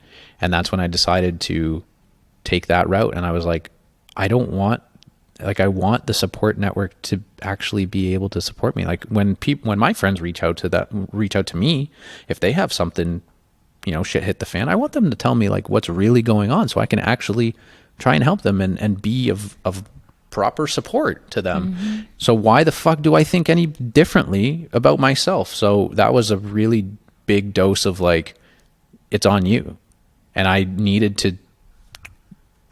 And that's when I decided to take that route. And I was like, I want the support network to actually be able to support me. Like when my friends reach out to me, if they have something, shit hit the fan, I want them to tell me like what's really going on, so I can actually try and help them and be of proper support to them. Mm-hmm. So why the fuck do I think any differently about myself? So that was a really big dose of like, it's on you. And I needed to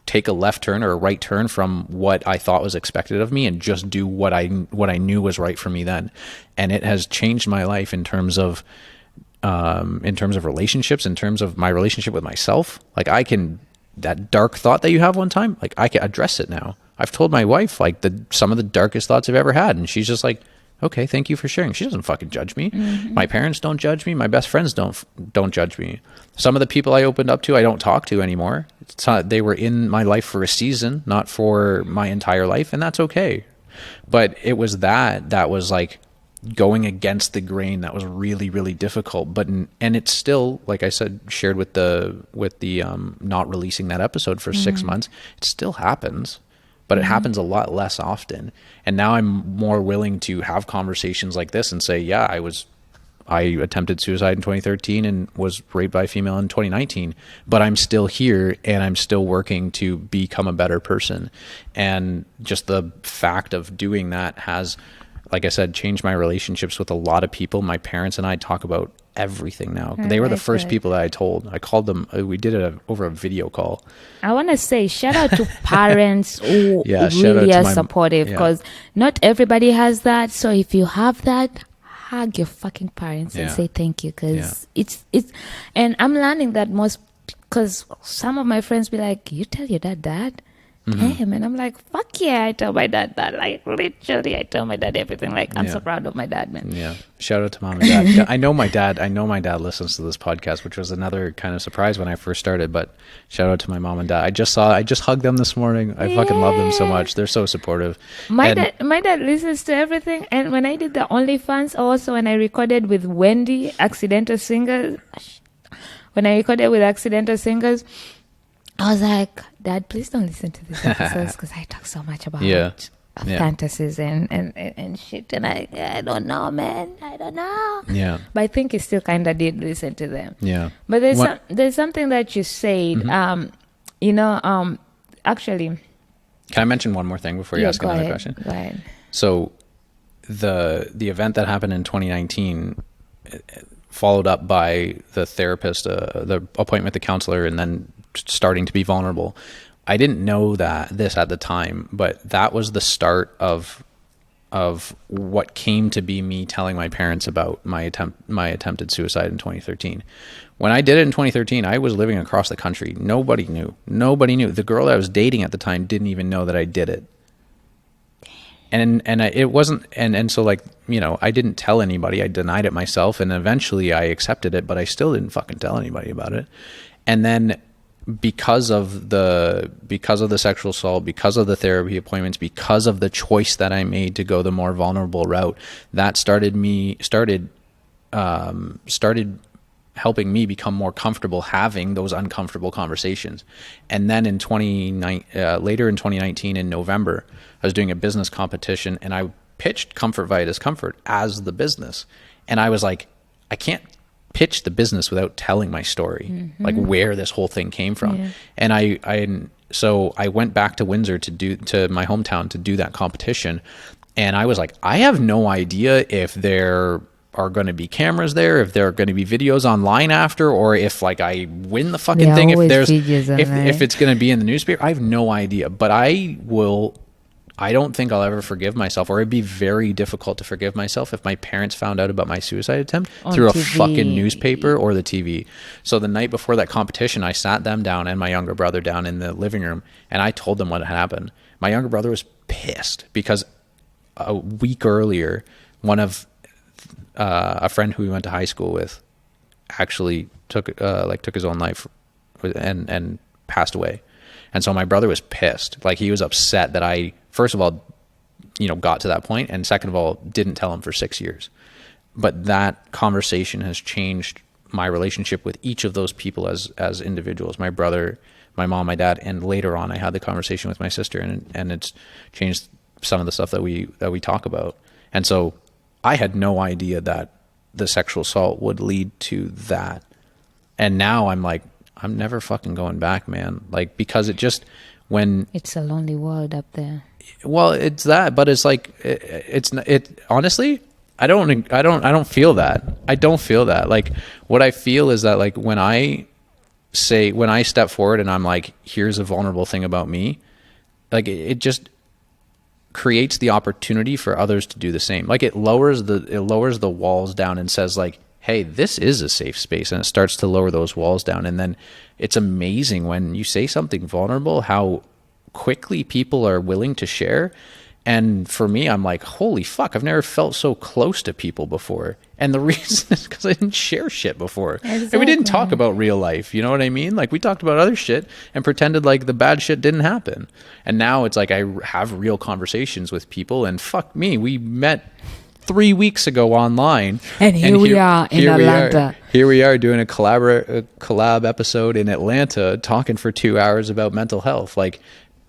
take a left turn or a right turn from what I thought was expected of me and just do what I knew was right for me then. And it has changed my life in terms of relationships, in terms of my relationship with myself. Like that dark thought that you have one time, like I can address it now. I've told my wife like some of the darkest thoughts I've ever had, and she's just like, okay, thank you for sharing. She doesn't fucking judge me. Mm-hmm. My parents don't judge me. My best friends don't judge me. Some of the people I opened up to, I don't talk to anymore. They were in my life for a season, not for my entire life, and that's okay. But it was that was like going against the grain that was really, really difficult. And it's still, like I said, shared with the not releasing that episode for 6 months. It still happens. but it happens a lot less often. And now I'm more willing to have conversations like this and say, yeah, I attempted suicide in 2013 and was raped by a female in 2019, but I'm still here and I'm still working to become a better person. And just the fact of doing that has, like I said, changed my relationships with a lot of people. My parents and I talk about everything now. They were the first people that I told. I called them. We did it over a video call. I want to say shout out to parents who Yeah, really are supportive, because not everybody has that. So if you have that, hug your fucking parents and say thank you, because it's and I'm learning that most, because some of my friends be like, you tell your dad damn, and I'm like, fuck yeah, I tell my dad that. Like, literally, I tell my dad everything. Like, I'm so proud of my dad, man. Yeah, shout out to mom and dad. I know my dad listens to this podcast, which was another kind of surprise when I first started, but shout out to my mom and dad. I just hugged them this morning. I fucking love them so much. They're so supportive. My dad listens to everything. And when I did the OnlyFans, also when I recorded with Wendy, Accidental Singers, I was like, Dad, please don't listen to these episodes, because I talk so much about fantasies and shit. And I don't know, man. I don't know. Yeah. But I think he still kind of did listen to them. Yeah. But there's something that you said, actually. Can I mention one more thing before you ask another question? Go ahead. So the event that happened in 2019, followed up by the therapist, the appointment with the counselor, and then starting to be vulnerable. I didn't know this at the time, but that was the start of what came to be me telling my parents about my attempted suicide in 2013. When I did it in 2013, I was living across the country. Nobody knew. The girl that I was dating at the time didn't even know that I did it. It wasn't, and so, like, I didn't tell anybody. I denied it myself, and eventually I accepted it, but I still didn't fucking tell anybody about it. And then because of the sexual assault, because of the therapy appointments, because of the choice that I made to go the more vulnerable route, that started helping me become more comfortable having those uncomfortable conversations. And then later in 2019, in November, I was doing a business competition, and I pitched Comfort Via Discomfort as the business. And I was like, I can't pitch the business without telling my story, like where this whole thing came from. Yeah. And so I went back to Windsor to my hometown to do that competition. And I was like, I have no idea if there are going to be cameras there, if there are going to be videos online after, or if, like, I win the fucking thing, if it's going to be in the newspaper. I have no idea, but I don't think I'll ever forgive myself, or it'd be very difficult to forgive myself if my parents found out about my suicide attempt through a fucking newspaper or the TV. So the night before that competition, I sat them down and my younger brother down in the living room, and I told them what had happened. My younger brother was pissed because a week earlier, one of a friend who we went to high school with actually took his own life and passed away. And so my brother was pissed. Like, he was upset that I, first of all, got to that point, and second of all, didn't tell him for 6 years. But that conversation has changed my relationship with each of those people as individuals. My brother, my mom, my dad, and later on I had the conversation with my sister, and it's changed some of the stuff that we talk about. And so I had no idea that the sexual assault would lead to that. And now I'm like, I'm never fucking going back, man. Like, because it's a lonely world up there. Well, it's that, but it's like, honestly, I don't feel that. I don't feel that. Like, what I feel is that, like, when I step forward and I'm like, here's a vulnerable thing about me, like, it just creates the opportunity for others to do the same. Like, it lowers the walls down and says, like, hey, this is a safe space, and it starts to lower those walls down. And then it's amazing when you say something vulnerable, how quickly people are willing to share. And for me, I'm like, holy fuck, I've never felt so close to people before. And the reason is because I didn't share shit before. Exactly. And we didn't talk about real life, you know what I mean? Like, we talked about other shit and pretended like the bad shit didn't happen. And now it's like I have real conversations with people, and fuck me, we met 3 weeks ago online, and here we are in Atlanta. Here we are doing a collab episode in Atlanta, talking for 2 hours about mental health. Like,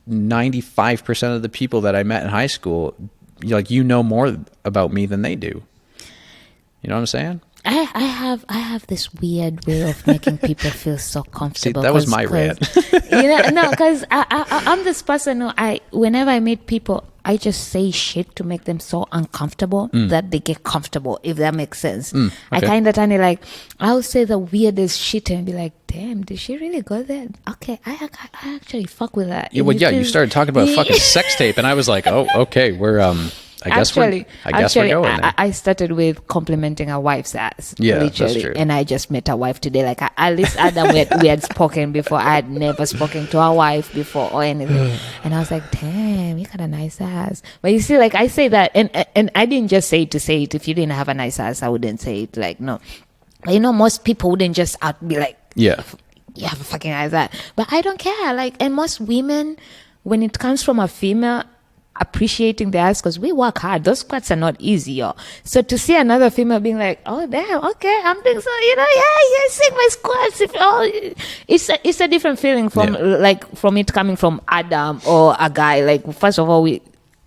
95% of the people that I met in high school, like, you know more about me than they do. You know what I'm saying? I have this weird way of making people feel so comfortable. See, that was my rant. Because I'm this person who whenever I meet people, I just say shit to make them so uncomfortable that they get comfortable, if that makes sense. Okay. I kind of I'll say the weirdest shit and be like, damn, did she really go there? Okay, I actually fuck with that. Yeah, well, you started talking about a fucking sex tape, and I was like, oh, okay, we're I guess we're going there. I started with complimenting our wife's ass. Yeah, literally. that's true. And I just met our wife today. Like, at least Adam, we had spoken before. I had never spoken to our wife before or anything. And I was like, damn, you got a nice ass. But you see, like, I say that, and I didn't just say it to say it. If you didn't have a nice ass, I wouldn't say it. Like, no. But most people wouldn't just be like, yeah, you have a fucking nice ass. But I don't care. Like, and most women, when it comes from a female, appreciating the ass, because we work hard. Those squats are not easy, yo. So to see another female being like, oh damn, okay, I'm doing so, yeah, seeing my squats. It's a different feeling from from it coming from Adam or a guy. Like, first of all,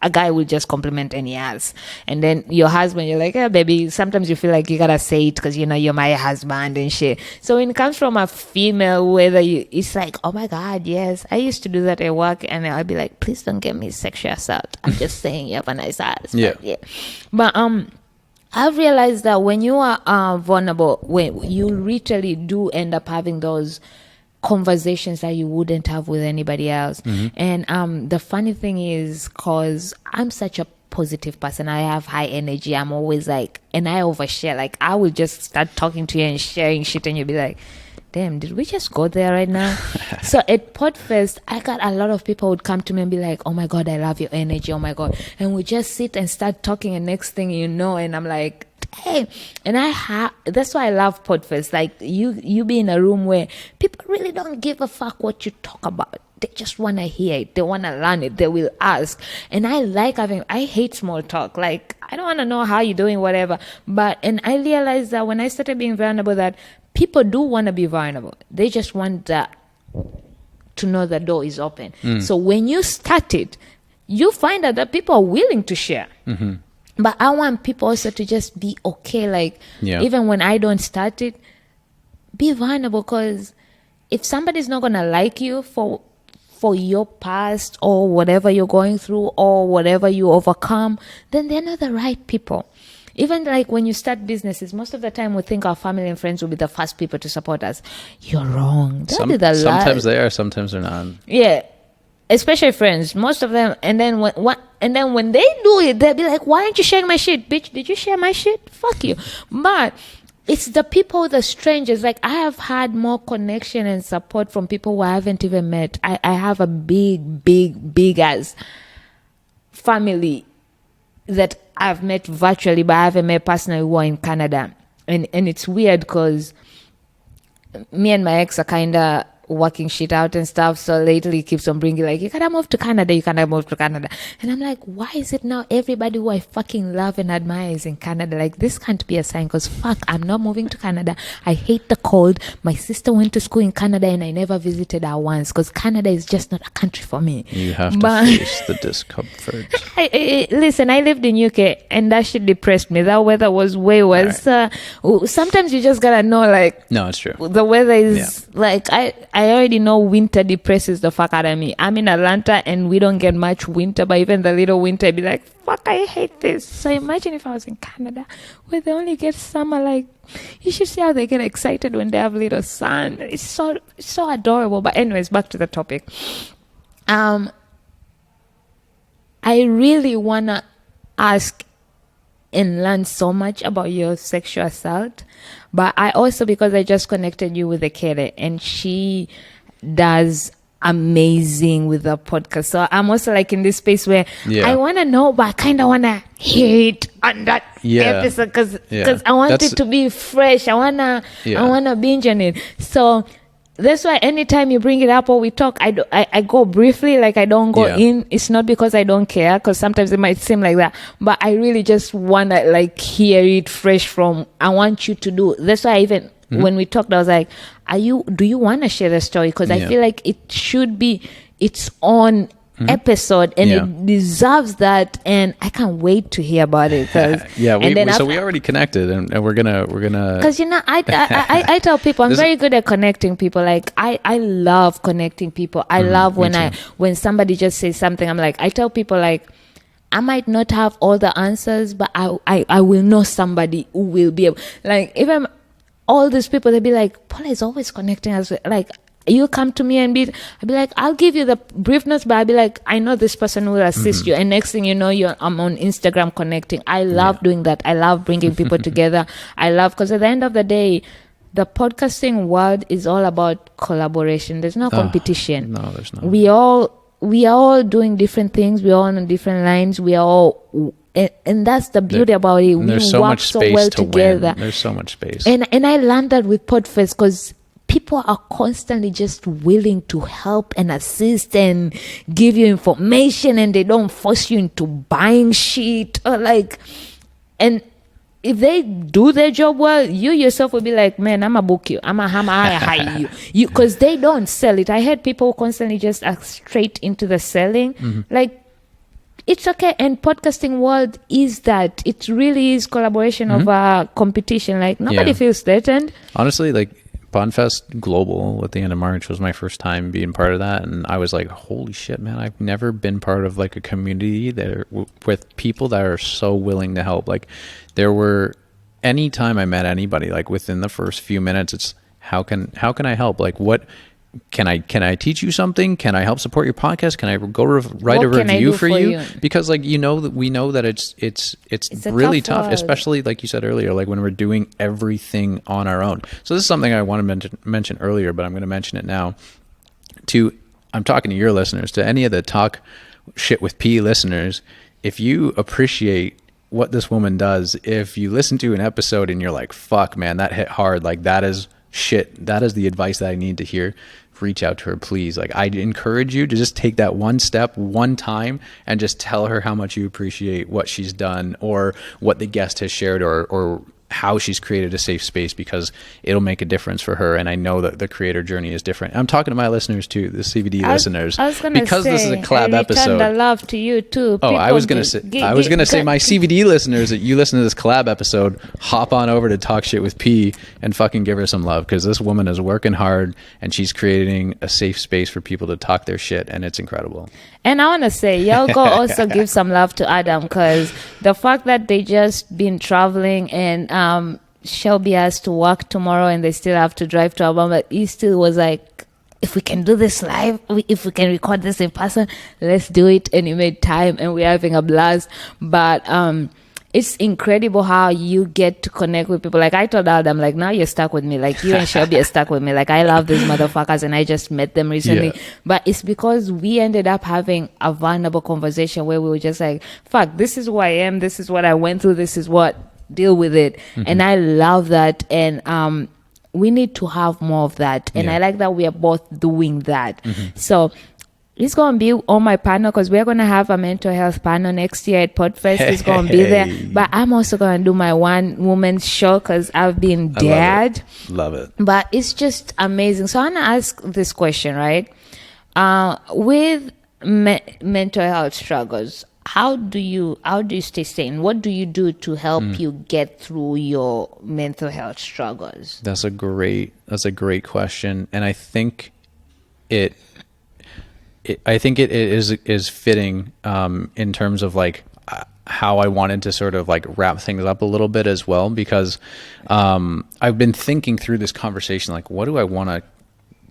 a guy will just compliment any ass, and then your husband, you're like, yeah, baby, sometimes you feel like you gotta say it because you're my husband and shit. So when it comes from a female, it's like, oh my god, yes, I used to do that at work, and I'll be like, please don't get me sexual assault, I'm just saying you have a nice ass. But I've realized that when you are vulnerable, when you literally do end up having those conversations that you wouldn't have with anybody else. And the funny thing is, because I'm such a positive person, I have high energy, I'm always like, and I overshare. Like, I will just start talking to you and sharing shit, and you'll be like, damn, did we just go there right now? So at Podfest, I got a lot of people would come to me and be like, oh my god, I love your energy, oh my god. And we just sit and start talking, and next thing you know, and I'm like, hey, and that's why I love Podfest. Like, you be in a room where people really don't give a fuck what you talk about. They just want to hear it. They want to learn it. They will ask. And I hate small talk. Like, I don't want to know how you're doing, whatever. And I realized that when I started being vulnerable, that people do want to be vulnerable. They just want to know the door is open. So when you start it, you find out that people are willing to share. But I want people also to just be okay. Like, even when I don't start it, be vulnerable, because if somebody's not going to like you for your past or whatever you're going through or whatever you overcome, then they're not the right people. Even like when you start businesses, most of the time we think our family and friends will be the first people to support us. You're wrong. Sometimes they are, sometimes they're not. Yeah. Especially friends, most of them, and then when they do it, they'll be like, why aren't you sharing my shit? Bitch, did you share my shit? Fuck you. But it's the people, the strangers. Like, I have had more connection and support from people who I haven't even met. I have a big ass family that I've met virtually, but I haven't met personally, who are in Canada. And it's weird because me and my ex are kind of working shit out and stuff. So lately he keeps on bringing like, you gotta move to Canada. And I'm like, why is it now everybody who I fucking love and admire is in Canada? Like, this can't be a sign, because fuck, I'm not moving to Canada. I hate the cold. My sister went to school in Canada and I never visited her once, because Canada is just not a country for me. You have to face the discomfort. Listen, I lived in UK and that shit depressed me. That weather was way worse. Right. Sometimes you just gotta know, like, no, it's true. The weather is like, I already know winter depresses the fuck out of me. I'm in Atlanta and we don't get much winter, but even the little winter, I'd be like, fuck, I hate this. So imagine if I was in Canada where they only get summer. Like, you should see how they get excited when they have little sun. It's so adorable. But anyways, back to the topic. I really want to ask and learn so much about your sexual assault, but I also, because I just connected you with a kid and she does amazing with the podcast, so I'm also like in this space where I want to know, but I kind of want to hear it on that episode, because I want it to be fresh. I want to binge on it. So that's why anytime you bring it up or we talk, I go briefly, like I don't go in. It's not because I don't care, because sometimes it might seem like that, but I really just want to like hear it fresh from, I want you to do. That's why even when we talked, I was like, do you want to share the story? Because I feel like it should be its own episode, and it deserves that, and I can't wait to hear about it. So we already connected, and we're gonna because I tell people I'm very good at connecting people. Like I love connecting people. I love when somebody just says something. I'm like, I tell people, like, I might not have all the answers, but I will know somebody who will be able, like, even all these people, they'll be like, Paula is always connecting us. Like, you come to me and I'll be like, I'll give you the briefness, but I'll be like, I know this person will assist you. And next thing you know, I'm on Instagram connecting. I love doing that. I love bringing people together. Because at the end of the day, the podcasting world is all about collaboration. There's no competition. No, there's not. We are all doing different things. We're all on different lines. We are all, and that's the beauty about it. We there's so work much so space well to together. win. There's so much space. And I learned that with Podfest, because people are constantly just willing to help and assist and give you information, and they don't force you into buying shit or like, and if they do their job well, you yourself will be like, man, I'm gonna book you. I'm gonna hire you, because they don't sell it. I heard people constantly just act straight into the selling. Like, it's okay. And podcasting world is that. It really is collaboration over competition. Like, nobody feels threatened. Honestly, like, Podfest Global at the end of March was my first time being part of that, and I was like, holy shit, man, I've never been part of like a community that with people that are so willing to help. Like, there were, anytime I met anybody, like within the first few minutes, it's how can I help? Like, what can I teach you something? Can I help support your podcast? Can I go write a review for you? Because, like, we know that it's really tough, especially like you said earlier, like when we're doing everything on our own. So this is something I want to mention earlier, but I'm going to mention it now. I'm talking to your listeners, to any of the Talk Shit with P listeners. If you appreciate what this woman does, if you listen to an episode and you're like, fuck, man, that hit hard, like, that is shit, that is the advice that I need to hear, reach out to her, please. Like, I encourage you to just take that one step, one time, and just tell her how much you appreciate what she's done, or what the guest has shared, or how she's created a safe space, because it'll make a difference for her. And I know that the creator journey is different. I'm talking to my listeners too, the CVD listeners, because this is a collab episode. I love to you too. I was gonna say my CVD listeners, that you listen to this collab episode, hop on over to Talk Shit with P and fucking give her some love, because this woman is working hard and she's creating a safe space for people to talk their shit, and it's incredible. And I want to say, y'all go also give some love to Adam, because the fact that they just been traveling, and Shelby has to work tomorrow and they still have to drive to Alabama, he still was like, if we can do this live, if we can record this in person, let's do it. And he made time, and we're having a blast. But it's incredible how you get to connect with people. Like, I told Adam, like, now you're stuck with me. Like, you and Shelby are stuck with me. Like, I love these motherfuckers, and I just met them recently. Yeah. But it's because we ended up having a vulnerable conversation where we were just like, fuck, this is who I am. This is what I went through. This is what, deal with it. And I love that. And we need to have more of that. And I like that we are both doing that. So he's going to be on my panel, because we're going to have a mental health panel next year at Podfest. He's going to be there. But I'm also going to do my one woman show, because I've been dead. Love it. But it's just amazing. So I want to ask this question, right? With mental health struggles, how do you stay sane? What do you do to help you get through your mental health struggles? That's a great question. And I think it is fitting in terms of like how I wanted to sort of like wrap things up a little bit as well, because I've been thinking through this conversation, like, what do I want to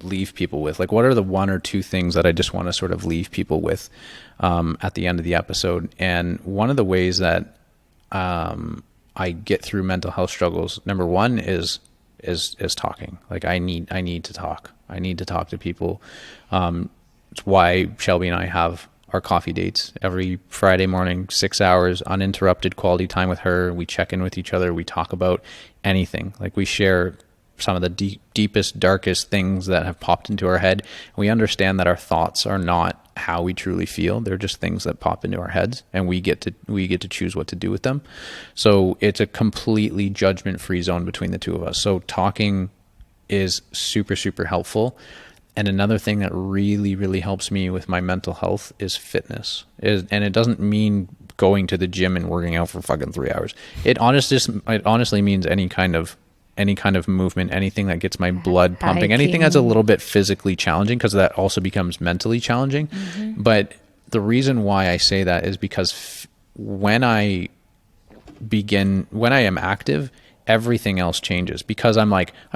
leave people with? Like, what are the one or two things that I just want to sort of leave people with at the end of the episode? And one of the ways that I get through mental health struggles, number one, is talking. Like, I need to talk. I need to talk to people. It's why Shelby and I have our coffee dates every Friday morning, 6 hours, uninterrupted quality time with her. We check in with each other. We talk about anything. Like, we share some of the deepest, darkest things that have popped into our head. We understand that our thoughts are not how we truly feel. They're just things that pop into our heads, and we get to choose what to do with them. So it's a completely judgment-free zone between the two of us. So talking is super, super helpful. And another thing that really, really helps me with my mental health is fitness. And it doesn't mean going to the gym and working out for fucking 3 hours. It honestly means any kind of movement, anything that gets my blood pumping, anything that's a little bit physically challenging, because that also becomes mentally challenging. But the reason why I say that is because when I am active, everything else changes, because I'm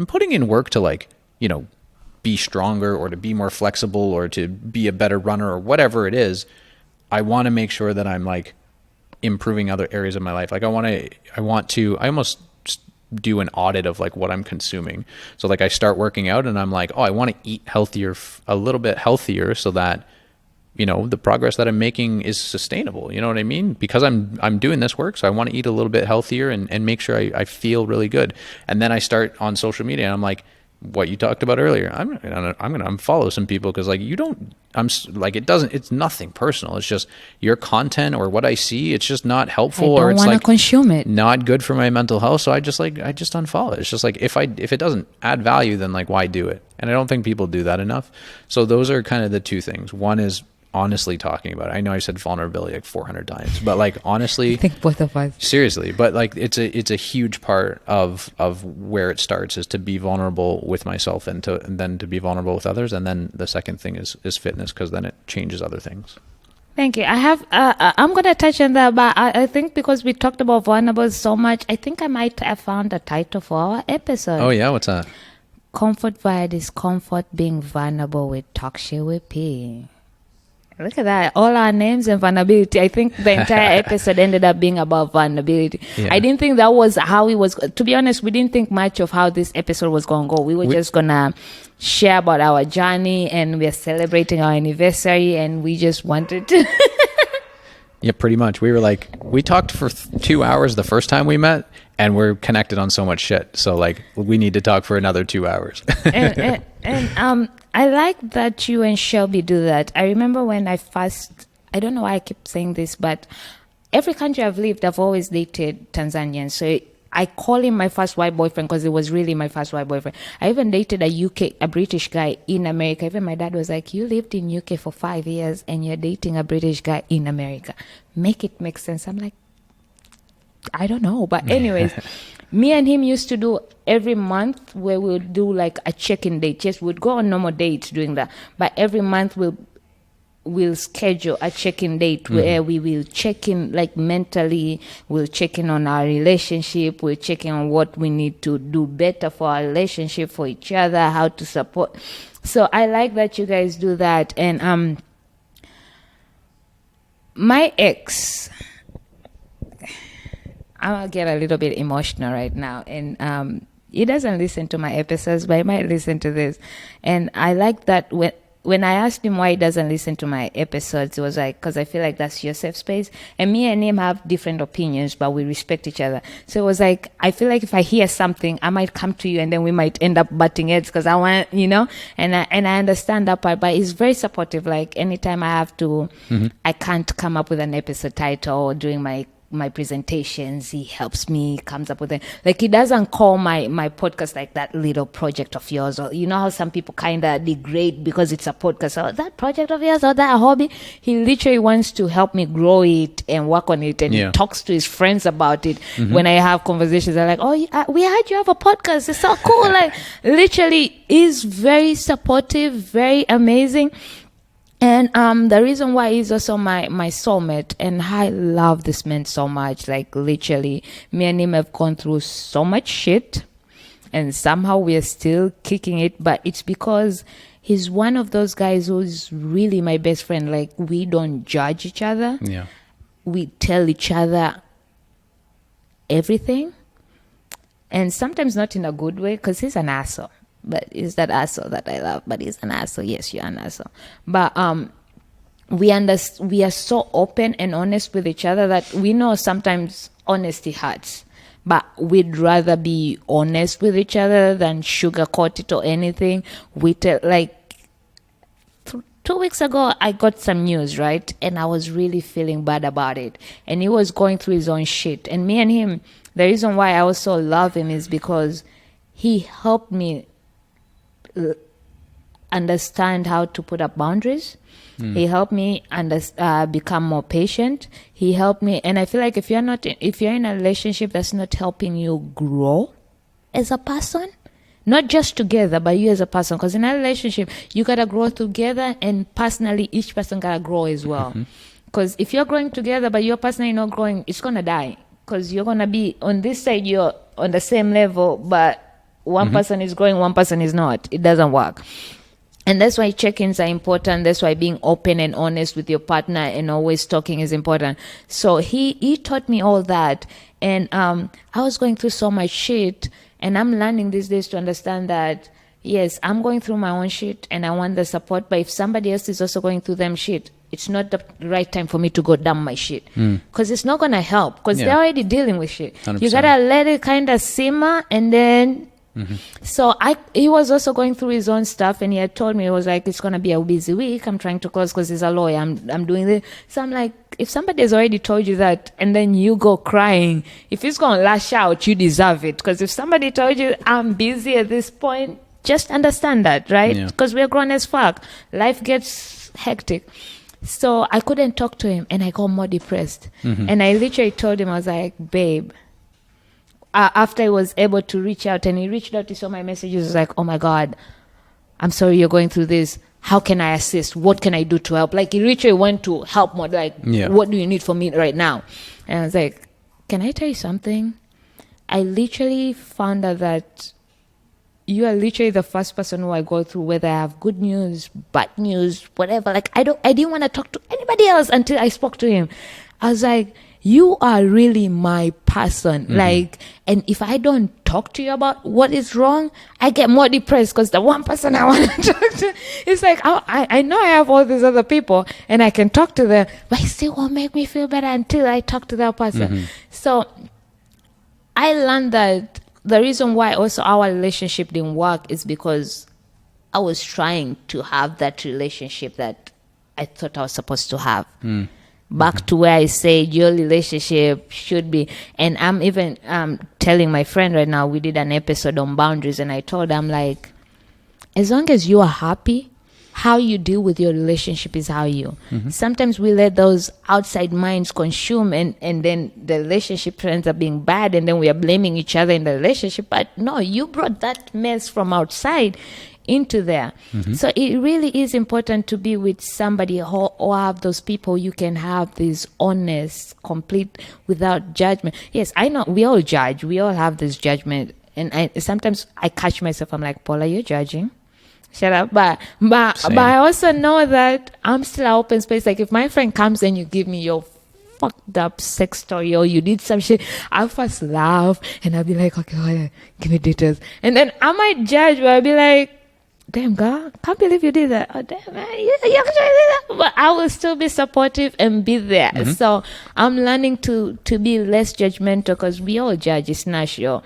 putting in work to be stronger or to be more flexible or to be a better runner or whatever it is. I want to make sure that I'm improving other areas of my life. I almost do an audit of what I'm consuming. So I start working out and I'm I want to eat healthier, a little bit healthier, so that the progress that I'm making is sustainable. You know what I mean? Because I'm doing this work, so I want to eat a little bit healthier and make sure I feel really good. And then I start on social media and I'm what you talked about earlier, I'm gonna unfollow some people, because it's nothing personal. It's just your content or what I see. It's just not helpful, or it's consume it. Not good for my mental health. So I just unfollow it. It's just if it doesn't add value, then why do it? And I don't think people do that enough. So those are kind of the two things. One is honestly talking about it. I know I said vulnerability 400 times, but honestly, I think both of us, seriously, but it's a huge part of where it starts, is to be vulnerable with myself and then to be vulnerable with others. And then the second thing is fitness, because then it changes other things. Thank you. I have, I'm going to touch on that, but I think because we talked about vulnerable so much, I think I might have found a title for our episode. Oh yeah. What's that? Comfort Via Discomfort, being vulnerable with Talk Shit with P. Look at that. All our names and vulnerability. I think the entire episode ended up being about vulnerability. Yeah. I didn't think that was how it was. To be honest, we didn't think much of how this episode was going to go. We were just going to share about our journey, and we're celebrating our anniversary, and we just wanted to. Yeah, pretty much. We were we talked for 2 hours the first time we met, and we're connected on so much shit. So we need to talk for another 2 hours. and I like that you and Shelby do that. I remember when I don't know why I keep saying this, but every country I've lived, I've always dated Tanzanians. So I call him my first white boyfriend, because it was really my first white boyfriend. I even dated a British guy in America. Even my dad was like, you lived in UK for 5 years and you're dating a British guy in America. Make it make sense. I'm like, I don't know. But anyways, me and him used to do every month, where we'll do a check-in date. Yes, we'd go on normal dates doing that. But every month we'll schedule a check-in date where we will check in mentally. We'll check in on our relationship. We'll check in on what we need to do better for our relationship, for each other, how to support. So I like that you guys do that. And my ex, I'll get a little bit emotional right now. And he doesn't listen to my episodes, but he might listen to this. And I like that when I asked him why he doesn't listen to my episodes, it was because I feel like that's your safe space. And me and him have different opinions, but we respect each other. So it was I feel like if I hear something, I might come to you, and then we might end up butting heads, because I want, and I understand that part. But he's very supportive. Anytime I have to, I can't come up with an episode title or during my presentations, he helps me, comes up with it. He doesn't call my podcast that little project of yours, or how some people kind of degrade because it's a podcast, or that project of yours, or that hobby. He literally wants to help me grow it and work on it, and he talks to his friends about it. When I have conversations, they're like, oh, we heard you have a podcast, it's so cool. Literally is very supportive, very amazing. And the reason why he's also my soulmate, and I love this man so much. Literally, me and him have gone through so much shit, and somehow we are still kicking it. But it's because he's one of those guys who's really my best friend. We don't judge each other. Yeah, we tell each other everything, and sometimes not in a good way, because he's an asshole. But it's that asshole that I love. But he's an asshole. Yes, you're an asshole. But we are so open and honest with each other that we know sometimes honesty hurts. But we'd rather be honest with each other than sugarcoat it or anything. We tell 2 weeks ago, I got some news, right? And I was really feeling bad about it. And he was going through his own shit. And me and him, the reason why I also love him is because he helped me understand how to put up boundaries. He helped me become more patient. He helped me, and I feel like if you're in a relationship that's not helping you grow as a person, not just together, but you as a person, because in a relationship you gotta grow together, and personally each person gotta grow as well. Because if you're growing together but you're personally not growing, it's gonna die, because you're gonna be on this side, you're on the same level, but one person is growing, one person is not. It doesn't work. And that's why check-ins are important. That's why being open and honest with your partner and always talking is important. So he taught me all that. And I was going through so much shit, and I'm learning these days to understand that, yes, I'm going through my own shit and I want the support, but if somebody else is also going through them shit, it's not the right time for me to go dump my shit, because it's not going to help, because they're already dealing with shit. 100%. You got to let it kind of simmer, and then so he was also going through his own stuff, and he had told me, it was like, it's going to be a busy week. I'm trying to close because he's a lawyer. I'm doing this. So I'm like, if somebody has already told you that, and then you go crying, if he's going to lash out, you deserve it. Because if somebody told you I'm busy at this point, just understand that, right? Because we're grown as fuck. Life gets hectic. So I couldn't talk to him, and I got more depressed. And I literally told him, I was like, babe, after I was able to reach out, and he reached out, he saw my messages, he was like, oh my God, I'm sorry you're going through this. How can I assist? What can I do to help? Like, he literally went to help more, like, what do you need from me right now? And I was like, can I tell you something? I literally found out that you are literally the first person who I go through, whether I have good news, bad news, whatever. Like, I didn't want to talk to anybody else until I spoke to him. I was like, you are really my person. Like, and if I don't talk to you about what is wrong, I get more depressed, because the one person I want to talk to, it's like, I know I have all these other people and I can talk to them, but it still won't make me feel better until I talk to that person. So I learned that the reason why also our relationship didn't work is because I was trying to have that relationship that I thought I was supposed to have. Back to where I say your relationship should be. And I'm even telling my friend right now, we did an episode on boundaries, and I told her, I'm like, as long as you are happy, how you deal with your relationship is how you. Sometimes we let those outside minds consume, and then the relationship ends up being bad, and then we are blaming each other in the relationship. But no, you brought that mess from outside into there. So it really is important to be with somebody or have those people you can have this honest, complete, without judgment. Yes, I know we all judge. We all have this judgment. And sometimes I catch myself, I'm like, Paula, you're judging. Shut up. But I also know that I'm still an open space. Like, if my friend comes and you give me your fucked up sex story, or you did some shit, I'll first laugh and I'll be like, okay, hold on, give me details. And then I might judge, but I'll be like, damn, girl, can't believe you did that. Oh, damn, man, you actually did that. But I will still be supportive and be there. So I'm learning to be less judgmental, because we all judge. It's natural.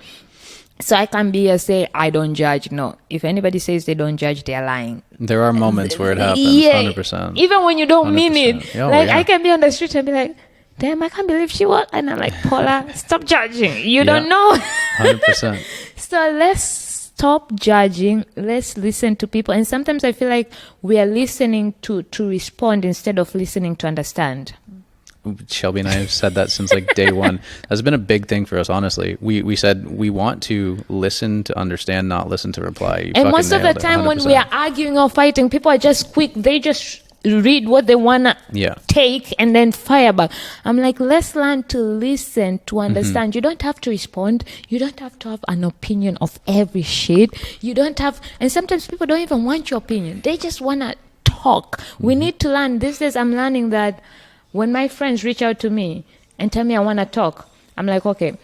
So I can't be say, I don't judge. No. If anybody says they don't judge, they're lying. There are moments where it happens, 100%. Even when you don't 100%. mean it. I can be on the street and be like, damn, I can't believe she was. And I'm like, Paula, stop judging. You don't know. 100%. So let's stop judging. Let's listen to people. And sometimes I feel like we are listening to respond instead of listening to understand. Shelby and I have said that since like day one. That's been a big thing for us, honestly. We said we want to listen to understand, not listen to reply. And most of the time when we are arguing or fighting, people are just quick. They just read what they want to take and then fire back. I'm like, let's learn to listen, to understand. You don't have to respond. You don't have to have an opinion of every shit. You don't have, and sometimes people don't even want your opinion. They just want to talk. We need to learn. These days I'm learning that when my friends reach out to me and tell me I want to talk, I'm like, okay,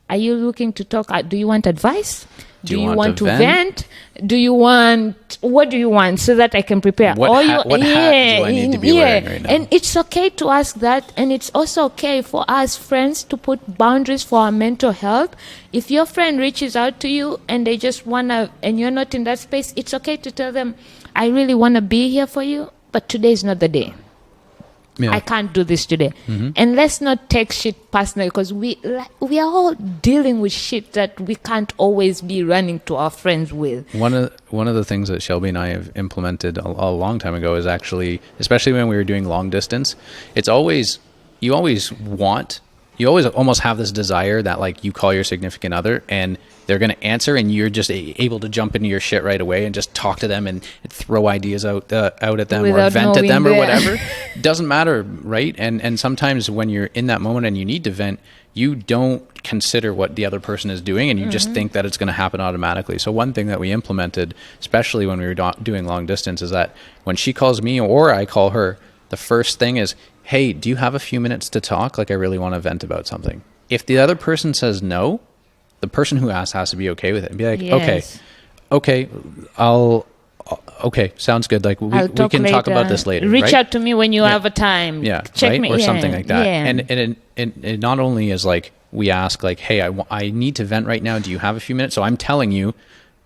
are you looking to talk? Do you want advice? Do you want to vent? Do you want, what do you want, so that I can prepare? What hat do I need to be wearing right now? And it's okay to ask that. And it's also okay for us friends to put boundaries for our mental health. If your friend reaches out to you and they just want to, and you're not in that space, it's okay to tell them, I really want to be here for you, but today is not the day. I can't do this today. And let's not take shit personally, because we are all dealing with shit that we can't always be running to our friends with. One of the things that Shelby and I have implemented a long time ago is actually, especially when we were doing long distance, it's always, you always almost have this desire that like you call your significant other and they're going to answer and you're just able to jump into your shit right away and just talk to them and throw ideas out at them or vent at them or whatever. Doesn't matter, right? And sometimes when you're in that moment and you need to vent, you don't consider what the other person is doing and you just think that it's going to happen automatically. So one thing that we implemented, especially when we were doing long distance, is that when she calls me or I call her, the first thing is, hey, do you have a few minutes to talk? Like I really want to vent about something. If the other person says no, the person who asks has to be okay with it and be like, okay, okay, sounds good. Like we can talk about this later. Reach out to me when you have a time. Yeah, check right? me Or something like that. Yeah. And it not only is like we ask like, hey, I need to vent right now. Do you have a few minutes? So I'm telling you,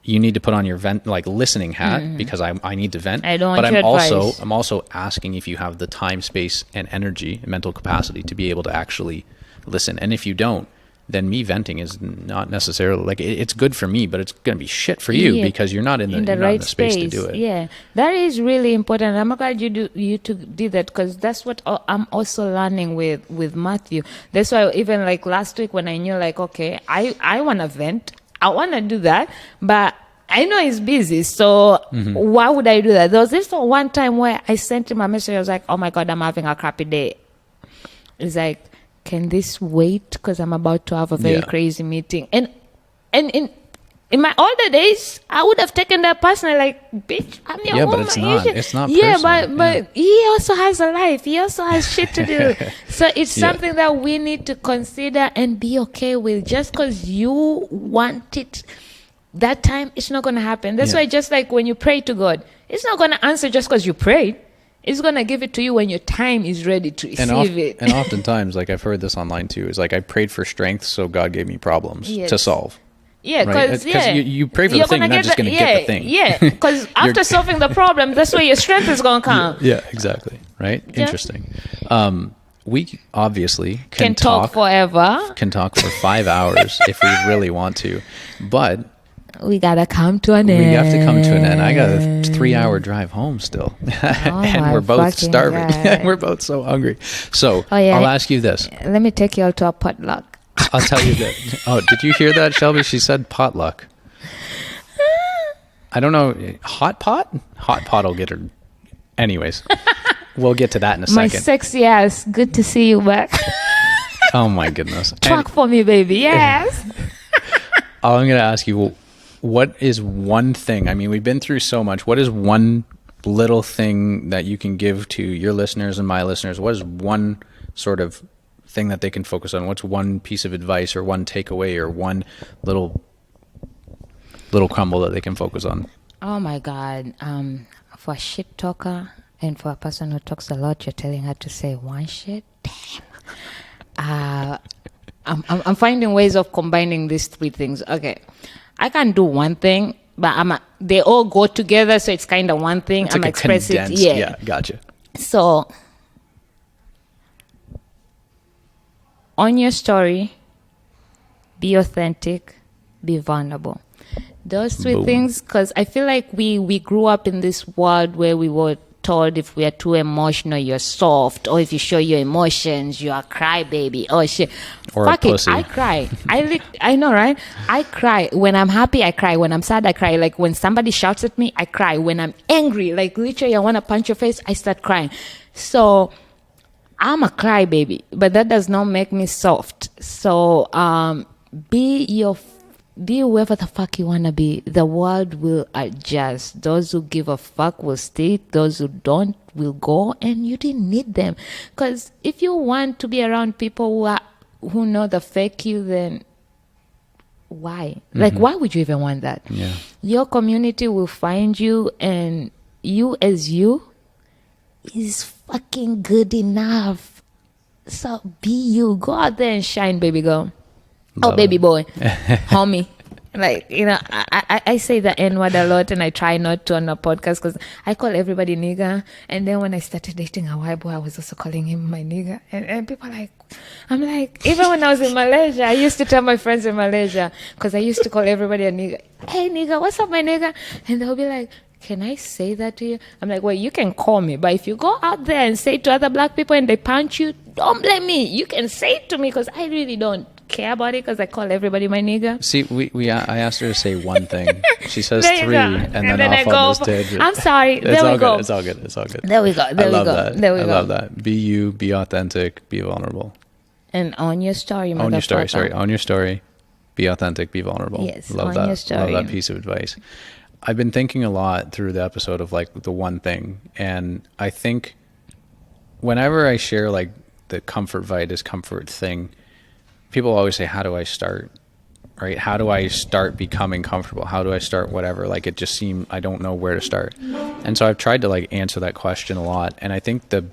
you need to put on your vent like listening hat because I need to vent. I don't want but your advice. I'm also asking if you have the time, space, and energy, and mental capacity to be able to actually listen. And if you don't, then me venting is not necessarily like it's good for me, but it's going to be shit for you because you're not in the right space to do it. Yeah, that is really important. I'm glad you did that, because that's what I'm also learning with Matthew. That's why even like last week when I knew like, okay, I want to vent, I want to do that, but I know he's busy, so why would I do that? There was this one time where I sent him a message. I was like, oh my God, I'm having a crappy day. It's like, can this wait? Because I'm about to have a very crazy meeting. And in my older days, I would have taken that personally, like, bitch, I'm your woman. But it's not. It's not yeah, personal. but he also has a life. He also has shit to do. So it's something that we need to consider and be okay with. Just because you want it that time, it's not going to happen. That's why just like when you pray to God, it's not going to answer just because you prayed. It's going to give it to you when your time is ready to receive it. And oftentimes, like I've heard this online too, is like I prayed for strength, so God gave me problems to solve. Yeah, because you pray for the thing, you're not just going to get the thing. Yeah, because after solving the problem, that's where your strength is going to come. Yeah, exactly. Right? Yeah. Interesting. We obviously can talk forever. Can talk for 5 hours if we really want to, but we gotta come to an end. We have to come to an end. I got a 3-hour drive home still, and we're both starving. We're both so hungry. So I'll ask you this. Let me take you all to a potluck. I'll tell you that. Oh, did you hear that, Shelby? She said potluck. I don't know. Hot pot? Hot pot will get her. Anyways, we'll get to that in a second. My sexy ass. Good to see you back. Oh my goodness. Talk for me, baby. Yes. I'm going to ask you, what is one thing? I mean, we've been through so much. What is one little thing that you can give to your listeners and my listeners? What is one sort of thing that they can focus on? What's one piece of advice or one takeaway or one little crumble that they can focus on? Oh my God. For a shit talker and for a person who talks a lot, you're telling her to say one shit? Damn. I'm finding ways of combining these three things. Okay. I can do one thing, but they all go together, so it's kind of one thing. It's like express it. Yeah, gotcha. So, on your story, be authentic, be vulnerable. Those three things, because I feel like we grew up in this world where we were told if we are too emotional, you're soft, or if you show your emotions, you are crybaby. Oh shit! Or fuck a pussy. It, I cry. I know, right? I cry when I'm happy. I cry when I'm sad. I cry. Like when somebody shouts at me, I cry. When I'm angry, like literally, I want to punch your face, I start crying. So I'm a crybaby, but that does not make me soft. So be whoever the fuck you want to be. The world will adjust. Those who give a fuck will stay. Those who don't will go, and you didn't need them. Because if you want to be around people who know the fake you, then why? Like, why would you even want that? Yeah. Your community will find you, and you as you is fucking good enough. So be you. Go out there and shine, baby girl. Love baby it. boy. Homie. Like, you know, I say the N word a lot, and I try not to on a podcast because I call everybody nigga. And then when I started dating a white boy, I was also calling him my nigga. And people are like, I'm like, even when I was in Malaysia, I used to tell my friends in Malaysia, because I used to call everybody a nigga. Hey, nigga, what's up, my nigga? And they'll be like, can I say that to you? I'm like, well, you can call me, but if you go out there and say it to other black people and they punch you, don't blame me. You can say it to me because I really don't care about it because I call everybody my nigga. See, I asked her to say one thing. She says three, and then off I on this tangent. I'm sorry. It's there all we go. good. It's all good. It's all good. There we go. There I we love go. that. There we I go. love that. Be you. Be authentic. Be vulnerable. And own your story, Own your story. motherfucker. Sorry. Own your story. Be authentic. Be vulnerable. Yes. Love own that. your story. Love that piece of advice. I've been thinking a lot through the episode of like the one thing, and I think whenever I share like the Comfort Via Discomfort thing, people always say, how do I start? Right? How do I start becoming comfortable? How do I start whatever? Like, it just seemed, I don't know where to start. And so I've tried to like answer that question a lot. And I think the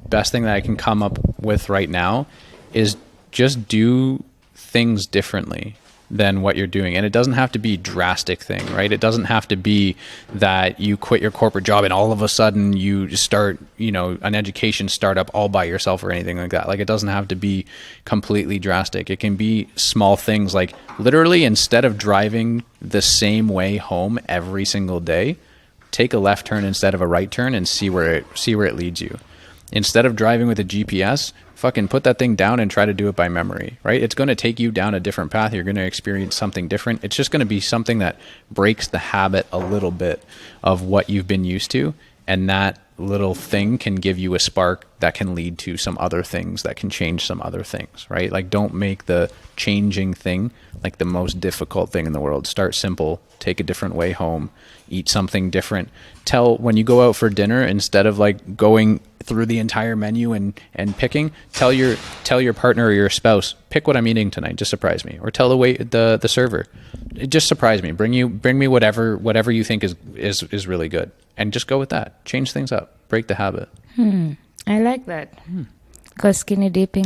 best thing that I can come up with right now is just do things differently than what you're doing. And it doesn't have to be a drastic thing, right? It doesn't have to be that you quit your corporate job and all of a sudden you start, you know, an education startup all by yourself or anything like that. Like, it doesn't have to be completely drastic. It can be small things, like literally instead of driving the same way home every single day, take a left turn instead of a right turn and see where it leads you. Instead of driving with a GPS, fucking put that thing down and try to do it by memory, right? It's going to take you down a different path. You're going to experience something different. It's just going to be something that breaks the habit a little bit of what you've been used to. And that little thing can give you a spark that can lead to some other things that can change some other things, right? Like, don't make the changing thing like the most difficult thing in the world. Start simple, take a different way home, eat something different. When you go out for dinner, instead of like going through the entire menu and picking, tell your partner or your spouse, pick what I'm eating tonight, just surprise me. Or tell the server, just surprise me, bring me whatever you think is really good, and just go with that. Change things up, break the habit. I like that. Go skinny dipping,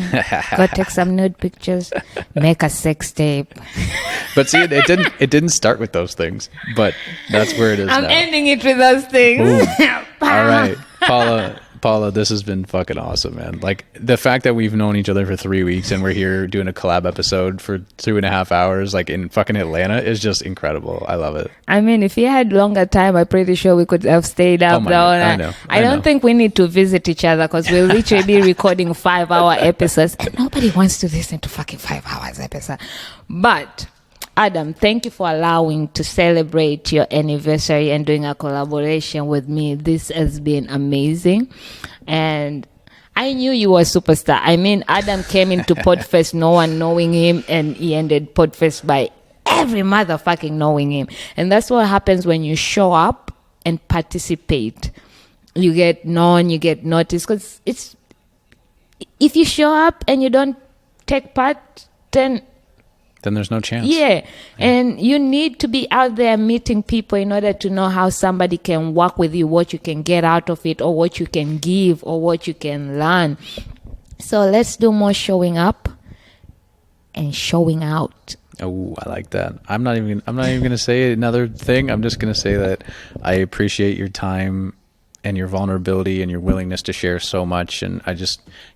go take some nude pictures, make a sex tape. But see, it didn't start with those things, but that's where it is now. I'm ending it with those things. All right, Paula, this has been fucking awesome, man. Like, the fact that we've known each other for 3 weeks and we're here doing a collab episode for 2.5 hours, like in fucking Atlanta, is just incredible. I love it. I mean, if you had longer time, I'm pretty sure we could have stayed up there. I don't think we need to visit each other because we'll literally be recording 5-hour episodes and nobody wants to listen to fucking 5 hours episode. But Adam, thank you for allowing to celebrate your anniversary and doing a collaboration with me. This has been amazing. And I knew you were a superstar. I mean, Adam came into Podfest, no one knowing him, and he ended Podfest by every motherfucking knowing him. And that's what happens when you show up and participate. You get known, you get noticed. Because if you show up and you don't take part, then there's no chance. Yeah. And you need to be out there meeting people in order to know how somebody can work with you, what you can get out of it, or what you can give, or what you can learn. So let's do more showing up and showing out. Oh, I like that. I'm not even going to say another thing. I'm just going to say that I appreciate your time and your vulnerability and your willingness to share so much. And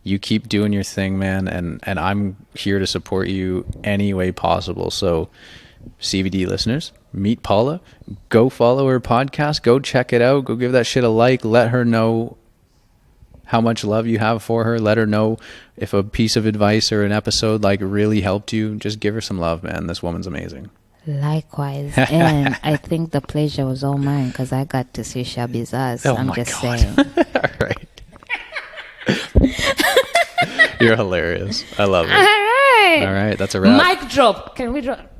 you keep doing your thing, man. And I'm here to support you any way possible. So CVD listeners, meet Paula, go follow her podcast, go check it out, go give that shit a like, let her know how much love you have for her. Let her know if a piece of advice or an episode like really helped you. Just give her some love, man. This woman's amazing. Likewise. And I think the pleasure was all mine because I got to see Shabby's ass. I'm just saying. All right. You're hilarious. I love it. All right. All right. That's a wrap. Mic drop. Can we drop?